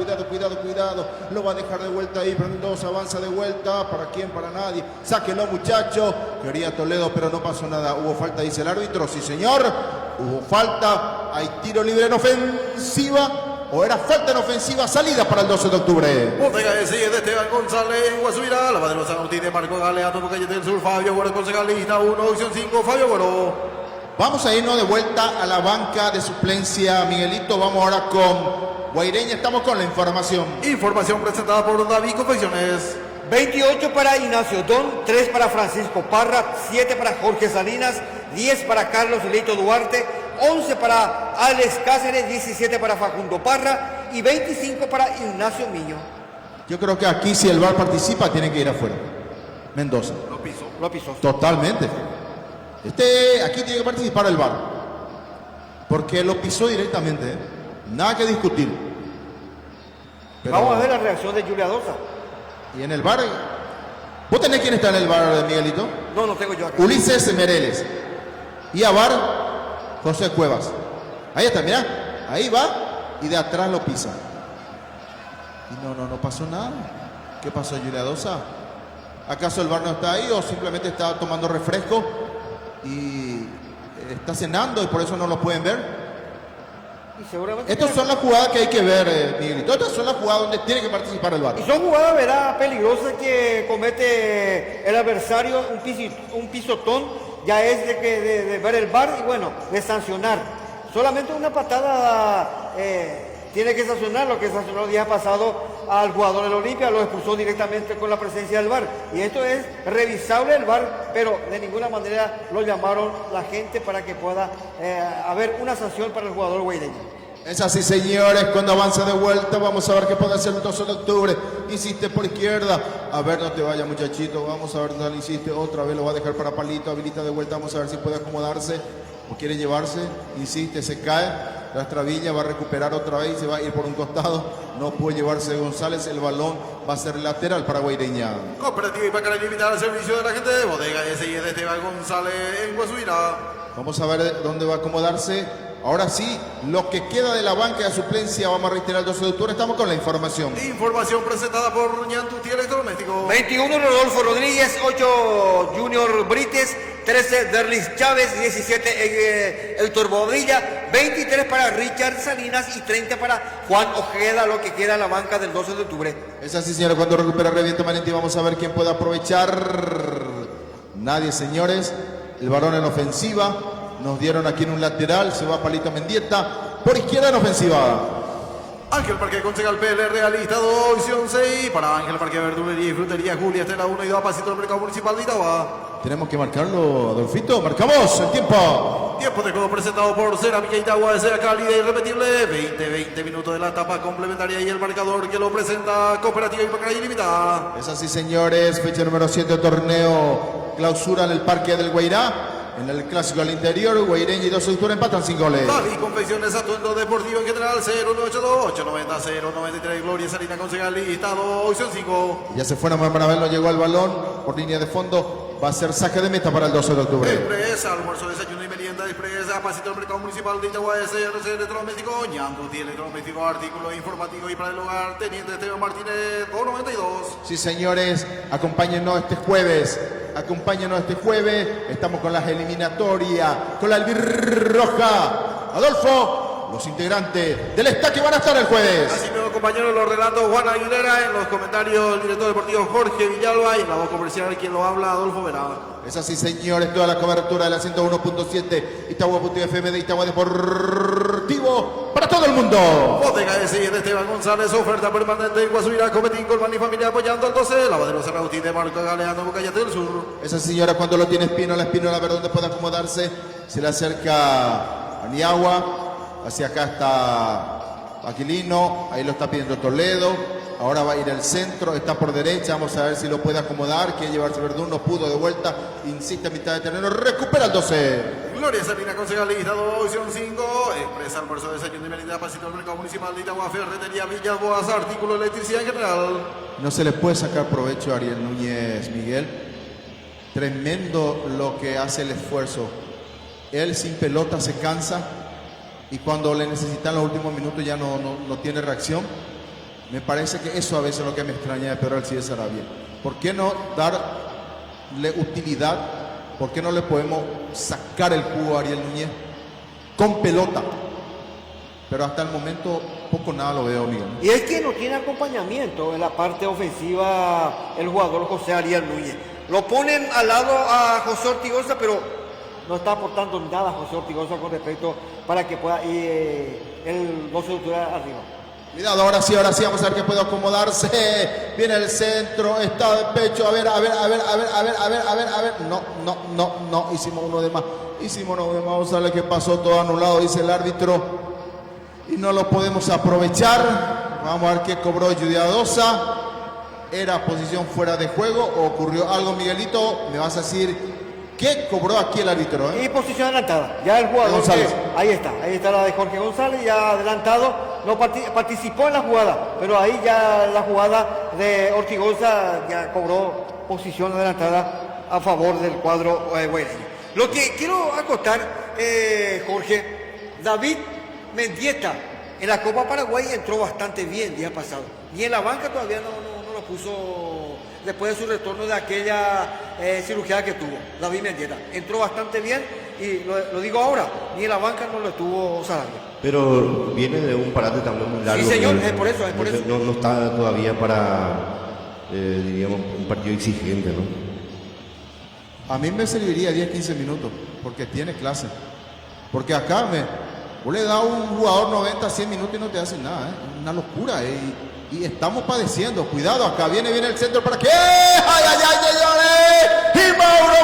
Lo va a dejar de vuelta ahí. Mendoza avanza de vuelta. ¿Para quién? Para nadie. Sáquenlo, muchachos. Quería Toledo, pero no pasó nada. Hubo falta, dice el árbitro. Sí, señor. Hubo falta. Hay tiro libre en ofensiva. ¿O era falta en ofensiva? Salida para el 12 de octubre. Botega de sigue de Esteban González, Guasubirá, la de los Sanutí de Marco Galeano, Calle del Sur, Fabio Güero, concejalista 1, opción 5, Fabio Güero. Vamos a irnos de vuelta a la banca de suplencia, Miguelito. Vamos ahora con Guaireña, estamos con la información. Información presentada por David Confecciones. 28 para Ignacio Don, 3 para Francisco Parra, 7 para Jorge Salinas, 10 para Carlos Leito Duarte, 11 para Alex Cáceres, 17 para Facundo Parra y 25 para Ignacio Miño. Yo creo que aquí si el VAR participa tiene que ir afuera. Mendoza. Lo pisó. Totalmente. Aquí tiene que participar el VAR. Porque lo pisó directamente. ¿Eh? Nada que discutir. Pero vamos a ver la reacción de Julia Dosa. Y en el VAR, ¿vos tenés quién está en el VAR, Miguelito? No tengo yo acá. Ulises Mereles. Y a VAR, José Cuevas. Ahí está, mirá. Ahí va y de atrás lo pisa. Y no pasó nada. ¿Qué pasó, Julia Dosa? ¿Acaso el VAR no está ahí o simplemente está tomando refresco y está cenando y por eso no lo pueden ver? Estas son las jugadas que hay que ver, Miguelito. Estas son las jugadas donde tiene que participar el VAR. Y son jugadas, verá, peligrosas que comete el adversario, un pisotón, ya es de ver el VAR y bueno, de sancionar. Solamente una patada tiene que sancionar, lo que sancionó el día pasado al jugador del Olimpia, lo expulsó directamente con la presencia del VAR. Y esto es revisable el VAR, pero de ninguna manera lo llamaron la gente para que pueda haber una sanción para el jugador guaireño. Es así, señores, cuando avanza de vuelta, vamos a ver qué puede hacer el 12 de octubre. Insiste por izquierda. A ver, no te vayas, muchachito. Vamos a ver dónde insiste. Otra vez lo va a dejar para Palito. Habilita de vuelta. Vamos a ver si puede acomodarse o quiere llevarse. Insiste, se cae. Villa va a recuperar otra vez y se va a ir por un costado. No puede llevarse González. El balón va a ser lateral para Guaireña. Cooperativa Ipacaray limitada al servicio de la gente de Bodega S.I. de Esteban González en Guasuira. Vamos a ver dónde va a acomodarse. Ahora sí, lo que queda de la banca de suplencia, vamos a reiterar el 12 de octubre. Estamos con la información. Información presentada por Ñantuti Electrodoméstico. 21 Rodolfo Rodríguez, 8 Junior Brites, 13 Derlis Chávez, 17 Héctor Bodilla, 23 para Richard Salinas y 30 para Juan Ojeda, lo que queda en la banca del 12 de octubre. Es así, señores, cuando recupera Reviento Manenti, vamos a ver quién puede aprovechar. Nadie, señores. El varón en ofensiva. Nos dieron aquí en un lateral, se va Palito Mendieta. Por izquierda en ofensiva. Ángel Parque Concejal PL Realista 2, opción 6 para Ángel Parque Verdulería y Frutería Julia Estela 1 y 2 pasito del mercado municipal de Itagua. Tenemos que marcarlo, Adolfito. Marcamos el tiempo. Tiempo de juego presentado por Cerámica Itagua, desea cálida y irrepetible. 20 minutos de la etapa complementaria y el marcador que lo presenta Cooperativa Ipacaray Limitada. Es así, señores. Fecha número 7, torneo clausura en el Parque del Guairá. En el clásico al interior, Guaireña y 12 de octubre empatan sin goles. David Confecciones Atuendo Deportivo en general 0982-890-093. Gloria Salina Concejal listado, opción 5. Ya se fueron, Marabel, no llegó al balón por línea de fondo. Va a ser saque de meta para el 12 de octubre. Expresa, almuerzo, desayuno y merienda. Expresa, pasito del mercado municipal de Itagua, SRC Electrodoméstico, Ñantuti Electrodoméstico, artículo informativo y para el hogar, Teniente Esteban Martínez, 292. Sí, señores, acompáñenos este jueves. Estamos con las eliminatorias, con la albirroja. Adolfo, los integrantes del estaque van a estar el jueves. Así mismo, compañeros, los relatos Juan Aguilera, en los comentarios el director deportivo Jorge Villalba y en la voz comercial quien lo habla, Adolfo Vera. Es así, señores, toda la cobertura de la 101.7 Itagua FM de Itagua Deportivo para todo el mundo. Bodega S.I. de Esteban González, oferta permanente en Guasuira, Cometín, Colman y familia apoyando al 12, lavadero Cerrauti de Marco Galeano, Bucayate del Sur. Esa señora cuando lo tiene la espinola, a ver dónde puede acomodarse, se le acerca a Niagua, hacia acá está Aquilino, ahí lo está pidiendo Toledo. Ahora va a ir al centro, está por derecha, vamos a ver si lo puede acomodar, quiere llevarse Verdún, no pudo de vuelta, insiste a mitad de terreno, recupera el 12. Gloria Salina Concejal listado, opción 5, expresa almuerzo, desayuno y merienda, pasito del mercado municipal de Itagua, Ferretería Villas Boas, artículo de electricidad en general. No se le puede sacar provecho a Ariel Núñez, Miguel. Tremendo lo que hace el esfuerzo. Él sin pelota se cansa y cuando le necesitan los últimos minutos ya no tiene reacción. Me parece que eso a veces es lo que me extraña de Pedro Alcides Sarabia. ¿Por qué no darle utilidad? ¿Por qué no le podemos sacar el jugo a Ariel Núñez con pelota? Pero hasta el momento poco nada lo veo, Miguel. Y es que no tiene acompañamiento en la parte ofensiva el jugador José Ariel Núñez. Lo ponen al lado a José Ortigosa, pero no está aportando nada José Ortigosa con respecto para que pueda ir el 12 de octubre arriba. Cuidado, ahora sí, vamos a ver que puede acomodarse. Viene el centro, está de pecho. A ver. No. Hicimos uno de más. Vamos a ver qué pasó, todo anulado, dice el árbitro. Y no lo podemos aprovechar. Vamos a ver qué cobró Yudiadosa. ¿Era posición fuera de juego o ocurrió algo, Miguelito? Me vas a decir qué cobró aquí el árbitro. Y posición adelantada. Ya el jugador. Ahí está la de Jorge González, ya adelantado. No participó en la jugada, pero ahí ya la jugada de Ortigosa ya cobró posición adelantada a favor del cuadro guaireño. Lo que quiero acotar, Jorge, David Mendieta en la Copa Paraguay entró bastante bien el día pasado. Y en la banca todavía no lo puso después de su retorno de aquella cirugía que tuvo. David Mendieta entró bastante bien y lo digo ahora, ni en la banca no lo estuvo Sarabia. Pero viene de un parate también muy largo. Sí, señor, es por eso. No está todavía para, diríamos, un partido exigente, ¿no? A mí me serviría 10-15 minutos, porque tiene clase. Porque acá vos le das a un jugador 90-100 minutos y no te hacen nada, ¿eh? Una locura, y estamos padeciendo. Cuidado, acá viene el centro para que... ¡Ay, señores! Y Mauro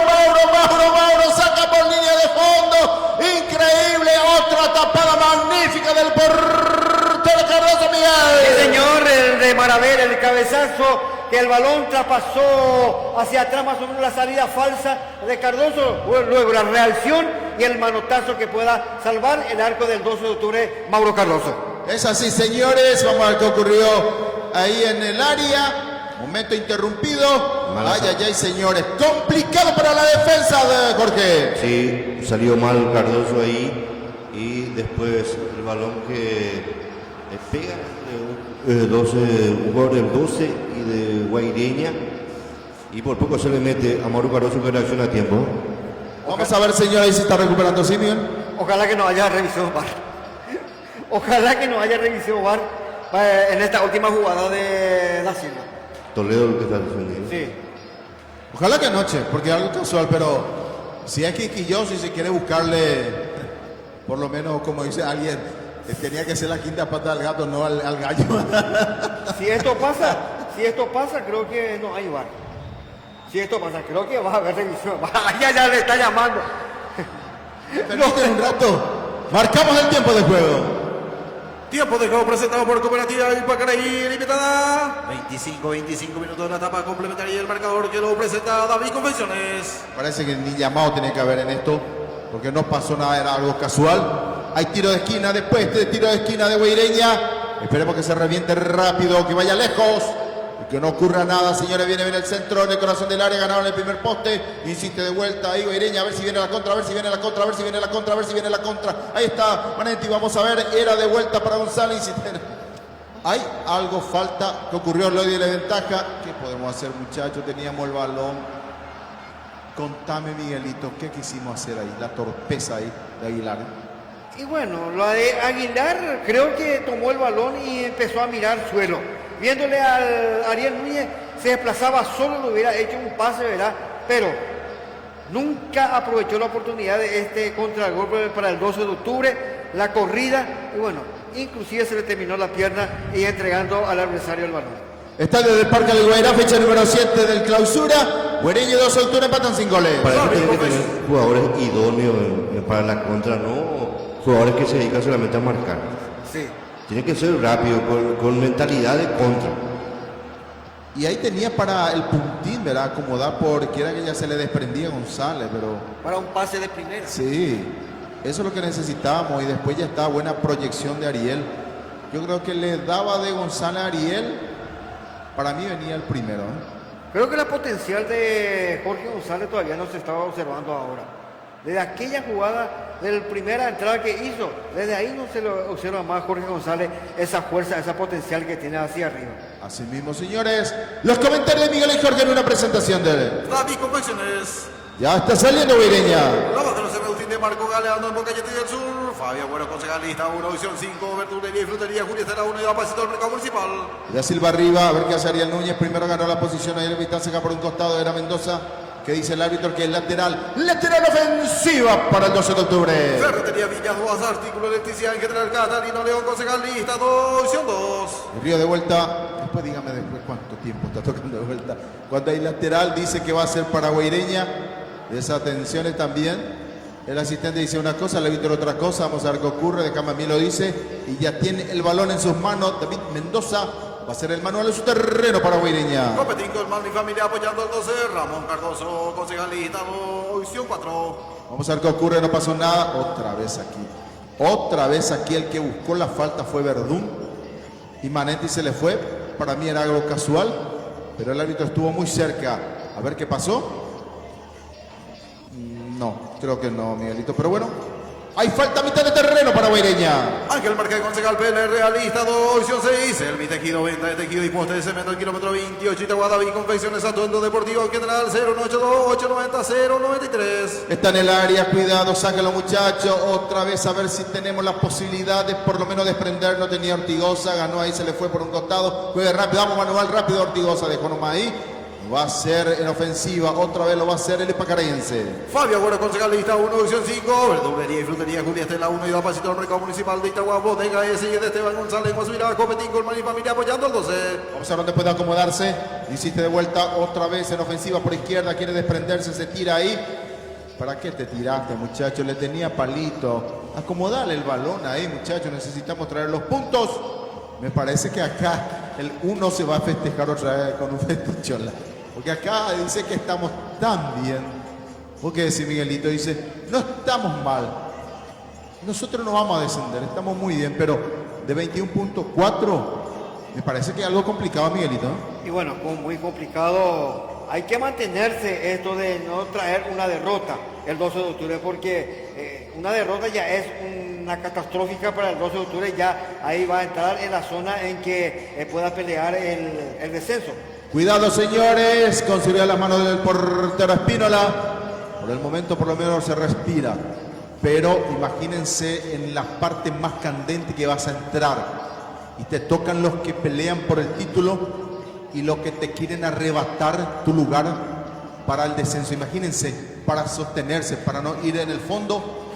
saca por línea de fondo. Increíble, otra tapada magnífica del portero Cardoso, Miguel. Sí, señor, el de Marabel, el cabezazo, que el balón traspasó hacia atrás más o menos la salida falsa de Cardoso. Luego la reacción y el manotazo que pueda salvar el arco del 12 de octubre, Mauro Cardoso. Es así, señores, vamos a ver qué ocurrió ahí en el área. Momento interrumpido. Ay, ay, ay, señores. Complicado para la defensa de Jorge. Sí, salió mal Cardoso ahí. Y después el balón que le pega un jugador del 12 y de Guaireña. Y por poco se le mete a Mauro Cardoso, que reacciona a tiempo. Vamos a ver, señores, si está recuperando Simeon. Ojalá que no haya revisión VAR. Ojalá que no haya revisión VAR en esta última jugada de Da Silva. Toledo lo que está defendiendo. Sí. Ojalá que anoche, porque es algo casual, pero si es quisquilloso y si quiere buscarle, por lo menos, como dice alguien, tenía que ser la quinta pata del gato, no al gallo. Si esto pasa, creo que no hay VAR. Si esto pasa, creo que va a haber revisión. Ya le está llamando. Permítanme un rato. Marcamos el tiempo de juego. Tiempo de juego presentado por Cooperativa Ipacaraí Limitada. 25 minutos de la etapa complementaria y el marcador que lo presenta David Confecciones. Parece que ni llamado tenía que haber en esto, porque no pasó nada, era algo casual. Hay tiro de esquina después de tiro de esquina de Guaireña. Esperemos que se reviente rápido, que vaya lejos. Que no ocurra nada, señores. Viene el centro en el corazón del área. Ganaron el primer poste. Insiste de vuelta ahí Guaireña. A ver si viene la contra. A ver si viene la contra. A ver si viene la contra. A ver si viene la contra. Ahí está Manetti. Vamos a ver. Era de vuelta para González. Hay algo falta que ocurrió. Lo dio la ventaja. ¿Qué podemos hacer, muchachos? Teníamos el balón. Contame, Miguelito. ¿Qué quisimos hacer ahí? La torpeza ahí de Aguilar. Y bueno, lo de Aguilar creo que tomó el balón y empezó a mirar suelo. Viéndole al Ariel Núñez, se desplazaba solo, lo hubiera hecho un pase, ¿verdad? Pero nunca aprovechó la oportunidad de este contragolpe para el 12 de octubre, la corrida, y bueno, inclusive se le terminó la pierna y entregando al adversario el balón. Está desde el Parque del Guairá, fecha número 7 del clausura. Guereño y 12 de octubre empatan sin goles. Para eso tiene que tener jugadores idóneos para la contra, no jugadores que se dedican solamente a marcar. Sí. Tiene que ser rápido, con mentalidad de contra. Y ahí tenía para el puntín, ¿verdad? Acomodar porque era que ya se le desprendía a González, pero... Para un pase de primera. Sí, eso es lo que necesitábamos y después ya está buena proyección de Ariel. Yo creo que le daba de González a Ariel, para mí venía el primero. Creo que la potencial de Jorge González todavía no se estaba observando ahora. Desde aquella jugada, de la primera entrada que hizo, desde ahí no se lo observa más Jorge González, esa fuerza, esa potencial que tiene hacia arriba. Así mismo, señores, los comentarios de Miguel y Jorge en una presentación de David Confecciones. Ya está saliendo Guaireña. Luego de los Agustín de Marco Galeano en Bocayete del Sur. Fabio Bueno, concejalista 1, visión 5, verdulería y frutería, Julia Estela 1 y la pasito del mercado municipal. Da Silva arriba, a ver qué hace Ariel Núñez. Primero ganó la posición, ahí el Vitán saca por un costado, era Mendoza. Que dice el árbitro que es lateral ofensiva para el 12 de octubre. Ferretería Villaduas, artículo de electricidad en General Catalino León, concejalista 2, visión 2. El Río de vuelta, después dígame después cuánto tiempo está tocando de vuelta. Cuando hay lateral dice que va a ser para Guaireña. Esas atenciones también. El asistente dice una cosa, el árbitro otra cosa. Vamos a ver qué ocurre. De Cama lo dice y ya tiene el balón en sus manos. David Mendoza va a ser el manual en su terreno para Guaireña. Competín con Mano y Familia apoyando al 12. Ramón Cardoso, concejalista 2, visión 4. Vamos a ver qué ocurre, no pasó nada. Otra vez aquí. Otra vez aquí el que buscó la falta fue Verdún. Y Manetti se le fue. Para mí era algo casual. Pero el árbitro estuvo muy cerca. A ver qué pasó. No, creo que no, Miguelito. Pero bueno, hay falta a mitad de terreno para Guaireña. Ángel Márquez, concejal PL, realista 2, visión 6. El Tejido, venta de tejido y poste de cemento al kilómetro 28. Itagua, David Confecciones, atuendo deportivo general 092-890-093. Está en el área, cuidado, sáquenlo muchachos. Otra vez a ver si tenemos las posibilidades, por lo menos desprender. No tenía Ortigosa, ganó ahí, se le fue por un costado. Juegue rápido, vamos manual, rápido Ortigosa, dejó nomás ahí. Va a ser en ofensiva, otra vez lo va a hacer el ipacaraense. Fabio Bueno, concejalista 1, visión 5. Verdulería y frutería, Julia Estela 1 y da pasito al mercado municipal de Itagua. Bodega S y de Esteban González, Guasuirá, Copetín con Mano y Familia apoyando al 12. Vamos a ver dónde puede acomodarse. Insiste de vuelta, otra vez en ofensiva por izquierda, quiere desprenderse, se tira ahí. ¿Para qué te tiraste, muchachos? Le tenía palito. Acomodale el balón ahí, muchachos. Necesitamos traer los puntos. Me parece que acá el 1 se va a festejar otra vez con un festechola. Porque acá dice que estamos tan bien ¿Vos qué decís, Miguelito? Dice, no estamos mal. Nosotros no vamos a descender, estamos muy bien, pero de 21.4 me parece que es algo complicado, Miguelito, ¿no? Y bueno, muy complicado. Hay que mantenerse esto de no traer una derrota el 12 de octubre, porque una derrota ya es una catastrófica para el 12 de octubre, ya ahí va a entrar en la zona en que pueda pelear el descenso. Cuidado, señores, consigue las manos del portero Espínola. Por el momento, por lo menos, se respira. Pero imagínense en la parte más candente que vas a entrar y te tocan los que pelean por el título y los que te quieren arrebatar tu lugar para el descenso. Imagínense, para sostenerse, para no ir en el fondo.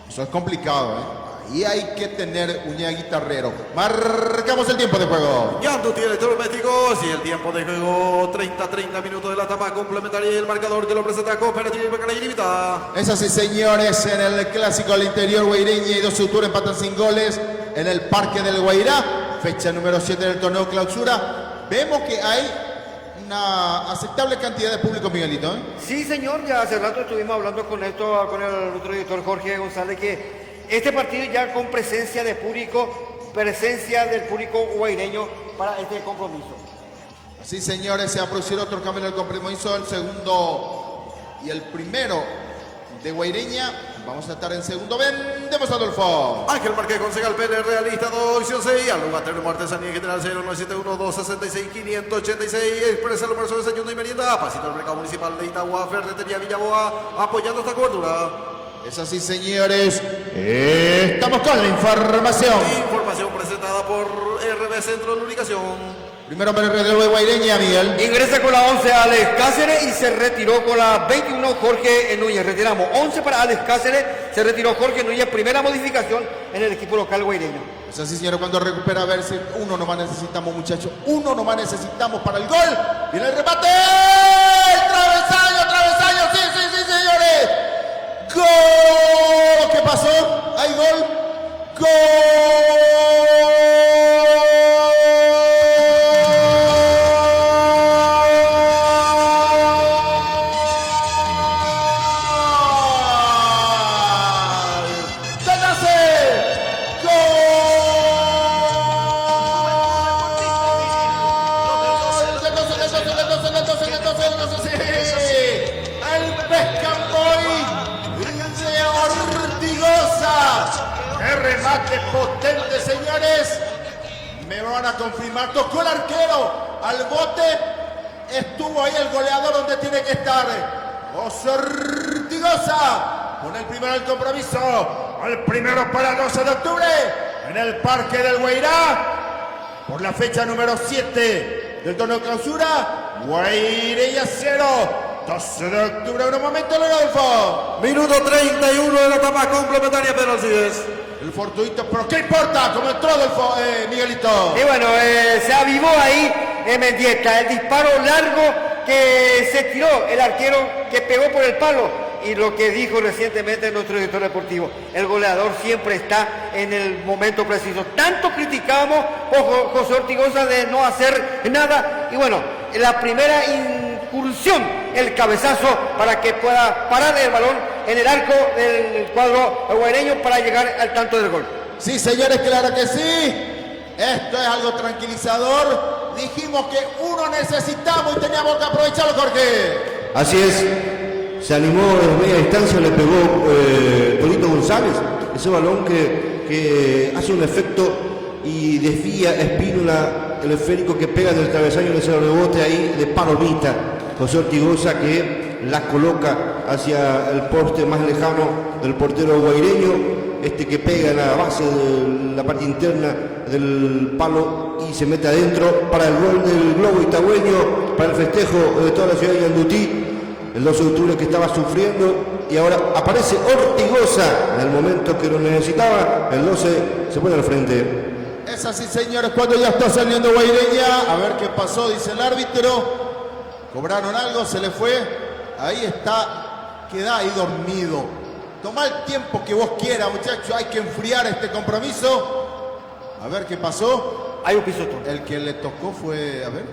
Eso es complicado, ¿eh? Y hay que tener uña guitarrero. Marcamos el tiempo de juego. Ya tú tienes domésticos y el tiempo de juego 30 minutos de la etapa complementaria y el marcador que lo presenta Cooperativa Pacaraí Limitada. Es así, señores, en el clásico al interior Guaireña y 12 de octubre empatan sin goles en el Parque del Guairá, fecha número 7 del torneo clausura. Vemos que hay una aceptable cantidad de público, Miguelito, ¿eh? Sí, señor, ya hace rato estuvimos hablando con nuestro director Jorge González, que este partido ya con presencia de público, presencia del público guaireño para este compromiso. Así, señores, se ha producido otro cambio en el compromiso, el segundo y el primero de Guaireña. Vamos a estar en segundo. Vendemos, Adolfo. Ángel Márquez, concejal Pérez, realista 2-6. Al lugar termo artesanía general 0971-266-586. Expresa el número de desayuno y merienda. Pasito del mercado municipal de Itagua, Ferretería Villaboa, apoyando esta cobertura. Es así, señores. Estamos con la información. Información presentada por RB Centro de Comunicación. Primero para el reloj de Guaireña, Miguel. Ingresa con la 11 Alex Cáceres y se retiró con la 21 Jorge Núñez. Retiramos 11 para Alex Cáceres, se retiró Jorge Núñez. Primera modificación en el equipo local guaireño. Es así, señores, cuando recupera, a ver si uno nomás necesitamos, muchachos. Uno nomás necesitamos para el gol. Viene el remate. Travesaño, sí, señores. ¡Gol! ¿Qué pasó? ¿Hay gol? ¡Gol! Remate potente, señores. Me van a confirmar. Tocó el arquero al bote. Estuvo ahí el goleador donde tiene que estar. José Ortigosa con el primero del compromiso. El primero para el 12 de octubre en el Parque del Guairá. Por la fecha número 7 del torneo clausura. Guaireña 0. 12 de octubre, un momento, Rodolfo. Minuto 31 de la etapa complementaria, Pedro Alcides. El fortuito, pero ¿qué importa? Como entró Miguelito. Y bueno, se avivó ahí Mendieta, el disparo largo que se tiró el arquero que pegó por el palo. Y lo que dijo recientemente nuestro director deportivo, el goleador siempre está en el momento preciso. Tanto criticamos a José Ortigosa de no hacer nada. Y bueno, la primera incursión, el cabezazo para que pueda parar el balón en el arco del cuadro guaireño para llegar al tanto del gol. Sí, señores, claro que sí. Esto es algo tranquilizador. Dijimos que uno necesitamos y teníamos que aprovecharlo, Jorge. Así es. Se animó en media distancia, le pegó Torito González. Ese balón que hace un efecto y desvía Espínola, el esférico que pega en el travesaño en ese rebote ahí de palomita. José Ortigosa que la coloca hacia el poste más lejano del portero guaireño, que pega en la base de la parte interna del palo y se mete adentro para el gol del globo itagüeño, para el festejo de toda la ciudad de Yandutí, el 12 de octubre que estaba sufriendo, y ahora aparece Ortigosa en el momento que lo necesitaba. El 12 se pone al frente. Es así, señores, cuando ya está saliendo Guaireña. A ver qué pasó, dice el árbitro. Cobraron algo, se le fue. Ahí está, queda ahí dormido. Toma el tiempo que vos quieras, muchachos. Hay que enfriar este compromiso. A ver qué pasó. Hay un pisotón. El que le tocó fue, a ver.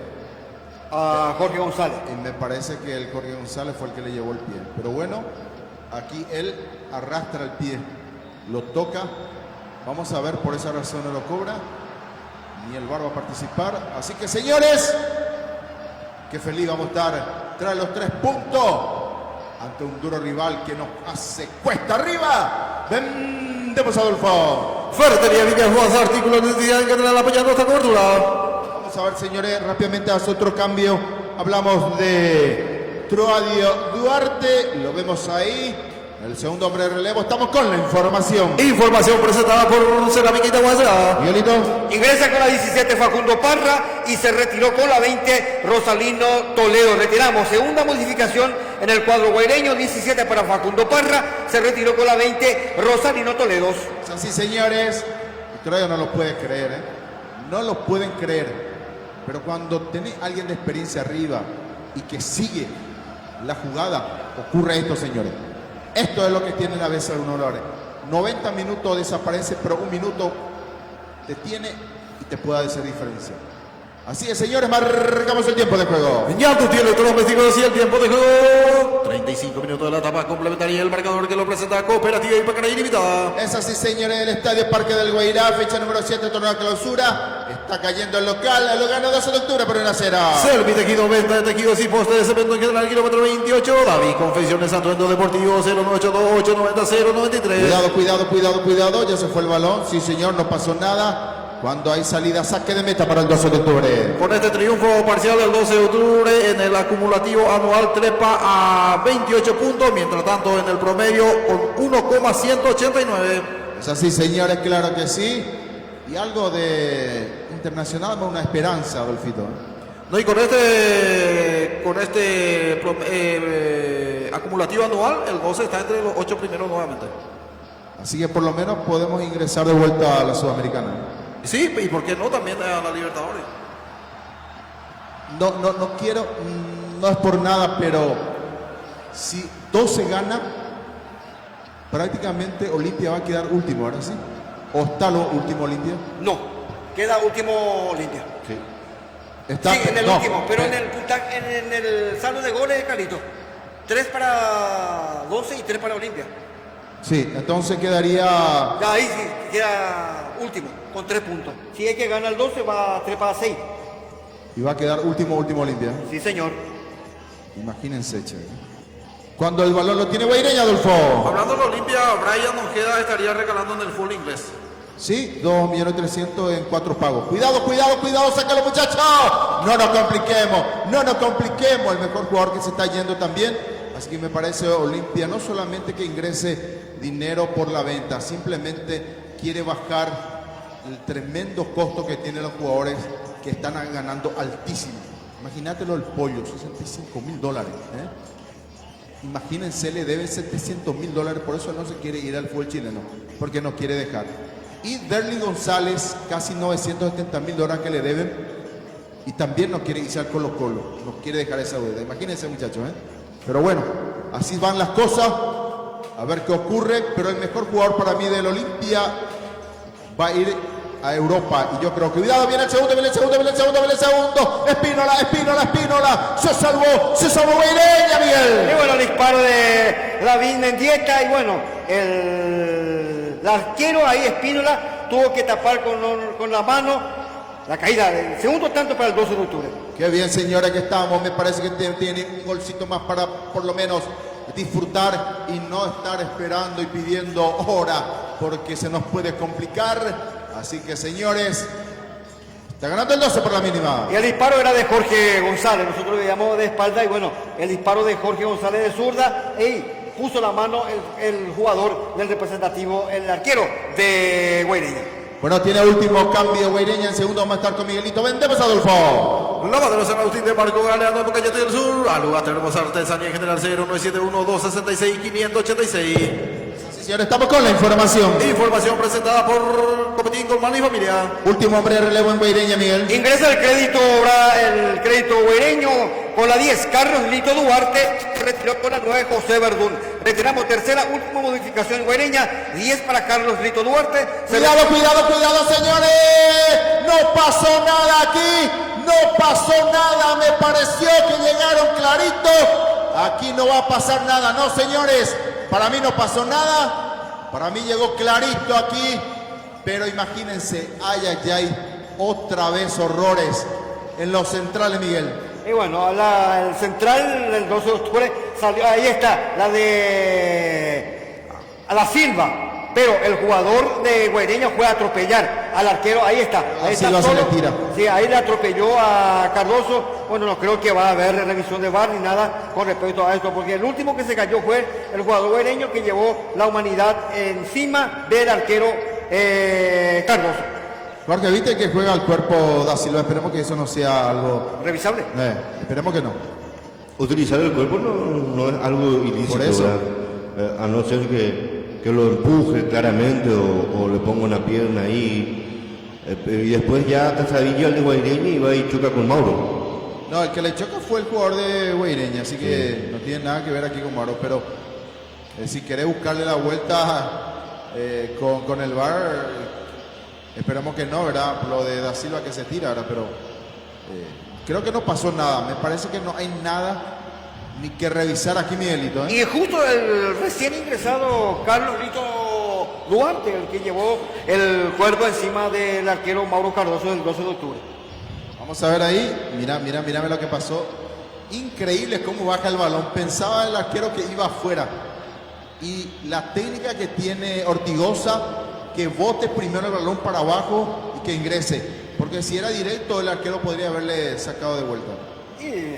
a Jorge González. Y me parece que el Jorge González fue el que le llevó el pie. Pero bueno, aquí él arrastra el pie, lo toca. Vamos a ver, por esa razón no lo cobra. Ni el VAR va a participar. Así que, señores, qué feliz vamos a estar tras los 3 puntos ante un duro rival que nos hace cuesta arriba. Vendemos, Adolfo. Ferretería Viñas Juan, artículos de identidad en general apoyando esta cobertura. Vamos a ver, señores, rápidamente hace otro cambio. Hablamos de Troadio Duarte, lo vemos ahí. El segundo hombre de relevo, estamos con la información. Información presentada por Cerámica Itaguaza. Miguelito. Ingresa con la 17 Facundo Parra y se retiró con la 20 Rosalino Toledo. Retiramos segunda modificación en el cuadro guaireño, 17 para Facundo Parra, se retiró con la 20 Rosalino Toledo. Es así, señores. Troadio no lo puede creer, ¿eh? No lo pueden creer. Pero cuando tenés a alguien de experiencia arriba y que sigue la jugada, ocurre esto, señores. Esto es lo que tienen a veces algunos jugadores. 90 minutos desaparece, pero un minuto te tiene y te puede hacer diferencia. Así es, señores, marcamos el tiempo de juego. Ya tú tienes todos los testigos y el tiempo de juego. 35 minutos de la etapa complementaria. El marcador que lo presenta Cooperativa Ipacaraí Ilimitada. Es así, señores, el Estadio Parque del Guairá, fecha número 7, torneo de clausura. Está cayendo el local, lo gana 12 de octubre por 1-0. Servitejido, venta de tejidos y postes de cemento en general, kilómetro 28. David Confecciones Atuendo Deportivo, 098289093. Cuidado, ya se fue el balón. Sí, señor, no pasó nada. Cuando hay salida, saque de meta para el 12 de octubre. Con este triunfo parcial del 12 de octubre, en el acumulativo anual trepa a 28 puntos, mientras tanto en el promedio con 1,189. Es así, señores, claro que sí. Y algo de internacional, una esperanza, Adolfito. No, y con este acumulativo anual, el 12 está entre los 8 primeros nuevamente. Así que por lo menos podemos ingresar de vuelta a la Sudamericana. Sí, y por qué no también a la Libertadores. No quiero, no es por nada, pero si 12 gana, prácticamente Olimpia va a quedar último, ¿ahora sí? ¿O está lo último Olimpia? No, queda último Olimpia. Sí. Sí, en el último, pero en el saldo de goles de Carlito. 3 para 12 y 3 para Olimpia. Sí, entonces quedaría... Ya ahí sí, queda último, con 3 puntos. Si es que gana el 12, va a 3 para 6. Y va a quedar último Olimpia. Sí, señor. Imagínense, che. Cuando el balón lo tiene Guaireña, Adolfo. Hablando de Olimpia, Brian Ojeda estaría regalando en el full inglés. Sí, 2.300.000 en 4 pagos. Cuidado, sácalo, muchachos. No nos compliquemos. El mejor jugador que se está yendo también. Así que me parece Olimpia no solamente que ingrese dinero por la venta, simplemente quiere bajar el tremendo costo que tienen los jugadores que están ganando altísimo. Imagínatelo el pollo, $65.000. Imagínense, le deben $700.000, por eso no se quiere ir al fútbol chileno, porque no quiere dejar. Y Derly González, casi $970.000 que le deben, y también no quiere irse al Colo-Colo, no quiere dejar esa deuda. Imagínense, muchachos, Pero bueno, así van las cosas, a ver qué ocurre, pero el mejor jugador para mí del Olimpia va a ir a Europa, y yo creo que cuidado, viene el segundo, Espínola, se salvó Guaireña, Miguel. Y bueno, el disparo de Lavín Mendieta, y bueno, el arquero ahí, Espínola, tuvo que tapar con la mano la caída del segundo tanto para el 12 de octubre. Qué bien, señora, que estamos. Me parece que tiene un golcito más para por lo menos disfrutar y no estar esperando y pidiendo hora, porque se nos puede complicar. Así que, señores, está ganando el 12 por la mínima. Y el disparo era de Jorge González. Nosotros veíamos de espalda, y bueno, el disparo de Jorge González de zurda, y puso la mano el jugador del representativo, el arquero de Guaireña. Bueno, tiene último cambio Guaireña, en segundo vamos a estar con Miguelito. Vendemos, Adolfo. Lavadero San Agustín de Marco Galeano, en Bocayete del Sur. Al lugar tenemos artesanía en general 0971-266-586. Señores, estamos con la información. Información presentada por Copetín, Colmán y Familia. Último hombre de relevo en Guaireña, Miguel. Ingresa el crédito guaireño con la 10, Carlos Lito Duarte, retiró con la 9, José Verdún. Retiramos tercera, última modificación en Guaireña, 10 para Carlos Lito Duarte. Cuidado, señores. No pasó nada aquí. No pasó nada, me pareció que llegaron clarito. Aquí no va a pasar nada, no señores. Para mí no pasó nada. Para mí llegó clarito aquí. Pero imagínense, ay, otra vez horrores en los centrales, Miguel. Y bueno, el central del 12 de octubre salió, ahí está, la de a la Silva. Pero el jugador de Guaireña fue a atropellar al arquero, ahí está. Ahí está se le tira. Sí, ahí le atropelló a Cardoso. Bueno, no creo que va a haber revisión de VAR ni nada con respecto a esto, porque el último que se cayó fue el jugador guaireño que llevó la humanidad encima del arquero Cardoso. Jorge, viste que juega el cuerpo da Silva, esperemos que eso no sea algo... ¿Revisable? Esperemos que no. Utilizar el cuerpo no es algo ilícito, por eso. A no ser que lo empuje claramente o le ponga una pierna ahí. Y después ya Casadilla el de Guaireña y va y choca con Mauro. No, el que le choca fue el jugador de Guaireña, así que no tiene nada que ver aquí con Mauro, pero si querés buscarle la vuelta con el VAR, esperamos que no, ¿verdad? Lo de Da Silva que se tira, ¿verdad? Pero creo que no pasó nada, me parece que no hay nada ni que revisar aquí, Miguelito. Y justo el recién ingresado Carlos Lito Duarte, el que llevó el cuerpo encima del arquero Mauro Cardoso del 12 de octubre. Vamos a ver ahí, mírame lo que pasó. Increíble cómo baja el balón. Pensaba el arquero que iba afuera. Y la técnica que tiene Ortigosa, que bote primero el balón para abajo y que ingrese. Porque si era directo, el arquero podría haberle sacado de vuelta. Y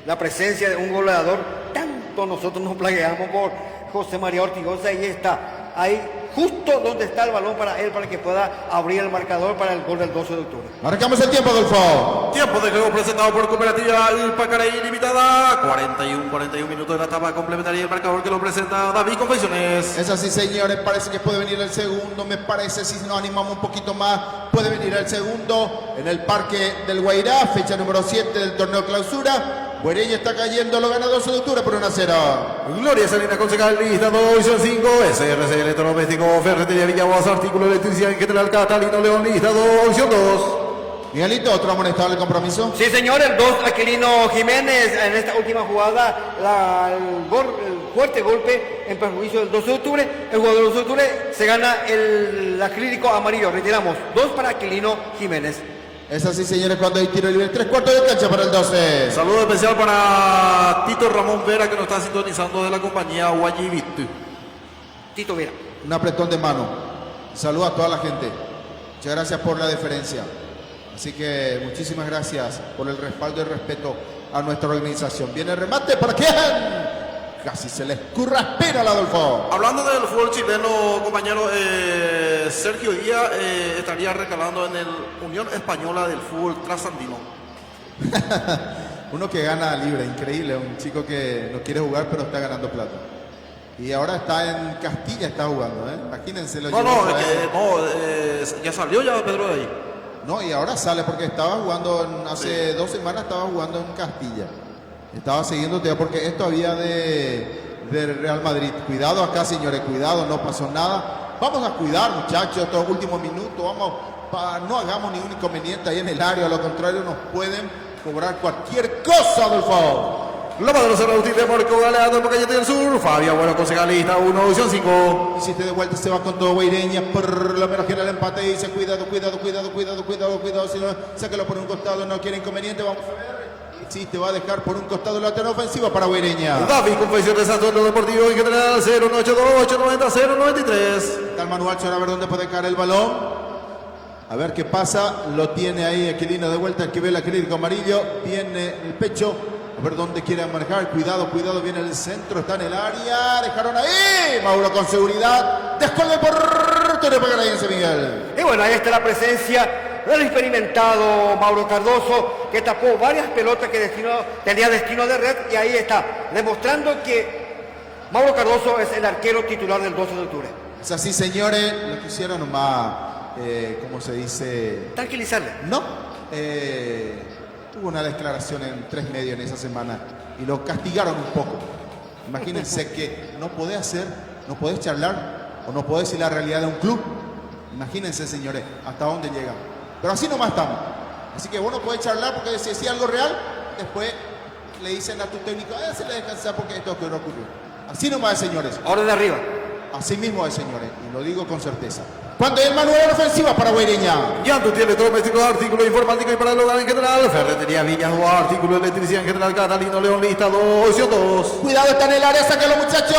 la presencia de un goleador, tanto nosotros nos plagueamos por José María Ortigosa, y está ahí justo donde está el balón para él, para que pueda abrir el marcador para el gol del 12 de octubre. Marcamos el tiempo, Adolfo. Tiempo de juego presentado por Cooperativa Pacaraí Limitada. 41 minutos de la etapa complementaria, el marcador que lo presenta David Confecciones. Es así, señores, parece que puede venir el segundo, me parece, si nos animamos un poquito más, puede venir el segundo en el Parque del Guairá, fecha número 7 del torneo clausura. Guaireña está cayendo, lo gana 12 de octubre por 1-0. Gloria Salinas Concejal, lista 2, 5, SRC Electrodoméstico, Ferretería Villaguas, artículo de electricidad en General Catalino León, lista 2, 2. Miguelito, ¿otro amonestado el compromiso? Sí, señor, el 2, Aquilino Jiménez, en esta última jugada, el fuerte golpe en perjuicio del 12 de octubre. El jugador del 12 de octubre se gana el acrílico amarillo. Retiramos 2 para Aquilino Jiménez. Es así, señores, cuando hay tiro libre, 3/4 de cancha para el 12. Saludo especial para Tito Ramón Vera, que nos está sintonizando de la compañía Guayibitu. Tito Vera. Un apretón de mano. Saludo a toda la gente. Muchas gracias por la deferencia. Así que muchísimas gracias por el respaldo y el respeto a nuestra organización. Viene el remate, ¿para quién? Casi se le escurra espera al Adolfo. Hablando del fútbol chileno, compañero, Sergio Díaz estaría recalando en el Unión Española del fútbol trasandino. Uno que gana libre, increíble. Un chico que no quiere jugar pero está ganando plata. Y ahora está en Castilla, está jugando, ¿eh? Imagínense. Ya salió ya Pedro de ahí. No, y ahora sale porque estaba jugando, hace 2 semanas estaba jugando en Castilla. Estaba siguiéndote porque esto había de Real Madrid. Cuidado acá, señores, cuidado, no pasó nada. Vamos a cuidar, muchachos, estos últimos minutos. No hagamos ningún inconveniente ahí en el área. A lo contrario, nos pueden cobrar cualquier cosa, Adolfo. Loma de los Cerros de Marco Galeano, Pocayete del Sur. Fabio, bueno, concejalista, 1, opción 5. Y si te de vuelta se va con todo Guaireña, por lo menos quiere el empate y dice cuidado, si no, sáquelo por un costado, no quiere inconveniente, vamos a ver. Sí, te va a dejar por un costado la lateral ofensiva para Guaireña. David, Confección de Santos, lo deportivo en general, 0-8-2-8-90-0-93. Está el manual, a ver dónde puede caer el balón. A ver qué pasa, lo tiene ahí Aquilino de vuelta, el que ve el acrílico amarillo, viene el pecho. A ver dónde quiere manejar. Cuidado, viene el centro. Está en el área. Dejaron ahí. Mauro con seguridad. Descolga el portero para San Miguel. Y bueno, ahí está la presencia del experimentado Mauro Cardoso, que tapó varias pelotas que tenía destino de red. Y ahí está, demostrando que Mauro Cardoso es el arquero titular del 12 de octubre. Es así, señores. Lo quisieron nomás, ¿cómo se dice? Tranquilizarle. No. Tuvo una declaración en 3 medios en esa semana y lo castigaron un poco. Imagínense que no podés charlar o no podés decir la realidad de un club. Imagínense, señores, hasta dónde llegan. Pero así nomás estamos. Así que vos no podés charlar porque si decís algo real, después le dicen a tu técnico, se le descansar porque esto que no ocurrió. Así nomás, señores. Orden de arriba. Así mismo es, señores, y lo digo con certeza. Cuando el manual en ofensiva para Guaireña. Llanto tiene domésticos, artículos informáticos y para el hogar en general. Ferretería Viñas o artículos de electricidad en general. Catalino León, lista 2. Cuidado, está en el área, sáquenlo, muchachos.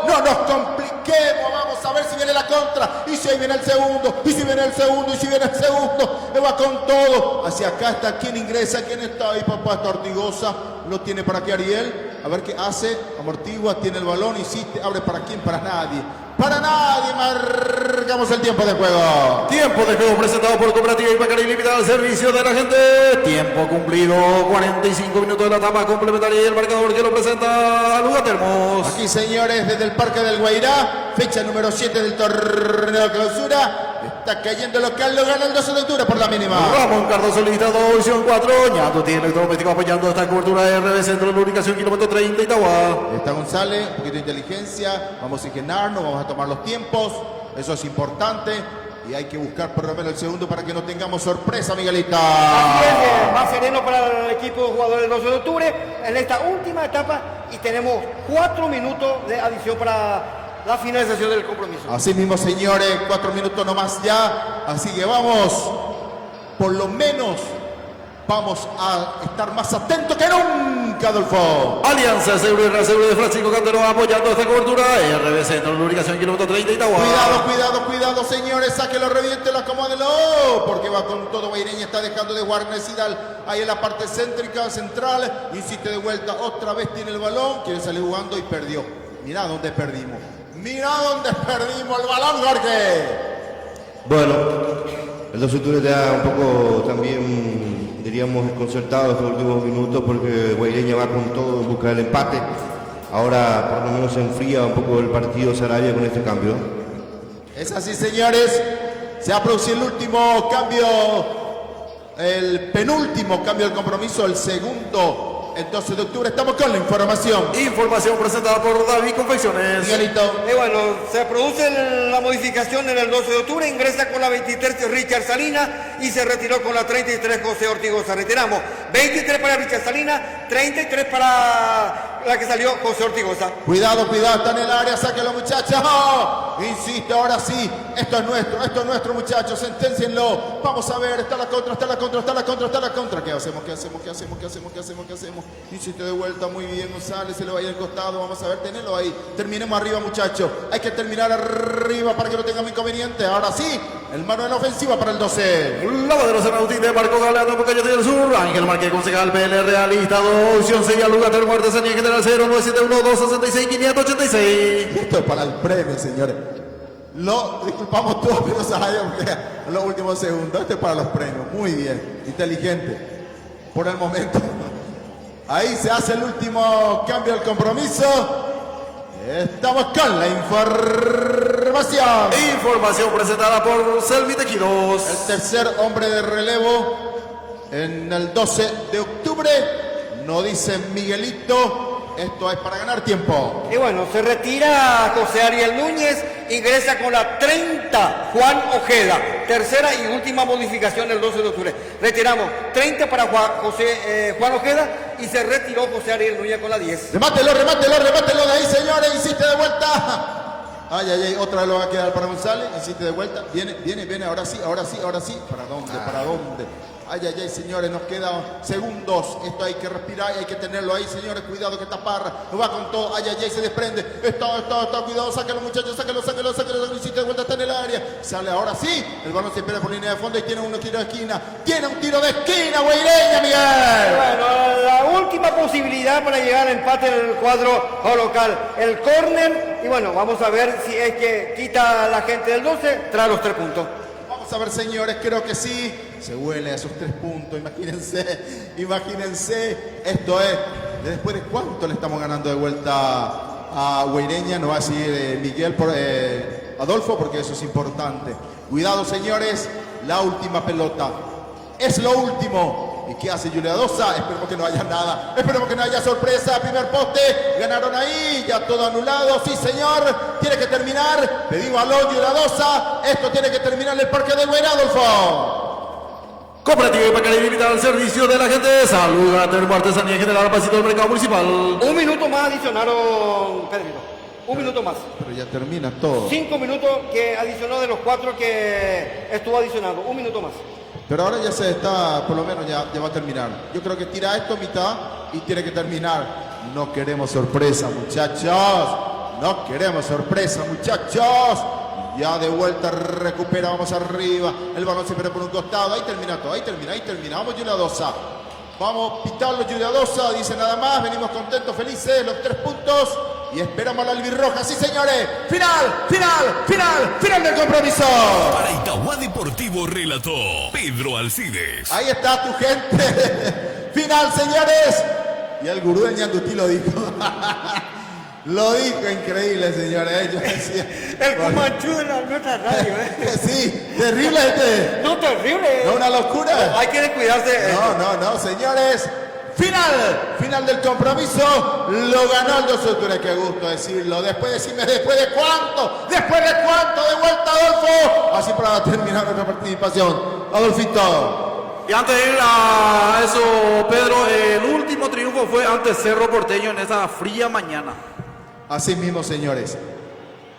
No nos compliquemos, vamos a ver si viene la contra. Y si ahí viene el segundo, y si viene el segundo, y si viene el segundo. Le va con todo. Hacia acá está quien ingresa, quien está ahí, papá, está Ortigosa. Lo tiene para aquí Ariel. A ver qué hace, amortigua, tiene el balón, insiste, abre para quién, para nadie. Para nadie, marcamos el tiempo de juego. Tiempo de juego presentado por Cooperativa Ipacarí Limitada al servicio de la gente. Tiempo cumplido, 45 minutos de la etapa complementaria y el marcador que lo presenta Luga Termos. Aquí, señores, desde el Parque del Guairá, fecha número 7 del torneo de clausura. Está cayendo local, lo gana el 12 de octubre por la mínima. Ramón Cardoso listado, opción 4. Ñato tiene electrodoméstico apoyando esta cobertura de RB Centro de Ubicación, kilómetro 30, Itagua. Está González, un poquito de inteligencia. Vamos a oxigenarnos, vamos a tomar los tiempos. Eso es importante. Y hay que buscar por lo menos el segundo para que no tengamos sorpresa, Miguelita. Así es, más sereno para el equipo de jugadores del 12 de octubre en esta última etapa. Y tenemos 4 minutos de adición para la finalización del compromiso. Así mismo, señores, 4 minutos nomás ya. Así que vamos, por lo menos, vamos a estar más atentos que nunca, Adolfo. Alianza Seguro y Reaseguro de Francisco Cantero apoyando esta cobertura. RB Centro de Lubricación, kilómetro 30, Itagua. Cuidado, señores. Sáquelo, reviéntelo, acomódelo. Porque va con todo. Guaireña está dejando de jugar Nesidal. Ahí en la parte céntrica, central. Insiste de vuelta. Otra vez tiene el balón. Quiere salir jugando y perdió. Mirá dónde perdimos. Mirá dónde perdimos el balón, Jorge. Bueno, el 12 de octubre está un poco también, diríamos, desconcertado estos últimos minutos porque Guaireña va con todo en busca del empate. Ahora por lo menos se enfría un poco el partido Sarabia con este cambio. Es así, señores. Se ha producido el último cambio, el penúltimo cambio del compromiso, el segundo. El 12 de octubre estamos con la información. Información presentada por David Confecciones. Miguelito. Y bueno, se produce la modificación en el 12 de octubre, ingresa con la 23 Richard Salinas y se retiró con la 33 José Ortigosa. Retiramos 23 para Richard Salinas, 33 para la que salió José Ortigosa. Cuidado, está en el área, sáquenlo, muchachos. Insiste, ahora sí, esto es nuestro, muchachos, senténcienlo. Vamos a ver, está la contra. ¿Qué hacemos? Insiste de vuelta, muy bien, González, se le va a ir al costado, vamos a ver, tenelo ahí. Terminemos arriba, muchachos. Hay que terminar arriba para que no tengamos inconveniente. Ahora sí, el mano en ofensiva para el 12. Lavadero Zanautín de Marco Galeano, Pocayo del Sur. Ángel Marqués, concejal PL Realista 2. Opción 6, lugar del muerte, Sanía General 0971-266-586. Esto es para el premio, señores. Lo disculpamos todos, pero sabemos que en los últimos segundos. Este es para los premios. Muy bien, inteligente. Por el momento. Ahí se hace el último cambio al compromiso. Estamos con la información. Información presentada por Selmi Tequidos. El tercer hombre de relevo en el 12 de octubre. Nos dice Miguelito. Esto es para ganar tiempo. Y bueno, se retira José Ariel Núñez, ingresa con la 30 Juan Ojeda. Tercera y última modificación el 12 de octubre. Retiramos 30 para Juan Ojeda y se retiró José Ariel Núñez con la 10. Remátelo de ahí, señores. Insiste de vuelta. Ay, otra vez lo va a quedar para González. Insiste de vuelta. Viene. Ahora sí. ¿Para dónde? Ay, señores, nos quedan segundos. Esto hay que respirar y hay que tenerlo ahí, señores. Cuidado que esta Parra lo va con todo. Ay, se desprende. Está, cuidado, sáquenlo, muchachos, sáquenlo. Insiste de vuelta, está en el área. Sale ahora sí. El balón se espera por línea de fondo y tiene un tiro de esquina. Guaireña, Miguel. Bueno, la última posibilidad para llegar al empate en el cuadro local. El córner. Y bueno, vamos a ver si es que quita a la gente del 12, trae los 3 puntos. Vamos a ver, señores, creo que sí. Se huele a esos 3 puntos, imagínense. Esto es, después de cuánto le estamos ganando de vuelta a Guaireña, no va a decir Miguel por Adolfo, porque eso es importante. Cuidado, señores, la última pelota. Es lo último. ¿Y qué hace Julia Dosa? Esperemos que no haya nada. Esperemos que no haya sorpresa. Primer poste. Ganaron ahí. Ya todo anulado. Sí, señor. Tiene que terminar. Pedí balón, Julia Dosa. Esto tiene que terminar en el Parque del Guairá, Adolfo. Cooperativa y Pacaraí limitada al servicio de la gente. Salud, tenemos artesanía general, pasito del mercado municipal. Un minuto más adicionaron, Pedrito. Un minuto más. Pero ya termina todo. 5 minutos que adicionó de los 4 que estuvo adicionando. Un minuto más. Pero ahora ya se está, por lo menos ya va a terminar. Yo creo que tira esto a mitad y tiene que terminar. No queremos sorpresa, muchachos. No queremos sorpresa, muchachos. Ya de vuelta recupera, vamos arriba. El balón se pone por un costado. Ahí termina todo, ahí termina. Vamos, Yuliadosa. Vamos, pitarlo, Yuliadosa. Dice nada más. Venimos contentos, felices. Los 3 puntos. Y esperamos a la albirroja. Sí, señores. Final del compromiso. Para Itauguá Deportivo relató Pedro Alcides. Ahí está tu gente. Final, señores. Y el gurú del Ñandutí lo dijo. Lo dijo increíble, señores. Yo decía, el Cumanchú de nuestra radio, Sí, terrible este. No, terrible. No, una locura. No, hay que cuidarse. No, señores. Final del compromiso. Lo ganó el 12 de octubre. Qué gusto decirlo. ¿Después de cuánto? ¿De vuelta, Adolfo? Así para terminar nuestra participación. Adolfito. Y antes de ir a eso, Pedro, el último triunfo fue ante Cerro Porteño en esa fría mañana. Así mismo, señores.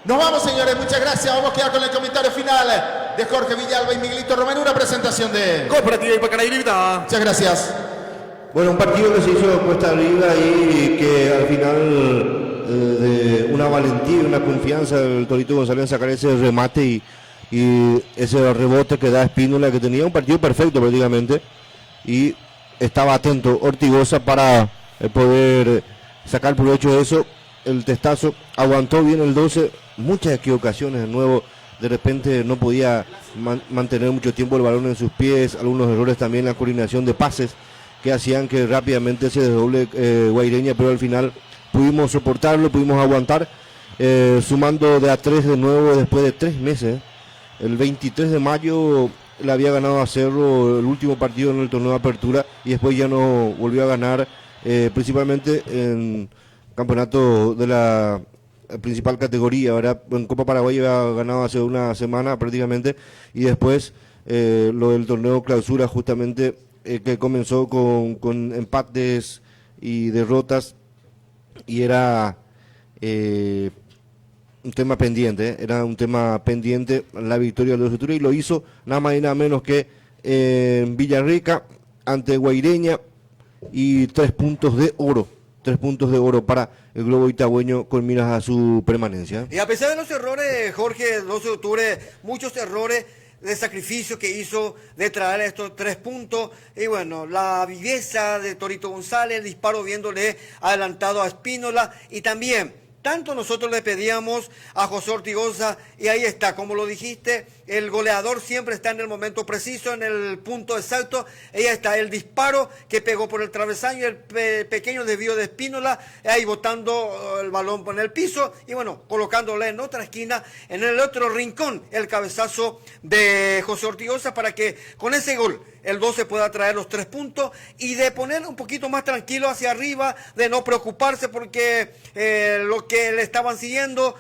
Nos vamos, señores. Muchas gracias. Vamos a quedar con el comentario final de Jorge Villalba y Miguelito Romero. Una presentación de Cooperativa y Pacaraí limitada. Muchas gracias. Bueno, un partido que se hizo cuesta arriba y que al final de una valentía y una confianza del Torito González en sacar ese remate y ese rebote que da Espínola, que tenía un partido perfecto prácticamente y estaba atento Ortigosa para poder sacar provecho de eso. El testazo aguantó bien el 12, muchas equivocaciones de nuevo, de repente no podía mantener mucho tiempo el balón en sus pies, algunos errores también en la coordinación de pases que hacían que rápidamente se desdoble Guaireña, pero al final pudimos soportarlo, pudimos aguantar, sumando de a 3 de nuevo después de 3 meses. El 23 de mayo le había ganado a Cerro el último partido en el torneo de apertura y después ya no volvió a ganar, principalmente en campeonato de la principal categoría, ¿verdad? En Copa Paraguay había ganado hace una semana prácticamente y después lo del torneo clausura justamente que comenzó con empates y derrotas y era un tema pendiente, la victoria de los Octubre y lo hizo nada más y nada menos que en Villarrica ante Guaireña y 3 puntos de oro. 3 puntos de oro para el Globo Itagüeño con miras a su permanencia. Y a pesar de los errores, Jorge, el 12 de octubre, muchos errores de sacrificio que hizo de traer estos 3 puntos. Y bueno, la viveza de Torito González, el disparo viéndole adelantado a Espínola y también tanto nosotros le pedíamos a José Ortigosa y ahí está, como lo dijiste, el goleador siempre está en el momento preciso, en el punto exacto. Ahí está el disparo que pegó por el travesaño, el pequeño desvío de Espínola, ahí botando el balón por el piso y bueno, colocándole en otra esquina, en el otro rincón, el cabezazo de José Ortigosa para que con ese gol el 12 pueda traer los 3 puntos y de poner un poquito más tranquilo hacia arriba, de no preocuparse porque lo que le estaban siguiendo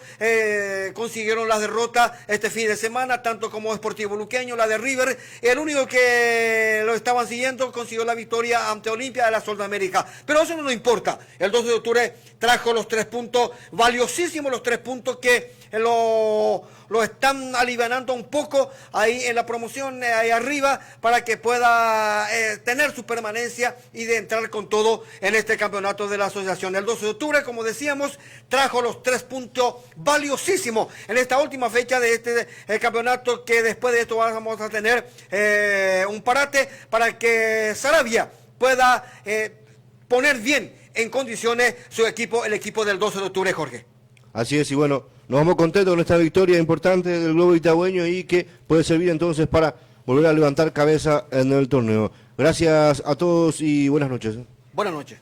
consiguieron las derrotas este fin de semana, tanto como Sportivo Luqueño, la de River. El único que lo estaban siguiendo consiguió la victoria ante Olimpia de la Sol de América. Pero eso no nos importa. El 12 de octubre trajo los 3 puntos, valiosísimos los 3 puntos que lo están alivianando un poco ahí en la promoción, ahí arriba, para que pueda tener su permanencia y de entrar con todo en este campeonato de la asociación. El 12 de octubre, como decíamos, trajo los 3 puntos valiosísimos en esta última fecha de este campeonato, que después de esto vamos a tener un parate para que Saravia pueda poner bien en condiciones su equipo, el equipo del 12 de octubre, Jorge. Así es, y bueno, nos vamos contentos con esta victoria importante del Globo Itagüeño y que puede servir entonces para volver a levantar cabeza en el torneo. Gracias a todos y buenas noches. Buenas noches.